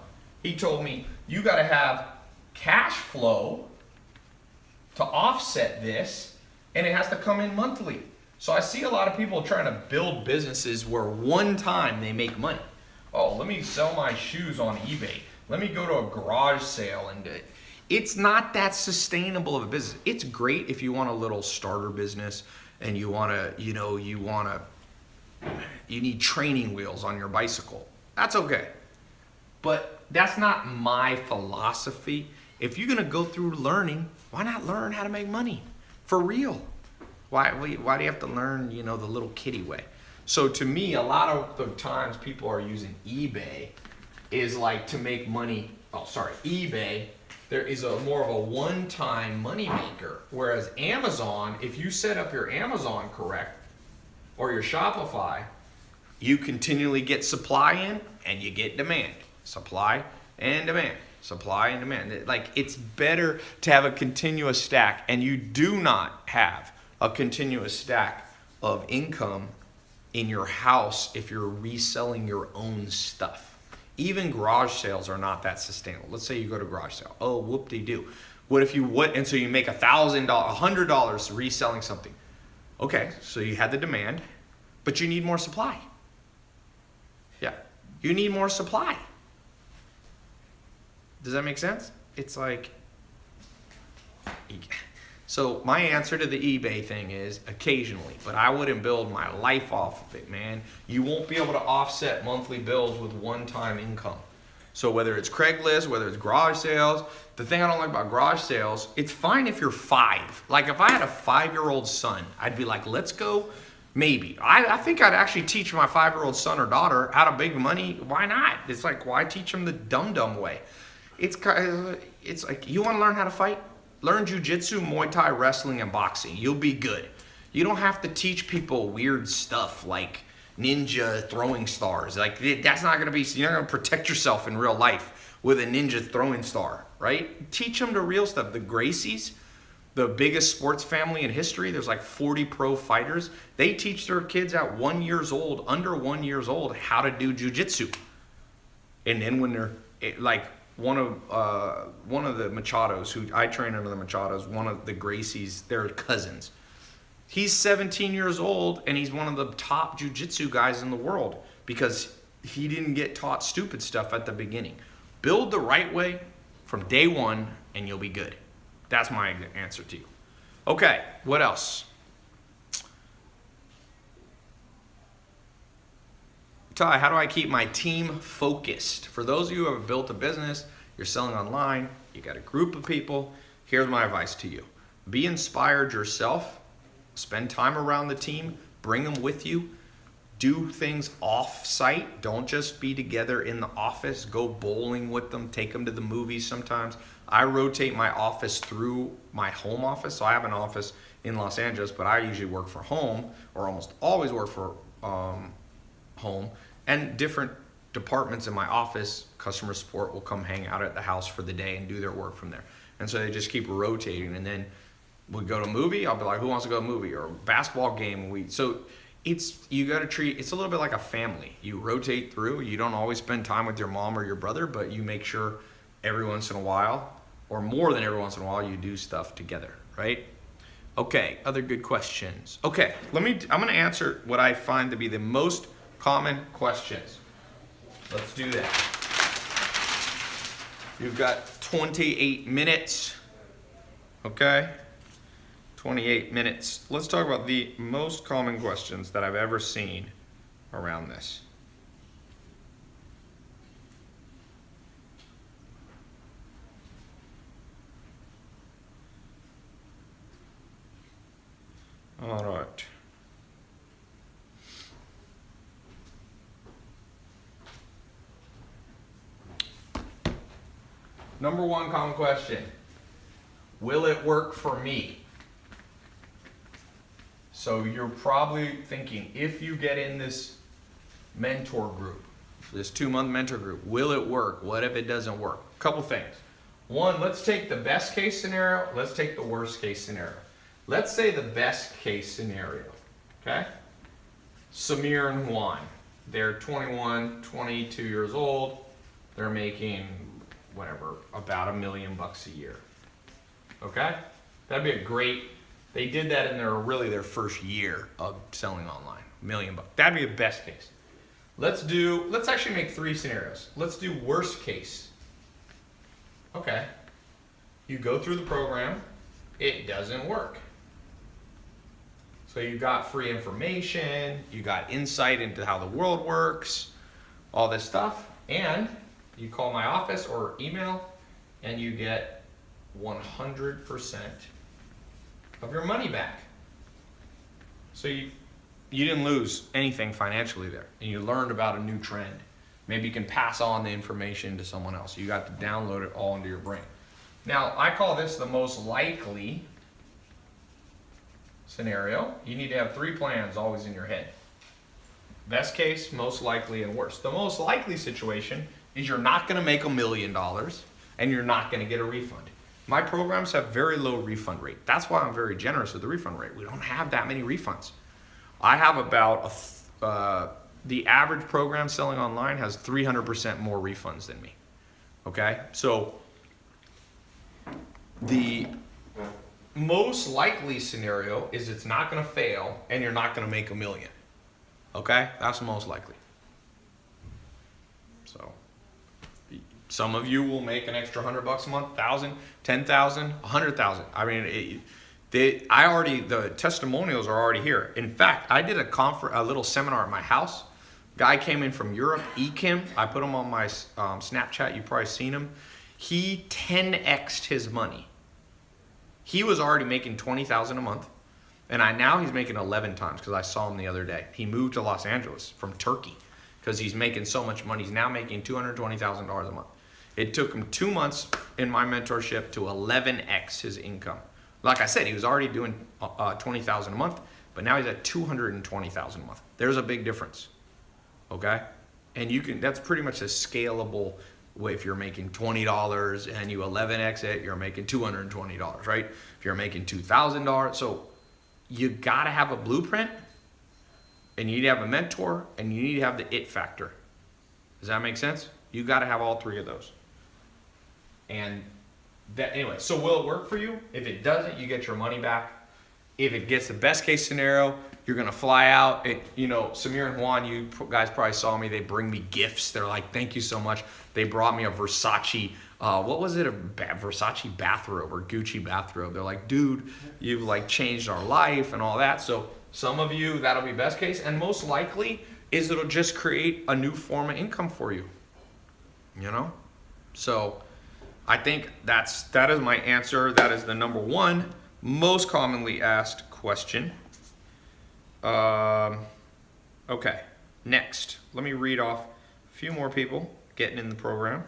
he told me, you gotta have cash flow to offset this, and it has to come in monthly. So I see a lot of people trying to build businesses where one time they make money. Oh, let me sell my shoes on eBay. Let me go to a garage sale and it's not that sustainable of a business. It's great if you want a little starter business and you need training wheels on your bicycle. That's okay. But that's not my philosophy. If you're gonna go through learning, why not learn how to make money for real? Why do you have to learn, the little kiddie way? So to me, a lot of the times people are using eBay is like to make money. eBay, there is more of a one-time money maker. Whereas Amazon, if you set up your Amazon correct or your Shopify, you continually get supply in and you get demand. Supply and demand. Supply and demand. Like, it's better to have a continuous stack, and you do not have a continuous stack of income in your house if you're reselling your own stuff. Even garage sales are not that sustainable. Let's say you go to garage sale. Oh, whoop-de-doo. What if you would, and so you make $1,000, $100 reselling something. Okay, so you had the demand, but you need more supply. Yeah, you need more supply. Does that make sense? It's like, so my answer to the eBay thing is occasionally, but I wouldn't build my life off of it, man. You won't be able to offset monthly bills with one-time income. So whether it's Craigslist, whether it's garage sales, the thing I don't like about garage sales, it's fine if you're 5. Like if I had a 5-year-old son, I'd be like, let's go. Maybe. I think I'd actually teach my 5-year-old son or daughter how to make money. Why not? It's like, why teach them the dumb way? It's like, you want to learn how to fight? Learn jujitsu, Muay Thai, wrestling, and boxing. You'll be good. You don't have to teach people weird stuff like ninja throwing stars. Like that's not going to be, you're not going to protect yourself in real life with a ninja throwing star, right? Teach them the real stuff. The Gracies, the biggest sports family in history, there's like 40 pro fighters. They teach their kids at 1 year old, under 1 year old, how to do jujitsu. And then when they're like, one of the Machados, who I train under the Machados, one of the Gracies, they're cousins. He's 17 years old and he's one of the top jiu-jitsu guys in the world because he didn't get taught stupid stuff at the beginning. Build the right way from day one and you'll be good. That's my answer to you. Okay, what else? Ty, how do I keep my team focused? For those of you who have built a business, you're selling online, you got a group of people, here's my advice to you. Be inspired yourself, spend time around the team, bring them with you, do things off-site. Don't just be together in the office, go bowling with them, take them to the movies sometimes. I rotate my office through my home office, so I have an office in Los Angeles, but I usually work for home, or almost always work for home. And different departments in my office, customer support will come hang out at the house for the day and do their work from there. And so they just keep rotating. And then we go to a movie, I'll be like, who wants to go to a movie? Or a basketball game. So you got to treat, it's a little bit like a family. You rotate through. You don't always spend time with your mom or your brother, but you make sure every once in a while, or more than every once in a while, you do stuff together, right? Okay, other good questions. Okay, I'm going to answer what I find to be the most common questions. Let's do that. You've got 28 minutes. Okay? 28 minutes. Let's talk about the most common questions that I've ever seen around this. All right. Number one common question. Will it work for me? So you're probably thinking, if you get in this mentor group, this 2-month mentor group, will it work? What if it doesn't work? A couple things. One, let's take the best case scenario. Let's take the worst case scenario. Let's say the best case scenario, okay? Samir and Juan, they're 21, 22 years old. They're making whatever, about $1 million a year. Okay? That'd be a great, they did that in their first year of selling online. $1 million. That'd be the best case. Let's actually make 3 scenarios. Let's do worst case. Okay. You go through the program, it doesn't work. So you got free information, you got insight into how the world works, all this stuff, and you call my office or email and you get 100% of your money back. So you didn't lose anything financially there, and you learned about a new trend. Maybe you can pass on the information to someone else. You got to download it all into your brain. Now, I call this the most likely scenario. You need to have 3 plans always in your head. Best case, most likely, and worst. The most likely situation is you're not going to make $1 million and you're not going to get a refund. My programs have very low refund rate. That's why I'm very generous with the refund rate. We don't have that many refunds. I have about the average program selling online has 300% more refunds than me. Okay? So the most likely scenario is it's not going to fail and you're not going to make $1 million. Okay? That's the most likely. So some of you will make an extra $100 a month, 1,000, 10,000, 100,000. I mean, the testimonials are already here. In fact, I did a little seminar at my house. Guy came in from Europe, Ekim. I put him on my Snapchat. You've probably seen him. He 10x'd his money. He was already making $20,000 a month, and now he's making 11 times because I saw him the other day. He moved to Los Angeles from Turkey because he's making so much money. He's now making $220,000 a month. It took him 2 months in my mentorship to 11x his income. Like I said, he was already doing $20,000 a month, but now he's at $220,000 a month. There's a big difference, okay? And that's pretty much a scalable way. If you're making $20 and you 11x it, you're making $220, right? If you're making $2,000, so you gotta have a blueprint, and you need to have a mentor, and you need to have the it factor. Does that make sense? You gotta have all three of those. And anyway, so will it work for you? If it doesn't, you get your money back. If it gets the best case scenario, you're gonna fly out. Samir and Juan, you guys probably saw me. They bring me gifts. They're like, "Thank you so much." They brought me a Versace, what was it? A Versace bathrobe or Gucci bathrobe. They're like, "Dude, you've like changed our life and all that." So some of you, that'll be best case, and most likely is it'll just create a new form of income for you. So I think that is my answer. That is the number one most commonly asked question. Okay, next. Let me read off a few more people getting in the program.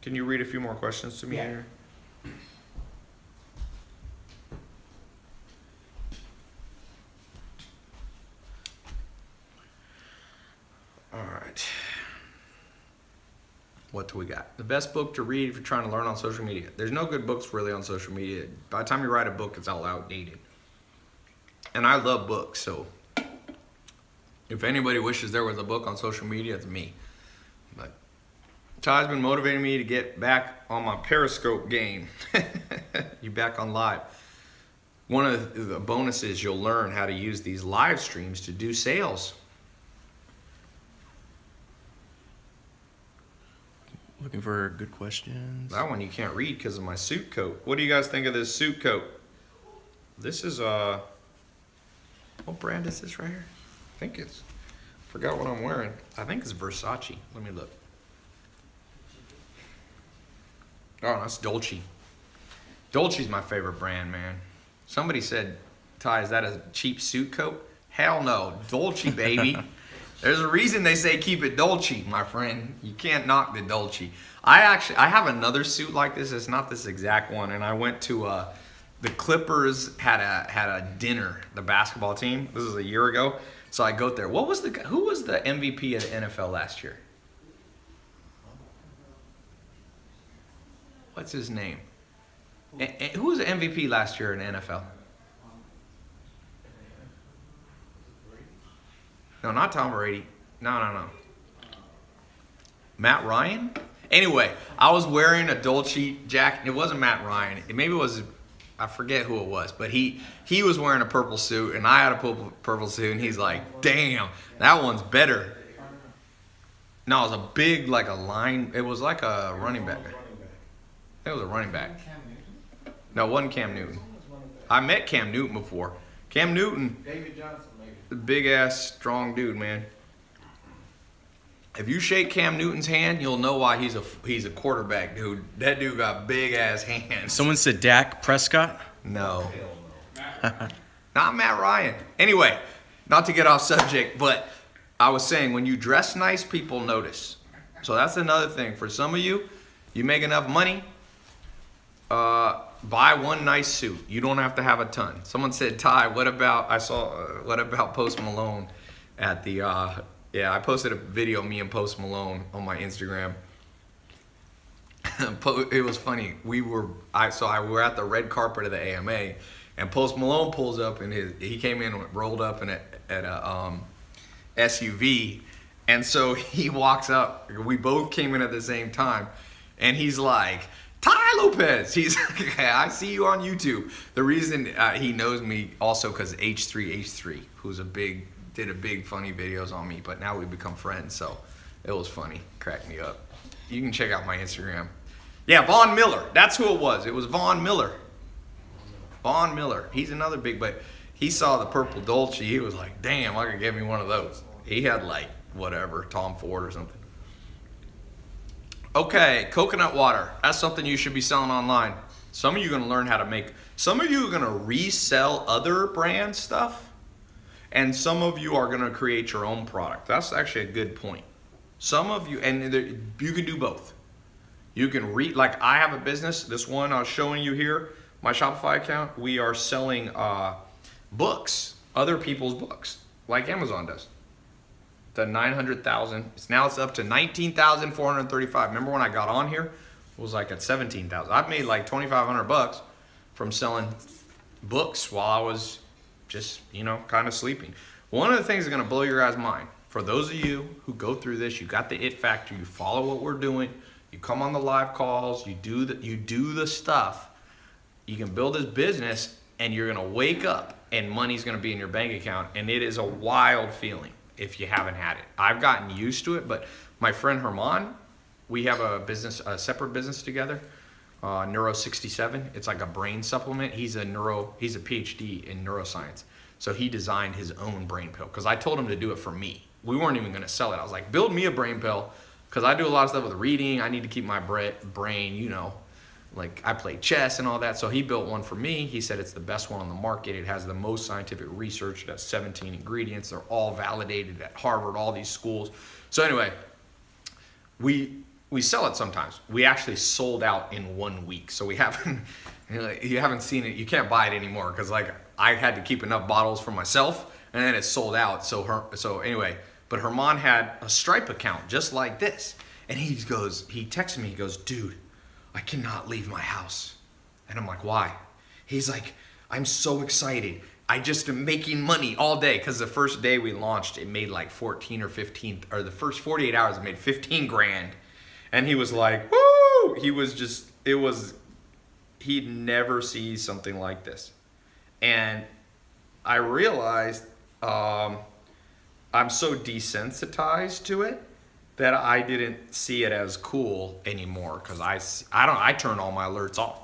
Can you read a few more questions to me here? All right. What do we got? The best book to read if you're trying to learn on social media. There's no good books really on social media. By the time you write a book, it's all outdated. And I love books, so if anybody wishes there was a book on social media, it's me. But Ty's been motivating me to get back on my Periscope game. You back on live. One of the bonuses, you'll learn how to use these live streams to do sales. Looking for good questions. That one you can't read because of my suit coat. What do you guys think of this suit coat? This is what brand is this right here? I think it's, forgot what I'm wearing. I think it's Versace. Let me look. Oh, that's Dolce. Dolce's my favorite brand, man. Somebody said, "Ty, is that a cheap suit coat?" Hell no, Dolce, baby. There's a reason they say keep it Dolce, my friend. You can't knock the Dolce. I have another suit like this. It's not this exact one. And I went to the Clippers had a dinner. The basketball team. This was a year ago. So I go there. Who was the MVP of the NFL last year? What's his name? Who was the MVP last year in the NFL? No, not Tom Brady. No. Matt Ryan? Anyway, I was wearing a Dolce jacket. It wasn't Matt Ryan. Maybe it was, I forget who it was. But he was wearing a purple suit, and I had a purple suit, and he's like, "Damn, that one's better." No, it was a big, like a line. It was like a running back. It was a running back. No, it wasn't Cam Newton. I met Cam Newton before. Cam Newton. David Johnson, maybe. Big ass, strong dude, man. If you shake Cam Newton's hand, you'll know why he's a quarterback, dude. That dude got big ass hands. Someone said Dak Prescott. No, Hell no. not Matt Ryan. Anyway, not to get off subject, but I was saying when you dress nice, people notice. So that's another thing for some of you. You make enough money. Buy one nice suit. You don't have to have a ton. Someone said, "Ty, what about Post Malone at the I posted a video of me and Post Malone on my Instagram. It was funny. We were at the red carpet of the AMA, And Post Malone pulls up in he came in rolled up in at a SUV, and so he walks up. We both came in at the same time, and he's like, Ty Lopez. He's like, I see you on YouTube. The reason he knows me also because H3H3, who's did a big funny videos on me, but now we've become friends, so it was funny, cracked me up. You can check out my Instagram. Yeah, Von Miller. That's who it was. It was Von Miller. Von Miller. He's another big, but he saw the purple Dolce. He was like, damn, I could get me one of those. He had like whatever, Tom Ford or something. Okay, coconut water. That's something you should be selling online. Some of you are going to learn how to make, some of you are going to resell other brand stuff, and some of you are going to create your own product. That's actually a good point. Some of you, and you can do both. You can like I have a business, this one I was showing you here, my Shopify account, we are selling books, other people's books, like Amazon does. The 900,000. Now it's up to 19,435. Remember when I got on here? It was like at 17,000. I've made like 2,500 bucks from selling books while I was just, kind of sleeping. One of the things that's gonna blow your guys' mind, for those of you who go through this, you got the it factor, you follow what we're doing, you come on the live calls, you do the stuff, you can build this business, and you're gonna wake up and money's gonna be in your bank account, and it is a wild feeling. If you haven't had it, I've gotten used to it, but my friend Herman, we have a separate business together, Neuro 67. It's like a brain supplement. He's a PhD in neuroscience. So he designed his own brain pill because I told him to do it for me. We weren't even going to sell it. I was like, build me a brain pill because I do a lot of stuff with reading. I need to keep my brain, like I play chess and all that. So he built one for me. He said it's the best one on the market. It has the most scientific research. It has 17 ingredients. They're all validated at Harvard, all these schools. So anyway, we sell it sometimes. We actually sold out in 1 week. So we haven't, you haven't seen it. You can't buy it anymore because like I had to keep enough bottles for myself and then it sold out. So anyway, but Herman had a Stripe account just like this. And he texted me, he goes, dude, I cannot leave my house. And I'm like, why? He's like, I'm so excited. I just am making money all day. Because the first day we launched, it made like 14 or 15, or the first 48 hours, it made 15 grand. And he was like, woo! He'd never see something like this. And I realized I'm so desensitized to it that I didn't see it as cool anymore because I turn all my alerts off.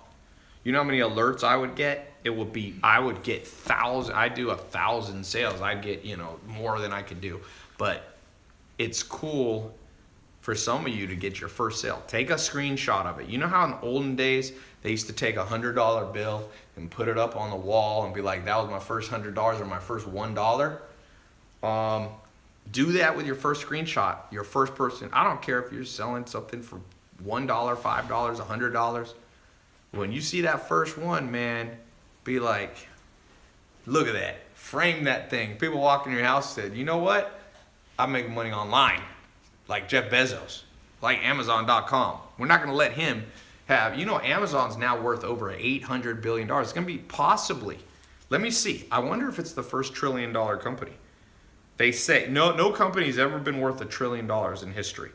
You know how many alerts I would get? I would get thousands. I do 1,000 sales. I'd get, more than I could do. But it's cool for some of you to get your first sale. Take a screenshot of it. You know how in olden days, they used to take a $100 bill and put it up on the wall and be like, that was my first $100 or my first $1? Do that with your first screenshot, your first person. I don't care if you're selling something for $1, $5, $100. When you see that first one, man, be like, look at that. Frame that thing. People walk in your house said, you know what? I'm making money online. Like Jeff Bezos, like Amazon.com. We're not going to let him have, Amazon's now worth over $800 billion. It's going to be possibly, let me see. I wonder if it's the first $1 trillion company. They say no company's ever been worth $1 trillion in history.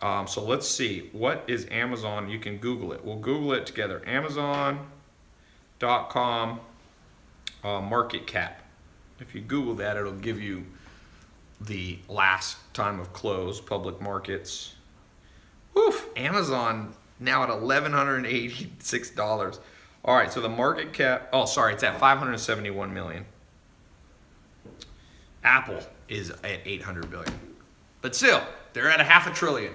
So let's see. What is Amazon? You can Google it. We'll Google it together. Amazon.com market cap. If you Google that, it'll give you the last time of close, public markets. Woof, Amazon now at $1,186. All right, so the market cap, it's at 571 million. Apple is at 800 billion. But still, they're at $500 billion.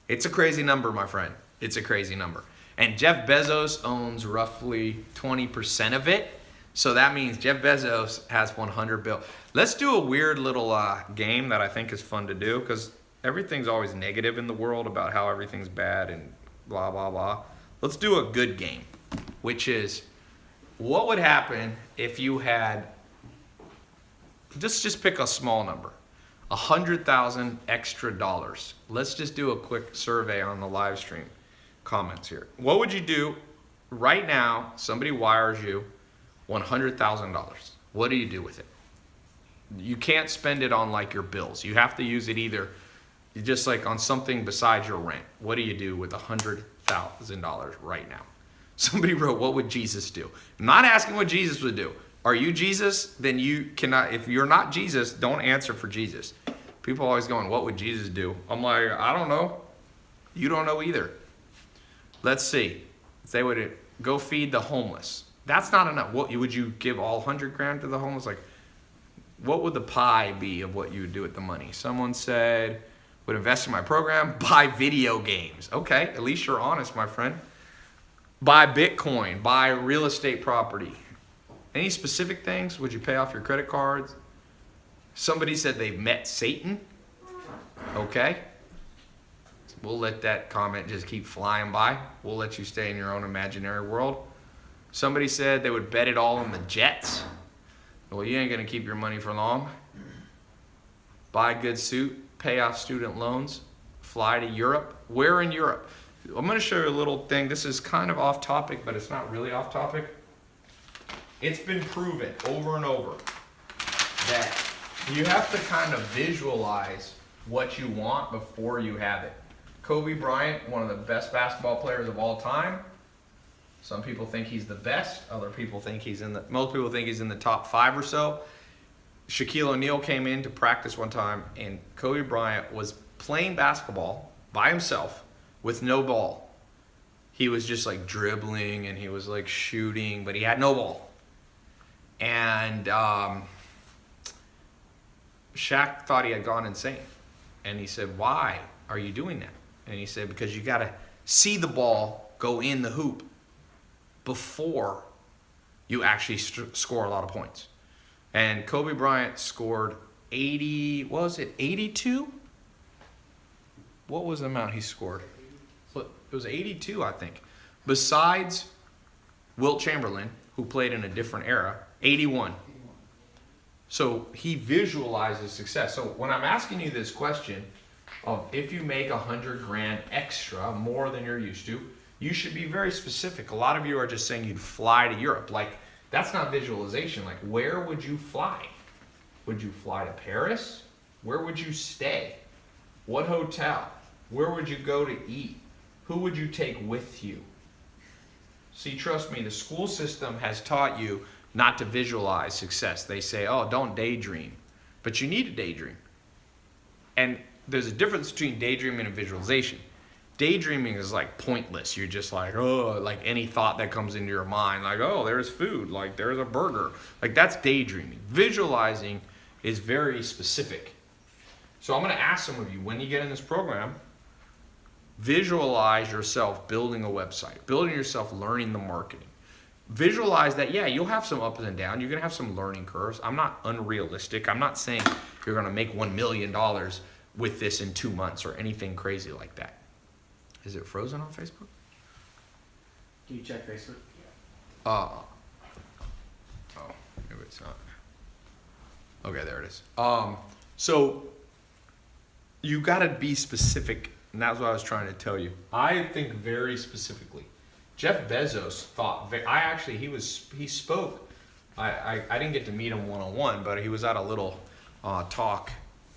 It's a crazy number, my friend. It's a crazy number. And Jeff Bezos owns roughly 20% of it. So that means Jeff Bezos has 100 billion. Let's do a weird little game that I think is fun to do because everything's always negative in the world about how everything's bad and blah, blah, blah. Let's do a good game, which is what would happen if you had, just pick a small number, 100,000 extra dollars. Let's just do a quick survey on the live stream comments here. What would you do right now? Somebody wires you $100,000. What do you do with it? You can't spend it on like your bills. You have to use it either just like on something besides your rent. What do you do with $100,000 right now? Somebody wrote, what would Jesus do? I'm not asking what Jesus would do. Are you Jesus? Then you cannot, if you're not Jesus, don't answer for Jesus. People are always going, what would Jesus do? I'm like, I don't know. You don't know either. Let's see. If they would go feed the homeless. That's not enough. What would you give all 100 grand to the homeless? Like, what would the pie be of what you would do with the money? Someone said, would invest in my program, buy video games. Okay, at least you're honest, my friend. Buy Bitcoin, buy real estate property. Any specific things? Would you pay off your credit cards? Somebody said they've met Satan. Okay. We'll let that comment just keep flying by. We'll let you stay in your own imaginary world. Somebody said they would bet it all on the Jets. Well, you ain't going to keep your money for long. Buy a good suit, pay off student loans, fly to Europe. Where in Europe? I'm going to show you a little thing. This is kind of off topic, but it's not really off topic. It's been proven over and over that you have to kind of visualize what you want before you have it. Kobe Bryant, one of the best basketball players of all time. Some people think he's the best. Other people think most people think he's in the top 5 or so. Shaquille O'Neal came in to practice one time, and Kobe Bryant was playing basketball by himself with no ball. He was just like dribbling and he was like shooting, but he had no ball. And Shaq thought he had gone insane. And he said, why are you doing that? And he said, because you got to see the ball go in the hoop before you actually score a lot of points. And Kobe Bryant scored 82? What was the amount he scored? It was 82, I think. Besides Wilt Chamberlain, who played in a different era, 81. So he visualizes success. So when I'm asking you this question of if you make 100 grand extra, more than you're used to, you should be very specific. A lot of you are just saying you'd fly to Europe. Like, that's not visualization. Like, where would you fly? Would you fly to Paris? Where would you stay? What hotel? Where would you go to eat? Who would you take with you? See, trust me, the school system has taught you not to visualize success. They say, oh, don't daydream. But you need to daydream. And there's a difference between daydreaming and visualization. Daydreaming is like pointless. You're just like, oh, like any thought that comes into your mind, like, oh, there's food, like there's a burger. Like, that's daydreaming. Visualizing is very specific. So I'm going to ask some of you, when you get in this program, visualize yourself building a website, building yourself learning the marketing. Visualize that, yeah, you'll have some ups and downs. You're going to have some learning curves. I'm not unrealistic. I'm not saying you're going to make $1 million with this in 2 months or anything crazy like that. Is it frozen on Facebook? Can you check Facebook? Oh, maybe it's not. Okay, there it is. So you got to be specific, and that's what I was trying to tell you. I think very specifically. Jeff Bezos thought. He spoke. I didn't get to meet him one-on-one, but he was at a little talk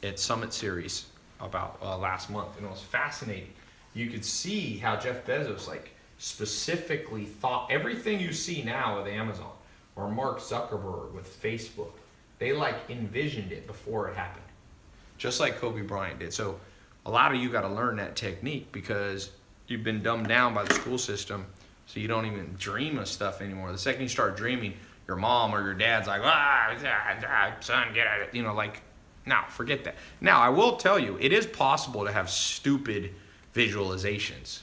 at Summit Series about last month, and it was fascinating. You could see how Jeff Bezos specifically thought everything you see now with Amazon or Mark Zuckerberg with Facebook. They envisioned it before it happened, just like Kobe Bryant did. So a lot of you got to learn that technique because you've been dumbed down by the school system, so you don't even dream of stuff anymore. The second you start dreaming, your mom or your dad's like, son, get out of it. No, forget that. Now, I will tell you, it is possible to have stupid visualizations,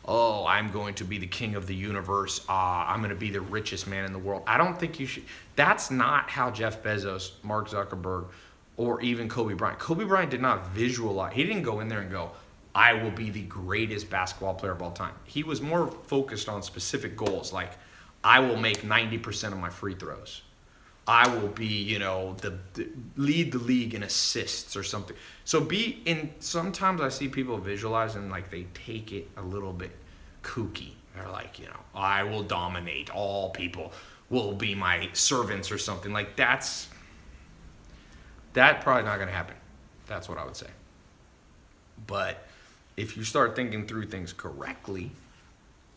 oh, I'm going to be the king of the universe. I'm going to be the richest man in the world. I don't think you should. That's not how Jeff Bezos, Mark Zuckerberg, or even Kobe Bryant. Kobe Bryant did not visualize. He didn't go in there and go, I will be the greatest basketball player of all time. He was more focused on specific goals, like I will make 90% of my free throws. I will be, lead the league in assists or something. So sometimes I see people visualize and they take it a little bit kooky. They're like, I will dominate all people. will be my servants or something. Like that probably not going to happen. That's what I would say. But if you start thinking through things correctly,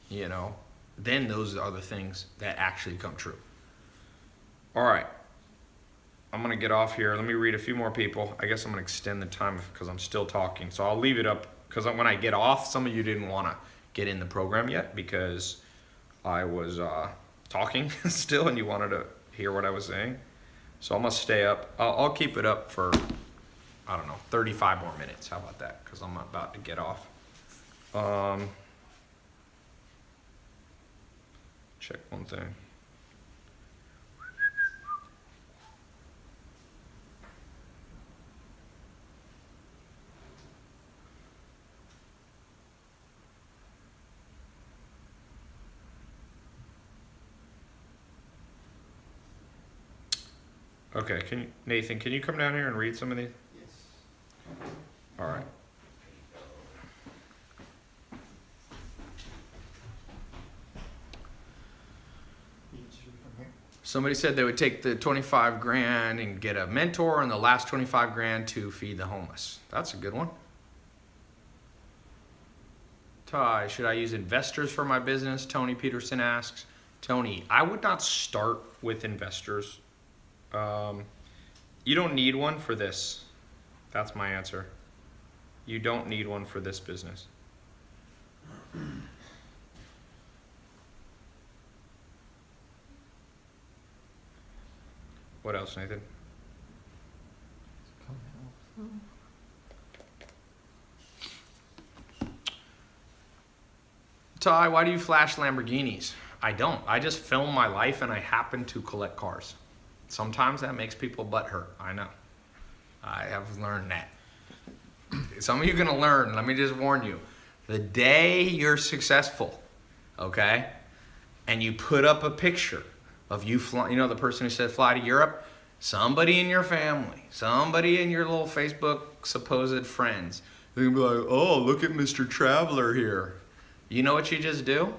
you know, then those are the things that actually come true. All right. I'm going to get off here. Let me read a few more people. I guess I'm going to extend the time because I'm still talking. So I'll leave it up because when I get off, some of you didn't want to get in the program yet because I was talking still and you wanted to hear what I was saying. So I'm going to stay up. I'll keep it up for, I don't know, 35 more minutes. How about that? Because I'm about to get off. Check one thing. Okay, Nathan, can you come down here and read some of these? Yes. All right. You just read from here. Somebody said they would take the 25 grand and get a mentor and the last 25 grand to feed the homeless. That's a good one. Ty, should I use investors for my business? Tony Peterson asks. Tony, I would not start with investors. You don't need one for this. That's my answer. You don't need one for this business. What else, Nathan? Ty, why do you flash Lamborghinis? I don't. I just film my life and I happen to collect cars. Sometimes that makes people butthurt. I know. I have learned that. Some of you are going to learn. Let me just warn you. The day you're successful, okay, and you put up a picture of you flying, you know the person who said fly to Europe? Somebody in your family, somebody in your little Facebook supposed friends, they're going to be like, oh, look at Mr. Traveler here. You know what you just do?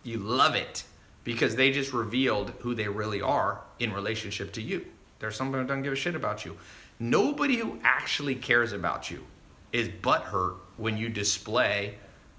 You love it because they just revealed who they really are in relationship to you. There's somebody who doesn't give a shit about you. Nobody who actually cares about you is butthurt when you display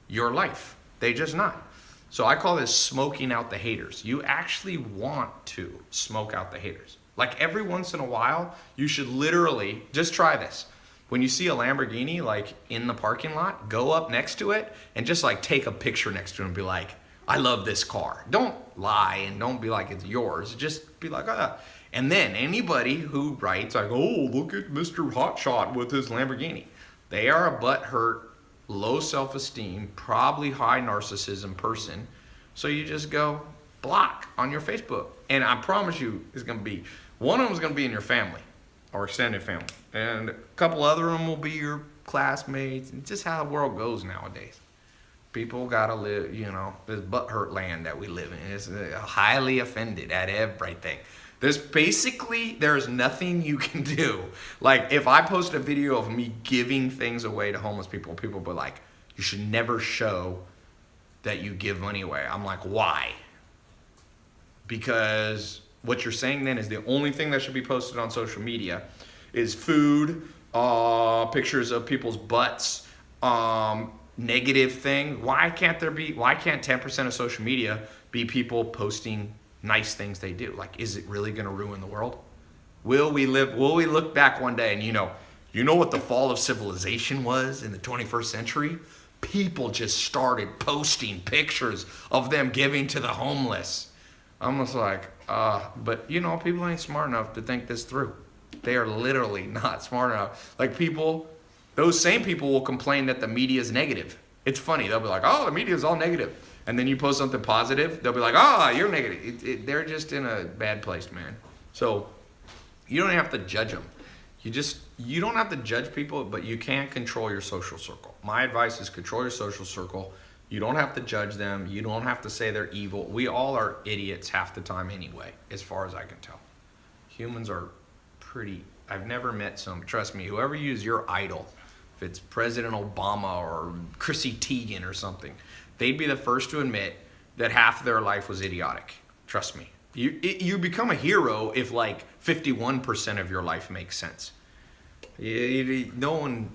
your life. They just not. So I call this smoking out the haters. You actually want to smoke out the haters. Like every once in a while, you should literally, just try this. When you see a Lamborghini like in the parking lot, go up next to it and just like take a picture next to it and be like, I love this car. Don't lie and don't be like it's yours. Just be like, ah. And then anybody who writes like, oh, look at Mr. Hotshot with his Lamborghini. They are a butthurt, low self-esteem, probably high narcissism person. So you just go block on your Facebook. And I promise you it's going to be, one of them is going to be in your family or extended family. And a couple other of them will be your classmates. It's just how the world goes nowadays. People gotta live, you know, this butthurt land that we live in. It's highly offended at everything. There's nothing you can do. Like if I post a video of me giving things away to homeless people, people will be like, you should never show that you give money away. I'm like, why? Because what you're saying then is the only thing that should be posted on social media is food, pictures of people's butts, negative thing. Why can't 10% of social media be people posting nice things they do? Like, is it really going to ruin the world? Will we look back one day and you know what the fall of civilization was in the 21st century? People just started posting pictures of them giving to the homeless. I'm just like, but people ain't smart enough to think this through. They are literally not smart enough. Like those same people will complain that the media is negative. It's funny. They'll be like, oh, the media is all negative. And then you post something positive, they'll be like, oh, you're negative. They're just in a bad place, man. So you don't have to judge them. You don't have to judge people, but you can control your social circle. My advice is control your social circle. You don't have to judge them. You don't have to say they're evil. We all are idiots half the time anyway, as far as I can tell. Humans are I've never met trust me, whoever you use your idol, if it's President Obama or Chrissy Teigen or something, they'd be the first to admit that half of their life was idiotic. Trust me. You become a hero if like 51% of your life makes sense. No one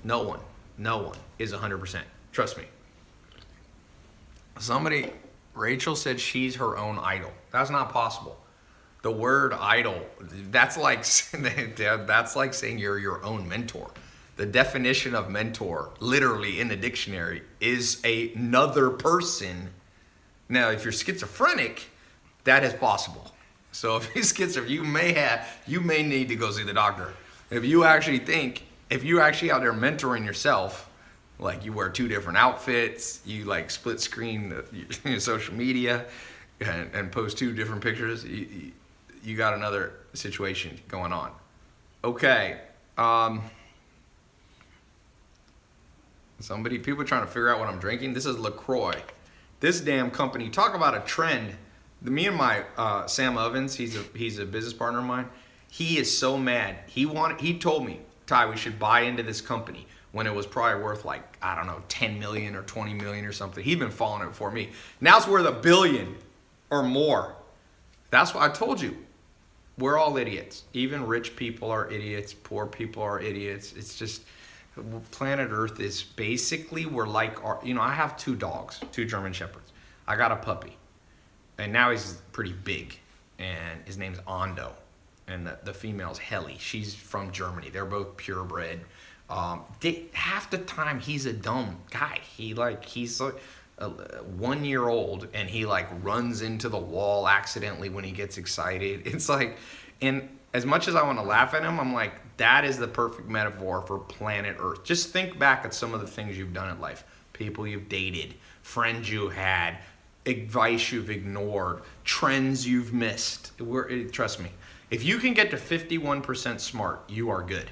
is 100%. Trust me. Rachel said she's her own idol. That's not possible. The word idol, that's like saying you're your own mentor. The definition of mentor, literally in the dictionary, is another person. Now, if you're schizophrenic, that is possible. So if you're schizophrenic, you may need to go see the doctor. If you actually out there mentoring yourself, like you wear 2 different outfits, you like split screen your social media and post 2 different pictures, you got another situation going on. Okay. People are trying to figure out what I'm drinking. This is LaCroix. This damn company, talk about a trend. Me and my Sam Ovens, he's a business partner of mine. He is so mad. He told me, Ty, we should buy into this company when it was probably worth like, I don't know, 10 million or 20 million or something. He'd been following it for me. Now it's worth $1 billion or more. That's what I told you. We're all idiots. Even rich people are idiots. Poor people are idiots. It's just, planet Earth is basically, we're like, I have 2 dogs, 2 German Shepherds. I got a puppy. And now he's pretty big. And his name's Ando. And the female's Helly. She's from Germany. They're both purebred. Half the time he's a dumb guy. He's like 1 year old and he like runs into the wall accidentally when he gets excited. It's like, and as much as I want to laugh at him, I'm like, that is the perfect metaphor for planet Earth. Just think back at some of the things you've done in life. People you've dated, friends you had, advice you've ignored, trends you've missed. Trust me, if you can get to 51% smart, you are good.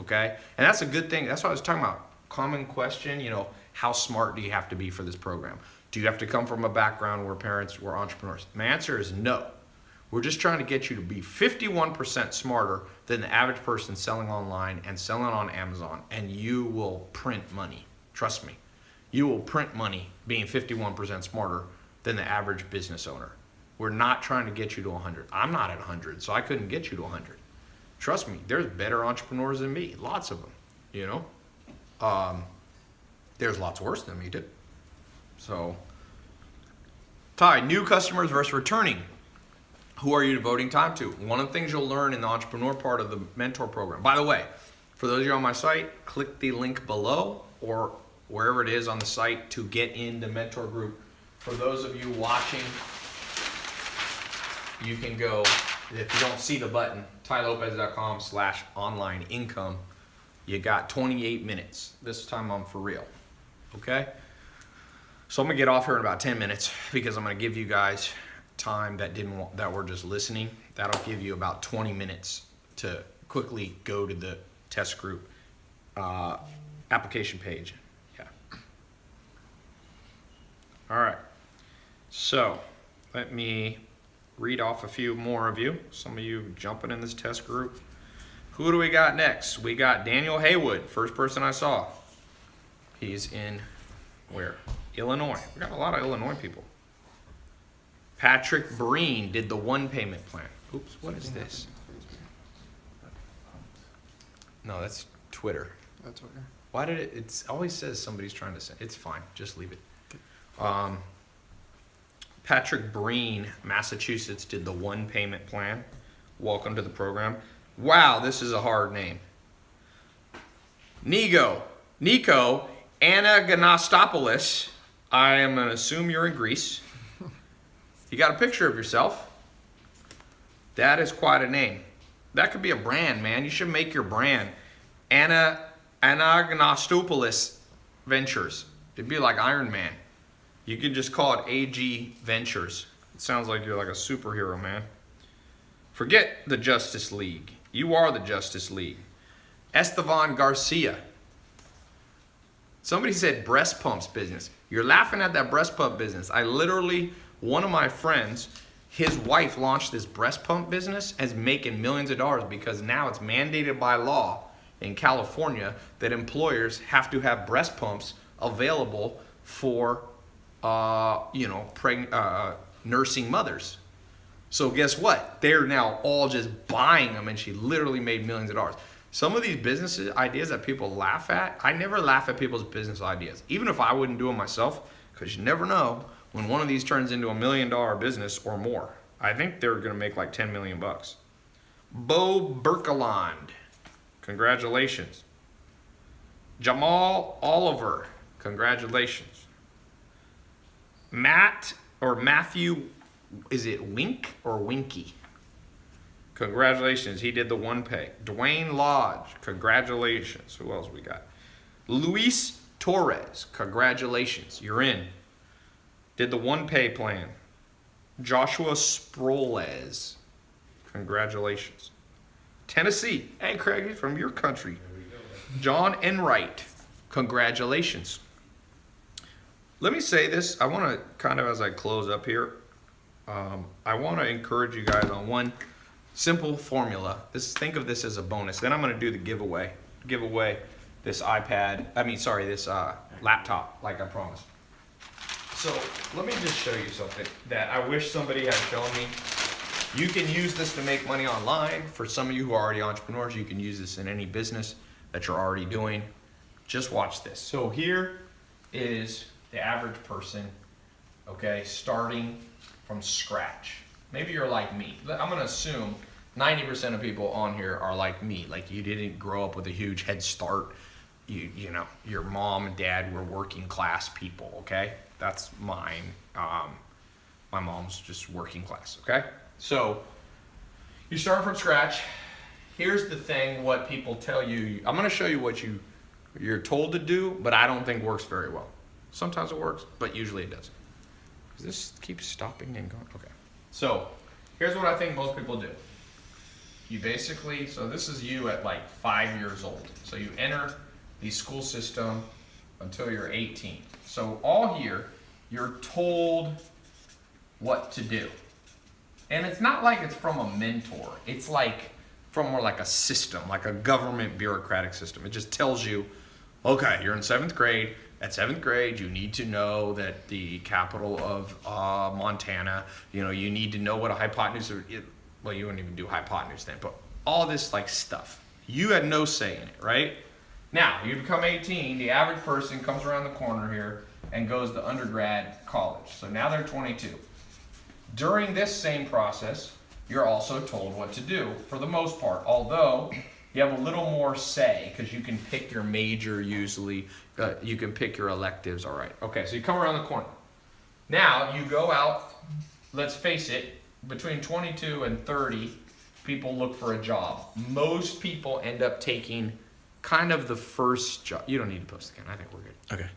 Okay? And that's a good thing. That's what I was talking about. Common question, how smart do you have to be for this program? Do you have to come from a background where parents were entrepreneurs? My answer is no. We're just trying to get you to be 51% smarter than the average person selling online and selling on Amazon, and you will print money. Trust me. You will print money being 51% smarter than the average business owner. We're not trying to get you to 100. I'm not at 100, so I couldn't get you to 100. Trust me, there's better entrepreneurs than me. Lots of them, There's lots worse than me, too. So, Ty, new customers versus returning. Who are you devoting time to? One of the things you'll learn in the entrepreneur part of the mentor program. By the way, for those of you on my site, click the link below or wherever it is on the site to get in the mentor group. For those of you watching, you can go, if you don't see the button, tylopez.com/online income. You got 28 minutes. This time I'm for real. Okay? So I'm gonna get off here in about 10 minutes because I'm gonna give you guys time that were just listening. That'll give you about 20 minutes to quickly go to the test group application page. Yeah. All right. So let me read off a few more of you. Some of you jumping in this test group. Who do we got next? We got Daniel Haywood, first person I saw. He's in where? Illinois. We got a lot of Illinois people. Patrick Breen did the 1 payment plan. Oops, what is this? No, that's Twitter. That's what. Why did it always says somebody's trying to send. It's fine, just leave it. Patrick Breen, Massachusetts, did the 1 payment plan. Welcome to the program. Wow, this is a hard name. Nico Anagastopoulos. I am going to assume you're in Greece. You got a picture of yourself. That is quite a name. That could be a brand, man. You should make your brand. Anagastopoulos Ventures. It'd be like Iron Man. You can just call it AG Ventures. It sounds like you're like a superhero, man. Forget the Justice League. You are the Justice League. Estevan Garcia. Somebody said breast pumps business. You're laughing at that breast pump business. One of my friends, his wife launched this breast pump business and is making millions of dollars because now it's mandated by law in California that employers have to have breast pumps available for, nursing mothers. So guess what? They're now all just buying them, and she literally made millions of dollars. Some of these business ideas that people laugh at, I never laugh at people's business ideas, even if I wouldn't do them myself, because you never know when one of these turns into $1 million business or more. I think they're going to make like 10 million bucks. Bo Berkeland, congratulations. Jamal Oliver, congratulations. Matthew, is it Wink or Winky? Congratulations, he did the one pay. Dwayne Lodge, congratulations. Who else we got? Luis Torres, congratulations, you're in. Did the one pay plan. Joshua Sproles, congratulations. Tennessee, hey Craig, he's from your country. John Enright, congratulations. Let me say this, I want to kind of, as I close up here, I want to encourage you guys on one simple formula. Think of this as a bonus. Then I'm going to do the giveaway. Give away this this laptop, like I promised. So let me just show you something that I wish somebody had shown me. You can use this to make money online. For some of you who are already entrepreneurs, you can use this in any business that you're already doing. Just watch this. So here is the average person, okay, starting from scratch. Maybe you're like me. I'm gonna assume 90% of people on here are like me. Like you didn't grow up with a huge head start. You know, your mom and dad were working class people, okay? That's mine. My mom's just working class, okay? So you start from scratch. Here's the thing, what people tell you. I'm gonna show you what you're told to do, but I don't think works very well. Sometimes it works, but usually it doesn't. Does this keep stopping and going? Okay. So here's what I think most people do. You basically, so this is you at like 5 years old. So you enter the school system until you're 18. So all year, you're told what to do. And it's not like it's from a mentor. It's like from more like a system, like a government bureaucratic system. It just tells you, okay, you're in 7th grade. At 7th grade, you need to know that the capital of Montana, you need to know what a hypotenuse, well, you wouldn't even do hypotenuse then, but all this like stuff. You had no say in it, right? Now, you become 18, the average person comes around the corner here and goes to undergrad college. So now they're 22. During this same process, you're also told what to do for the most part, although you have a little more say because you can pick your major usually. You can pick your electives, all right. Okay, so you come around the corner. Now you go out, let's face it, between 22 and 30, people look for a job. Most people end up taking kind of the first job. You don't need to post again, I think we're good. Okay.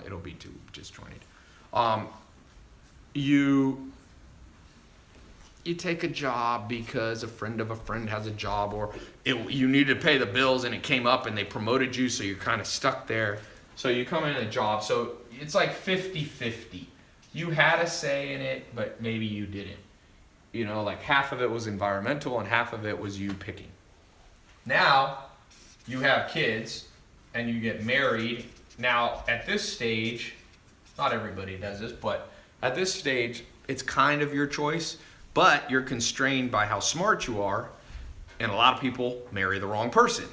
It'll be too disjointed. You take a job because a friend of a friend has a job, or you need to pay the bills and it came up and they promoted you, so you're kind of stuck there. So you come in a job, so it's like 50-50. You had a say in it, but maybe you didn't. Like half of it was environmental and half of it was you picking. Now, you have kids and you get married. Now, at this stage, not everybody does this, but at this stage, it's kind of your choice, but you're constrained by how smart you are, and a lot of people marry the wrong person.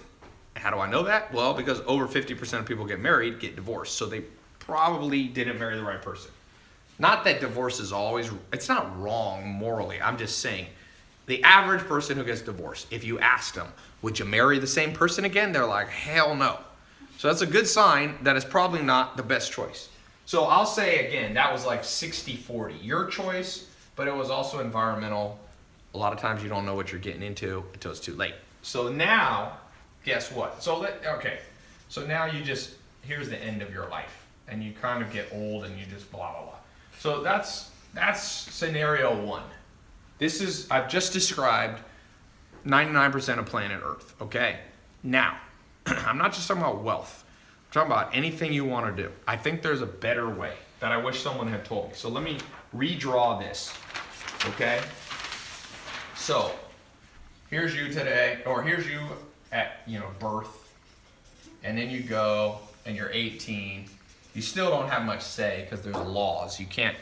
How do I know that? Well, because over 50% of people get married, get divorced, so they probably didn't marry the right person. Not that divorce is always, it's not wrong morally, I'm just saying, the average person who gets divorced, if you asked them, would you marry the same person again? They're like, hell no. So that's a good sign that it's probably not the best choice. So I'll say again, that was like 60-40. Your choice, but it was also environmental. A lot of times you don't know what you're getting into until it's too late. So now, guess what? So now here's the end of your life. And you kind of get old and you just blah, blah, blah. So that's scenario one. I've just described 99% of planet Earth, okay? Now, I'm not just talking about wealth. I'm talking about anything you want to do. I think there's a better way that I wish someone had told me. So let me redraw this, okay? So here's you today, or here's you at birth, and then you go and you're 18. You still don't have much say because there's laws. You can't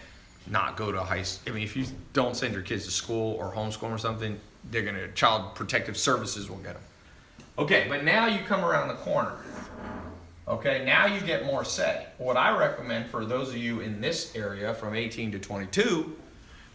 not go to I mean, if you don't send your kids to school or homeschool them or something, they're gonna, Child Protective Services will get them. Okay, but now you come around the corner. Okay, now you get more say. What I recommend for those of you in this area from 18 to 22,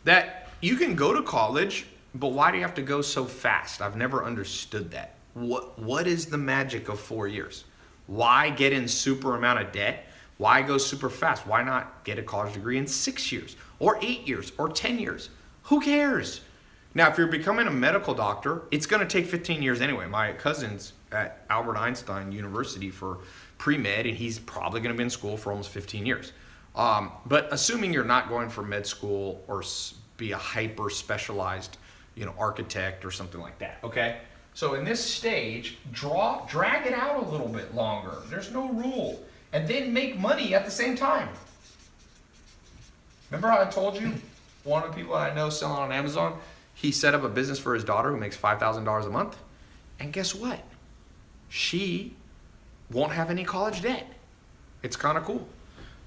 that you can go to college, but why do you have to go so fast? I've never understood that. What is the magic of 4 years? Why get in super amount of debt? Why go super fast? Why not get a college degree in 6 years or 8 years or 10 years? Who cares? Now, if you're becoming a medical doctor, it's going to take 15 years anyway. My cousin's at Albert Einstein University for pre-med, and he's probably going to be in school for almost 15 years. But assuming you're not going for med school or be a hyper specialized, architect or something like that, okay? So in this stage, drag it out a little bit longer. There's no rule. And then make money at the same time. Remember how I told you one of the people I know selling on Amazon, he set up a business for his daughter who makes $5,000 a month. And guess what? She won't have any college debt. It's kind of cool.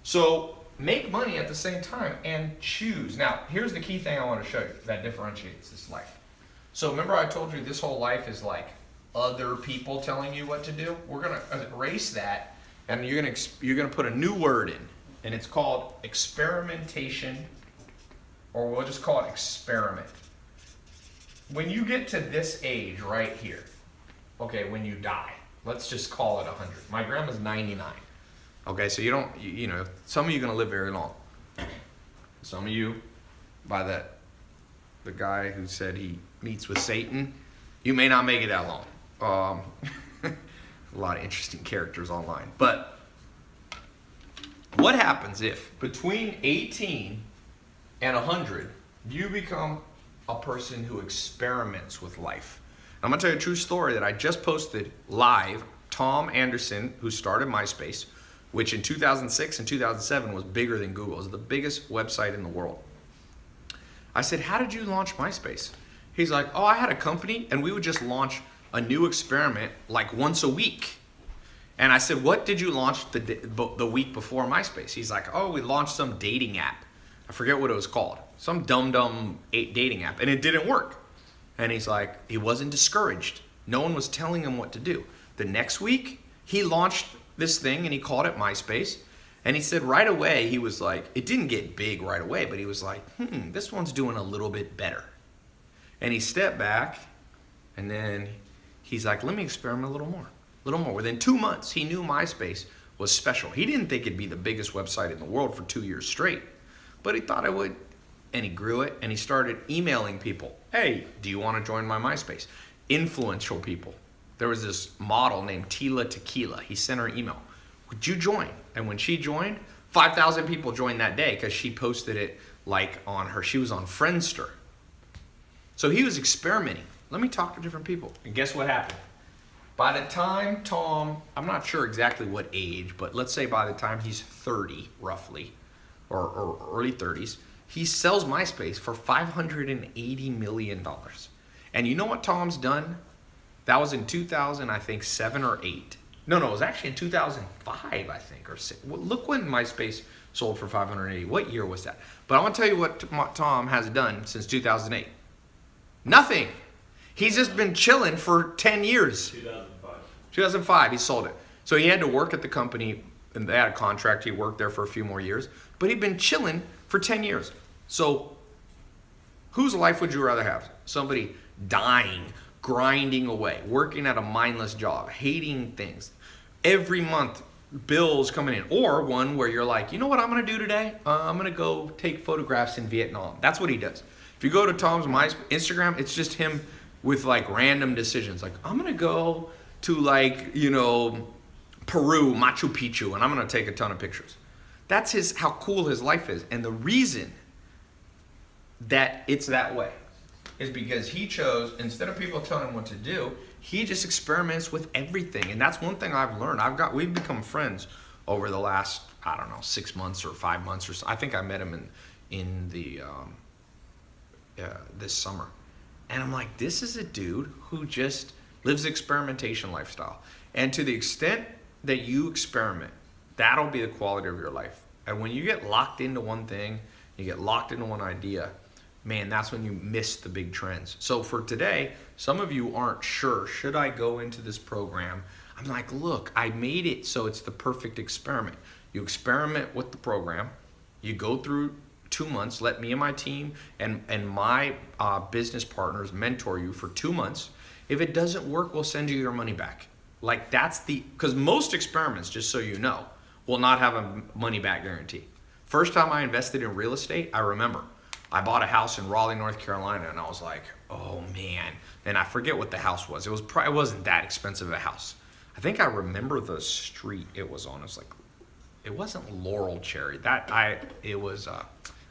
So make money at the same time and choose. Now, here's the key thing I want to show you that differentiates this life. So remember I told you this whole life is like other people telling you what to do? We're going to erase that, and you're going to put a new word in, and it's called experimentation, or we'll just call it experiment. When you get to this age right here, okay, when you die, let's just call it 100. My grandma's 99. Okay, so some of you are going to live very long. Some of you, by the guy who said he meets with Satan, you may not make it that long. A lot of interesting characters online. But what happens if between 18 and 100, you become a person who experiments with life? I'm going to tell you a true story that I just posted live. Tom Anderson, who started MySpace, which in 2006 and 2007 was bigger than Google. It was the biggest website in the world. I said, how did you launch MySpace? He's like, I had a company and we would just launch a new experiment like once a week. And I said, what did you launch the week before MySpace? He's like, we launched some dating app. I forget what it was called. Some dumb dating app. And it didn't work. And he's like, he wasn't discouraged. No one was telling him what to do. The next week, he launched this thing and he called it MySpace. And he said right away, he was like, it didn't get big right away, but he was like, this one's doing a little bit better. And he stepped back and then he's like, let me experiment a little more. Within 2 months, he knew MySpace was special. He didn't think it'd be the biggest website in the world for 2 years straight, but he thought it would. And he grew it and he started emailing people. Hey, do you want to join my MySpace? Influential people. There was this model named Tila Tequila. He sent her an email. Would you join? And when she joined, 5,000 people joined that day because she posted it she was on Friendster. So he was experimenting. Let me talk to different people. And guess what happened? By the time Tom, I'm not sure exactly what age, but let's say by the time he's 30 roughly, or early 30s, he sells MySpace for $580 million. And you know what Tom's done? That was in 2000, I think, 7 or 8. No, it was actually in 2005, I think, or 6. Well, look when MySpace sold for 580. What year was that? But I want to tell you what Tom has done since 2008. Nothing. He's just been chilling for 10 years. 2005, he sold it. So he had to work at the company, and they had a contract. He worked there for a few more years. But he'd been chilling for 10 years. So whose life would you rather have? Somebody dying, grinding away, working at a mindless job, hating things. Every month, bills coming in. Or one where you're like, you know what I'm going to do today? I'm going to go take photographs in Vietnam. That's what he does. If you go to Tom's Instagram, it's just him with like random decisions. Like, I'm going to go to Peru, Machu Picchu, and I'm going to take a ton of pictures. That's how cool his life is. And the reason that it's that way is because he chose, instead of people telling him what to do, he just experiments with everything. And that's one thing I've learned. We've become friends over the last, 6 months or 5 months or so. I think I met him in this summer. And I'm like, this is a dude who just lives the experimentation lifestyle. And to the extent that you experiment, that'll be the quality of your life. And when you get locked into one thing, you get locked into one idea, man, that's when you miss the big trends. So for today, some of you aren't sure, should I go into this program? I'm like, look, I made it so it's the perfect experiment. You experiment with the program, you go through 2 months, let me and my team and my business partners mentor you for 2 months. If it doesn't work, we'll send you your money back. Like that's because most experiments, just so you know, will not have a money back guarantee. First time I invested in real estate, I remember I bought a house in Raleigh, North Carolina, and I was like, oh man. And I forget what the house was. It wasn't that expensive a house. I think I remember the street it was on. It was like, it wasn't Laurel Cherry. I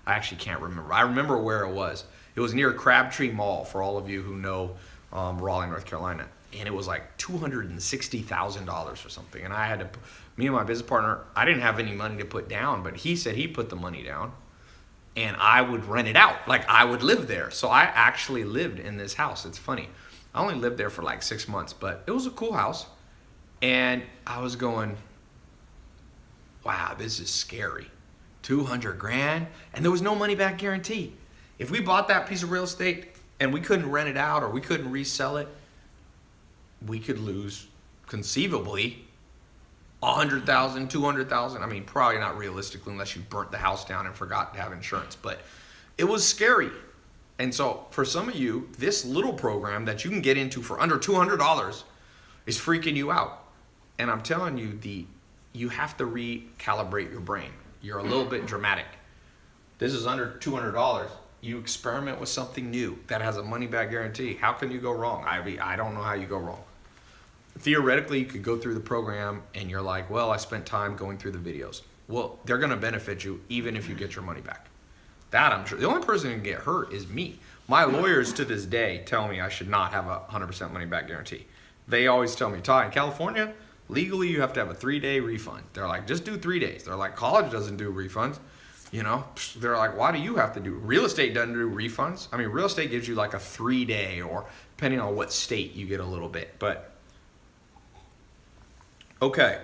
actually can't remember. I remember where it was. It was near Crabtree Mall, for all of you who know Raleigh, North Carolina. And it was like $260,000 or something. And me and my business partner, I didn't have any money to put down, but he said he put the money down and I would rent it out. Like I would live there. So I actually lived in this house. It's funny. I only lived there for like 6 months, but it was a cool house. And I was going, wow, this is scary. 200 grand, and there was no money back guarantee. If we bought that piece of real estate and we couldn't rent it out or we couldn't resell it, we could lose conceivably 100,000, 200,000. I mean, probably not realistically unless you burnt the house down and forgot to have insurance, but it was scary. And so for some of you, this little program that you can get into for under $200 is freaking you out. And I'm telling you, you have to recalibrate your brain. You're a little bit dramatic. This is under $200. You experiment with something new that has a money back guarantee. How can you go wrong? I don't know how you go wrong. Theoretically, you could go through the program and you're like, well, I spent time going through the videos. Well, they're going to benefit you even if you get your money back. That I'm sure. The only person who can get hurt is me. My lawyers to this day tell me I should not have a 100% money back guarantee. They always tell me, Ty, in California, legally you have to have a 3-day refund. They're like, just do 3 days. They're like, college doesn't do refunds. You know, they're like, why do you have to do? Real estate doesn't do refunds. I mean, real estate gives you like a 3-day, or depending on what state, you get a little bit. But okay,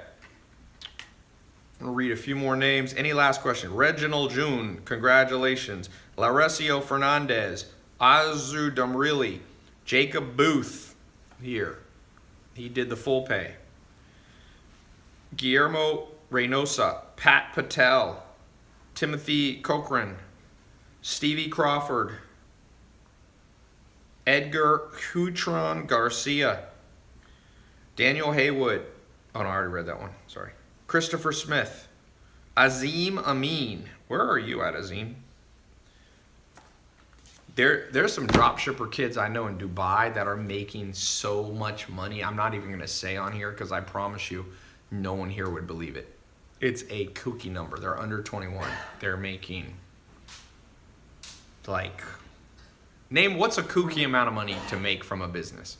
I'm gonna read a few more names. Any last question? Reginald June, congratulations. Laresio Fernandez, Azu Damrili, Jacob Booth here. He did the full pay. Guillermo Reynosa, Pat Patel, Timothy Cochran, Stevie Crawford, Edgar Hutron Garcia, Daniel Haywood. Oh no, I already read that one. Sorry. Christopher Smith, Azim Amin. Where are you at, Azim? There's some dropshipper kids I know in Dubai that are making so much money. I'm not even going to say on here because I promise you no one here would believe it. It's a kooky number. They're under 21. They're making like, name what's a kooky amount of money to make from a business?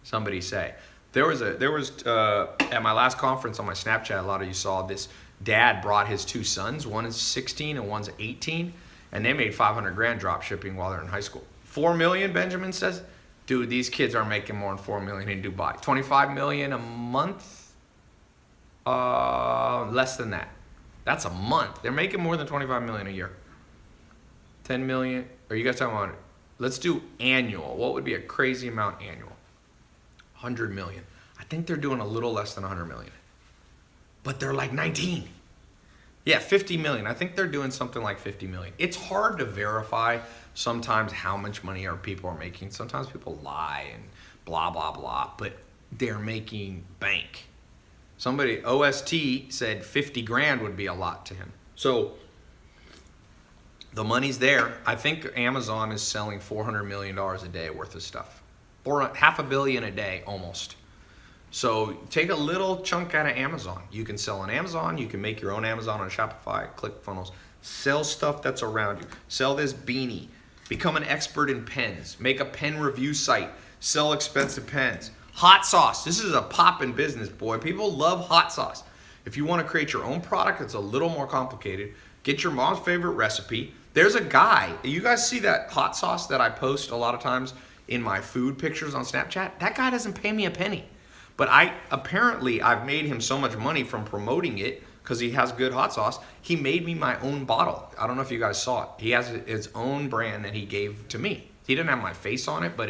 Somebody say. There was at my last conference on my Snapchat, a lot of you saw this. Dad brought his 2 sons. One is 16 and one's 18. And they made 500 grand drop shipping while they're in high school. 4 million, Benjamin says. Dude, these kids are making more than 4 million in Dubai. 25 million a month? Less than that. That's a month. They're making more than 25 million a year. 10 million. Are you guys talking about it? Let's do annual. What would be a crazy amount annual? 100 million. I think they're doing a little less than 100 million. But they're like 19. Yeah, 50 million. I think they're doing something like 50 million. It's hard to verify sometimes how much money our people are making. Sometimes people lie and blah, blah, blah. But they're making bank. Somebody, OST, said 50 grand would be a lot to him. So the money's there. I think Amazon is selling $400 million a day worth of stuff. Or $500 million a day almost. So take a little chunk out of Amazon. You can sell on Amazon. You can make your own Amazon on Shopify, ClickFunnels. Sell stuff that's around you. Sell this beanie. Become an expert in pens. Make a pen review site. Sell expensive pens. Hot sauce. This is a poppin' business, boy. People love hot sauce. If you want to create your own product, it's a little more complicated. Get your mom's favorite recipe. There's a guy. You guys see that hot sauce that I post a lot of times in my food pictures on Snapchat? That guy doesn't pay me a penny. But I've made him so much money from promoting it. because he has good hot sauce. He made me my own bottle. I don't know if you guys saw it. He has his own brand that he gave to me. He didn't have my face on it, but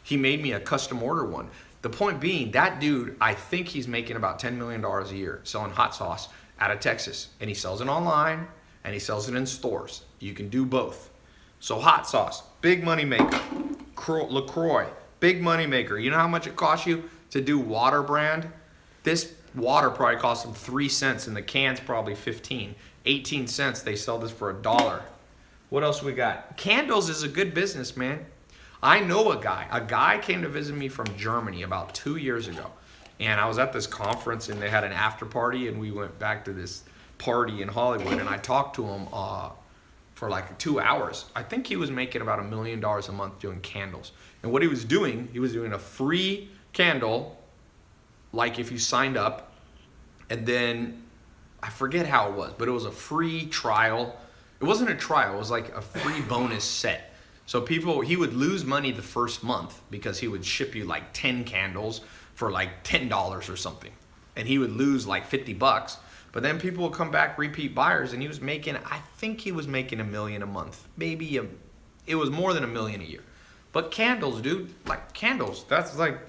he made me a custom order one. The point being, that dude, I think he's making about $10 million a year selling hot sauce out of Texas. And he sells it online and he sells it in stores. You can do both. So hot sauce, big money maker. LaCroix, big money maker. You know how much it costs you to do water brand? This water probably costs them 3 cents and the can's probably 15. 18 cents, they sell this for $1. What else we got? Candles is a good business, man. I know a guy. A guy came to visit me from Germany about 2 years ago. And I was at this conference and they had an after party and we went back to this party in Hollywood and I talked to him for like 2 hours. I think he was making about $1 million a month doing candles. And what he was doing a free candle, like if you signed up, and then I forget how it was, but it was a free trial. It wasn't a trial, it was like a free bonus set. So he would lose money the first month because he would ship you like 10 candles for like $10 or something. And he would lose like $50. But then people would come back, repeat buyers, and I think he was making $1 million a month. It was more than $1 million a year. But candles, dude, like candles, that's like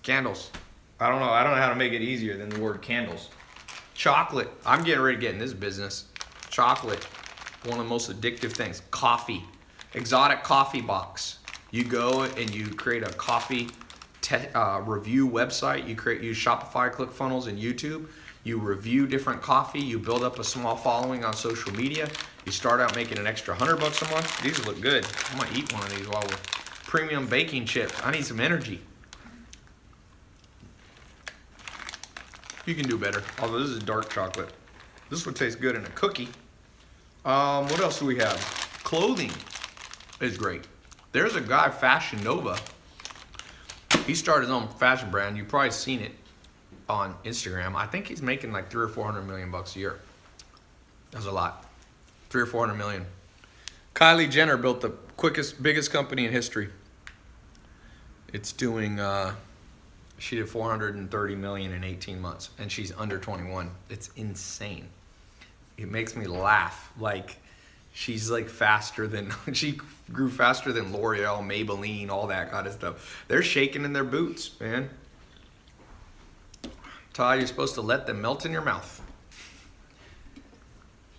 candles. I don't know how to make it easier than the word candles. Chocolate, I'm getting ready to get in this business. Chocolate, one of the most addictive things. Coffee, exotic coffee box. You go and you create a coffee review website. You use Shopify, ClickFunnels, and YouTube. You review different coffee. You build up a small following on social media. You start out making an extra $100 a month. These look good. I'm gonna eat one of these while we're premium baking chips. I need some energy. You can do better. Although this is dark chocolate. This would taste good in a cookie. What else do we have? Clothing is great. There's a guy, Fashion Nova. He started his own fashion brand. You've probably seen it on Instagram. I think he's making like 300 or 400 million bucks a year. That's a lot. 300 or 400 million. Kylie Jenner built the biggest company in history. It's doing, she did 430 million in 18 months and she's under 21. It's insane. It makes me laugh. Like, she's like she grew faster than L'Oreal, Maybelline, all that kind of stuff. They're shaking in their boots, man. Ty, you're supposed to let them melt in your mouth.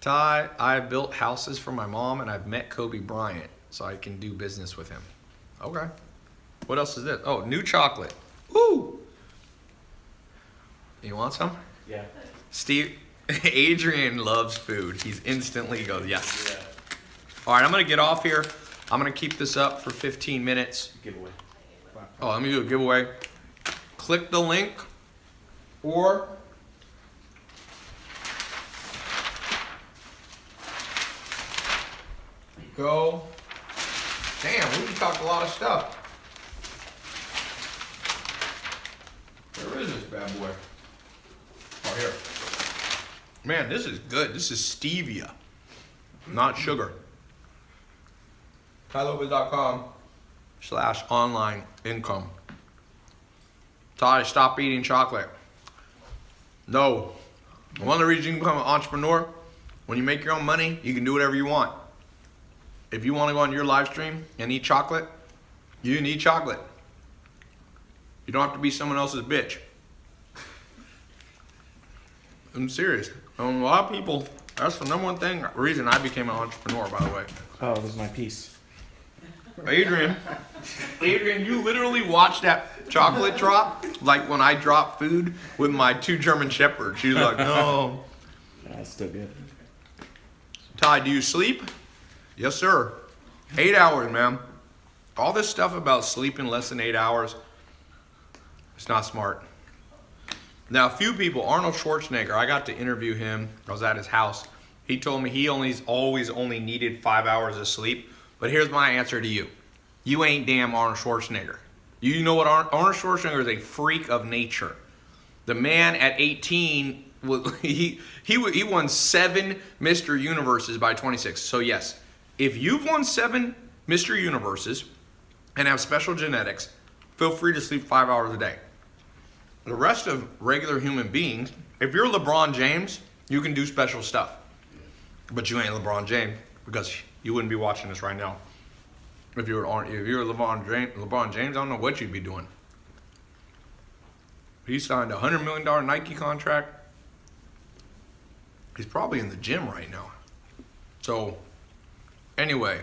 Ty, I've built houses for my mom and I've met Kobe Bryant, so I can do business with him. Okay. What else is this? Oh, new chocolate. Woo! You want some? Yeah. Adrian loves food. He's instantly goes, yes. Yeah. All right, I'm going to get off here. I'm going to keep this up for 15 minutes. Giveaway. Oh, let me do a giveaway. Click the link or go. Damn, we talked a lot of stuff. Where is this bad boy? Oh, here. Man, this is good. This is stevia, not sugar. tylopez.com/online income. Ty, stop eating chocolate. No. One of the reasons you can become an entrepreneur, when you make your own money, you can do whatever you want. If you want to go on your live stream and eat chocolate, you can eat chocolate. You don't have to be someone else's bitch. I'm serious. A lot of people, that's the number one reason I became an entrepreneur, by the way. Oh, this is my piece. Adrian, you literally watched that chocolate drop like when I drop food with my 2 German Shepherds. She's like, no. That's still good. Ty, do you sleep? Yes, sir. 8 hours, man. All this stuff about sleeping less than 8 hours, it's not smart. Now, a few people, Arnold Schwarzenegger, I got to interview him. I was at his house. He told me he always only needed 5 hours of sleep. But here's my answer to you. You ain't damn Arnold Schwarzenegger. You know what? Arnold Schwarzenegger is a freak of nature. The man at 18, he won 7 Mr. Universes by 26. So yes, if you've won 7 Mr. Universes and have special genetics, feel free to sleep 5 hours a day. The rest of regular human beings, If you're LeBron James, you can do special stuff. But you ain't LeBron James because you wouldn't be watching this right now. If you were LeBron James, I don't know what you'd be doing. He signed a $100 million Nike contract. He's probably in the gym right now. So, anyway,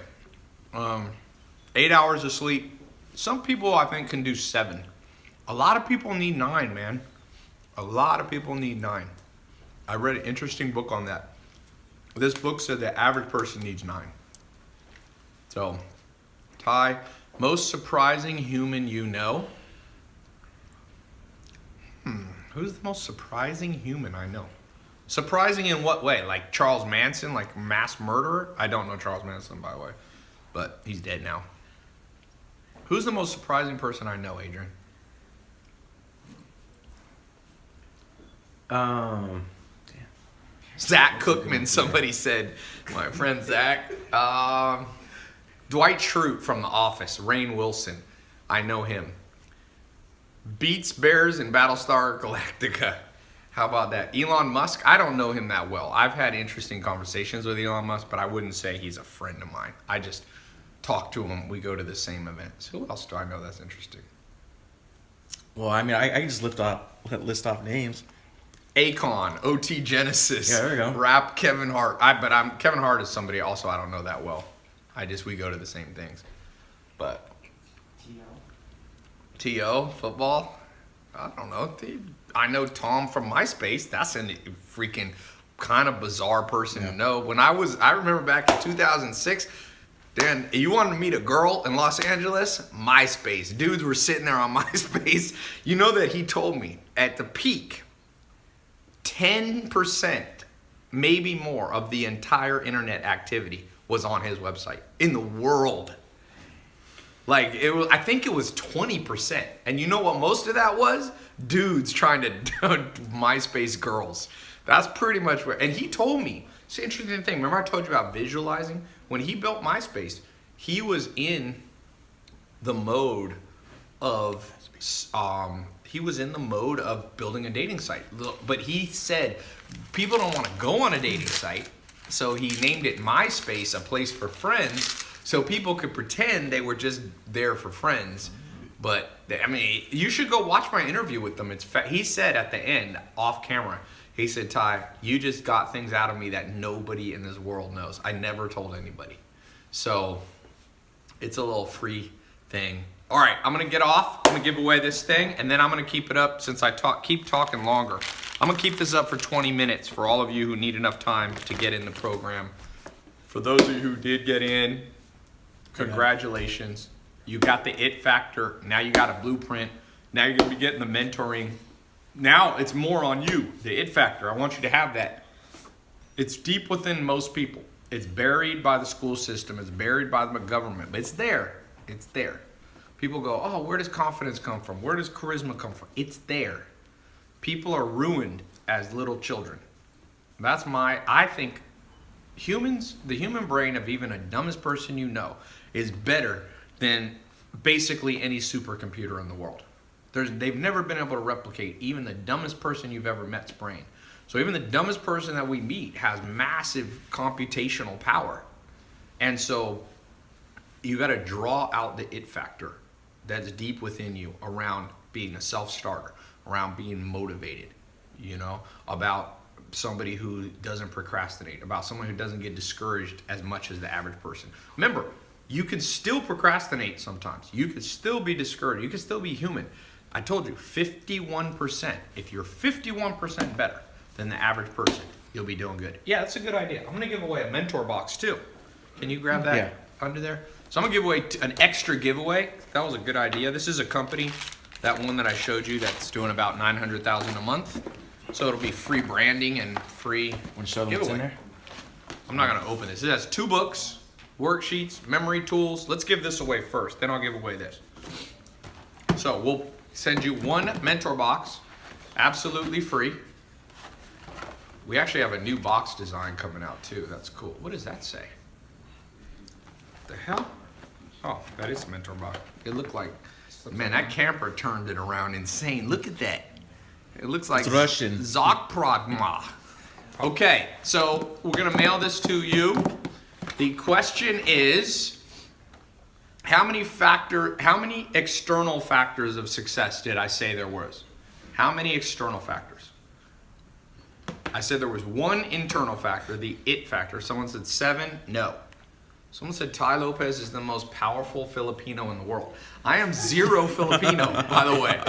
8 hours of sleep. Some people I think can do 7. A lot of people need 9, man. A lot of people need 9. I read an interesting book on that. This book said the average person needs 9. So, Ty, most surprising human you know? Who's the most surprising human I know? Surprising in what way? Like Charles Manson, like mass murderer? I don't know Charles Manson, by the way, but he's dead now. Who's the most surprising person I know, Adrian? Zach Cookman, somebody said. My friend Zach. Dwight Schrute from The Office. Rainn Wilson. I know him. Beats Bears in Battlestar Galactica. How about that? Elon Musk, I don't know him that well. I've had interesting conversations with Elon Musk, but I wouldn't say he's a friend of mine. I just talk to him. We go to the same events. Who else do I know that's interesting? Well, I mean, I can just list off names. Akon, OT Genesis. Yeah, there we go. Rap Kevin Hart. Kevin Hart is somebody also I don't know that well. We go to the same things. But T.O. football? I don't know. I know Tom from MySpace. That's a freaking kind of bizarre person to know. I remember back in 2006, Dan, you wanted to meet a girl in Los Angeles? MySpace. Dudes were sitting there on MySpace. You know that he told me at the peak, 10%, maybe more, of the entire internet activity was on his website in the world. Like, I think it was 20%. And you know what most of that was? Dudes trying to MySpace girls. That's pretty much where, and he told me, it's an interesting thing. Remember I told you about visualizing? When he built MySpace, he was in the mode of, building a dating site. But he said, people don't want to go on a dating site. So he named it MySpace, a place for friends. So people could pretend they were just there for friends. But, I mean, you should go watch my interview with them. He said at the end, off camera, he said, Ty, you just got things out of me that nobody in this world knows. I never told anybody. So, it's a little free thing. All right, I'm going to get off. I'm going to give away this thing, and then I'm going to keep it up since I keep talking longer. I'm going to keep this up for 20 minutes for all of you who need enough time to get in the program. For those of you who did get in, congratulations. You got the it factor. Now you got a blueprint. Now you're going to be getting the mentoring. Now it's more on you, the it factor. I want you to have that. It's deep within most people. It's buried by the school system. It's buried by the government. But it's there. It's there. People go, oh, where does confidence come from? Where does charisma come from? It's there. People are ruined as little children. I think humans, the human brain of even the dumbest person you know is better than basically any supercomputer in the world. They've never been able to replicate even the dumbest person you've ever met's brain. So even the dumbest person that we meet has massive computational power. And so you got to draw out the it factor that's deep within you around being a self-starter, around being motivated, about somebody who doesn't procrastinate, about someone who doesn't get discouraged as much as the average person. Remember, you can still procrastinate sometimes. You can still be discouraged. You can still be human. I told you, 51%. If you're 51% better than the average person, you'll be doing good. Yeah, that's a good idea. I'm going to give away a mentor box too. Can you grab that under there? So I'm going to give away an extra giveaway. That was a good idea. This is a company, that one that I showed you, that's doing about $900,000 a month. So it'll be free branding and free Want to show them what's giveaway. in there? I'm not going to open this. It has 2 books, worksheets, memory tools. Let's give this away first. Then I'll give away this. So we'll send you 1 mentor box, absolutely free. We actually have a new box design coming out too. That's cool. What does that say? The hell? Oh, that is a mentor box. It looked like, man, that camper turned it around insane. Look at that. It looks like It's Russian. Zakpragma. Okay, so we're gonna mail this to you. The question is, how many external factors of success did I say there was? How many external factors? I said there was one internal factor, the it factor. Someone said 7. No. Someone said Tai Lopez is the most powerful Filipino in the world. I am 0 Filipino, by the way.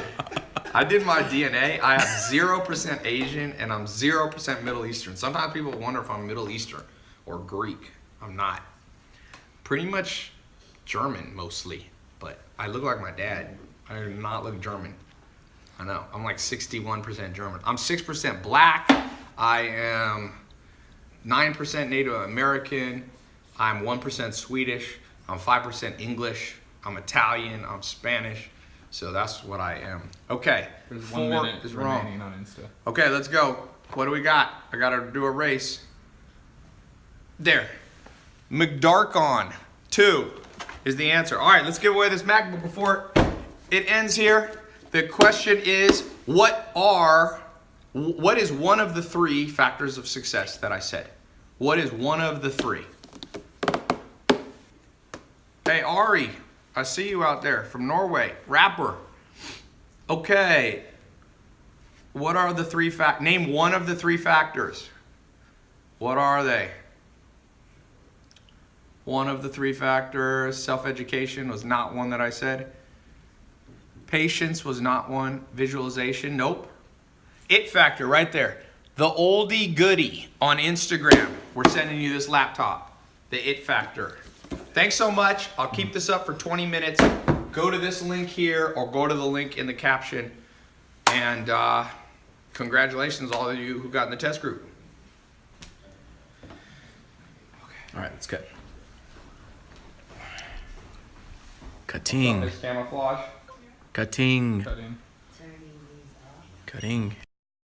I did my DNA. I have 0% Asian and I'm 0% Middle Eastern. Sometimes people wonder if I'm Middle Eastern or Greek. I'm not. Pretty much German mostly, but I look like my dad. I do not look German. I know. I'm like 61% German. I'm 6% black. I am 9% Native American. I'm 1% Swedish. I'm 5% English. I'm Italian. I'm Spanish. So that's what I am. Okay. There's 4 1 minute is remaining wrong. on Insta. Okay, let's go. What do we got? I gotta do a race. There. McDarkon 2 is the answer. All right, let's give away this MacBook before it ends here. The question is, what is one of the 3 factors of success that I said? What is one of the 3? Hey, Ari, I see you out there from Norway. Rapper. Okay. What are the 3 name one of the 3 factors. What are they? One of the 3 factors. Self-education was not one that I said. Patience was not one. Visualization, nope. It factor right there. The oldie goodie on Instagram. We're sending you this laptop. The it factor. Thanks so much. I'll keep this up for 20 minutes. Go to this link here or go to the link in the caption. And congratulations all of you who got in the test group. All right, let's go. Cutting. Camouflage. Cutting. Cut in. Cutting.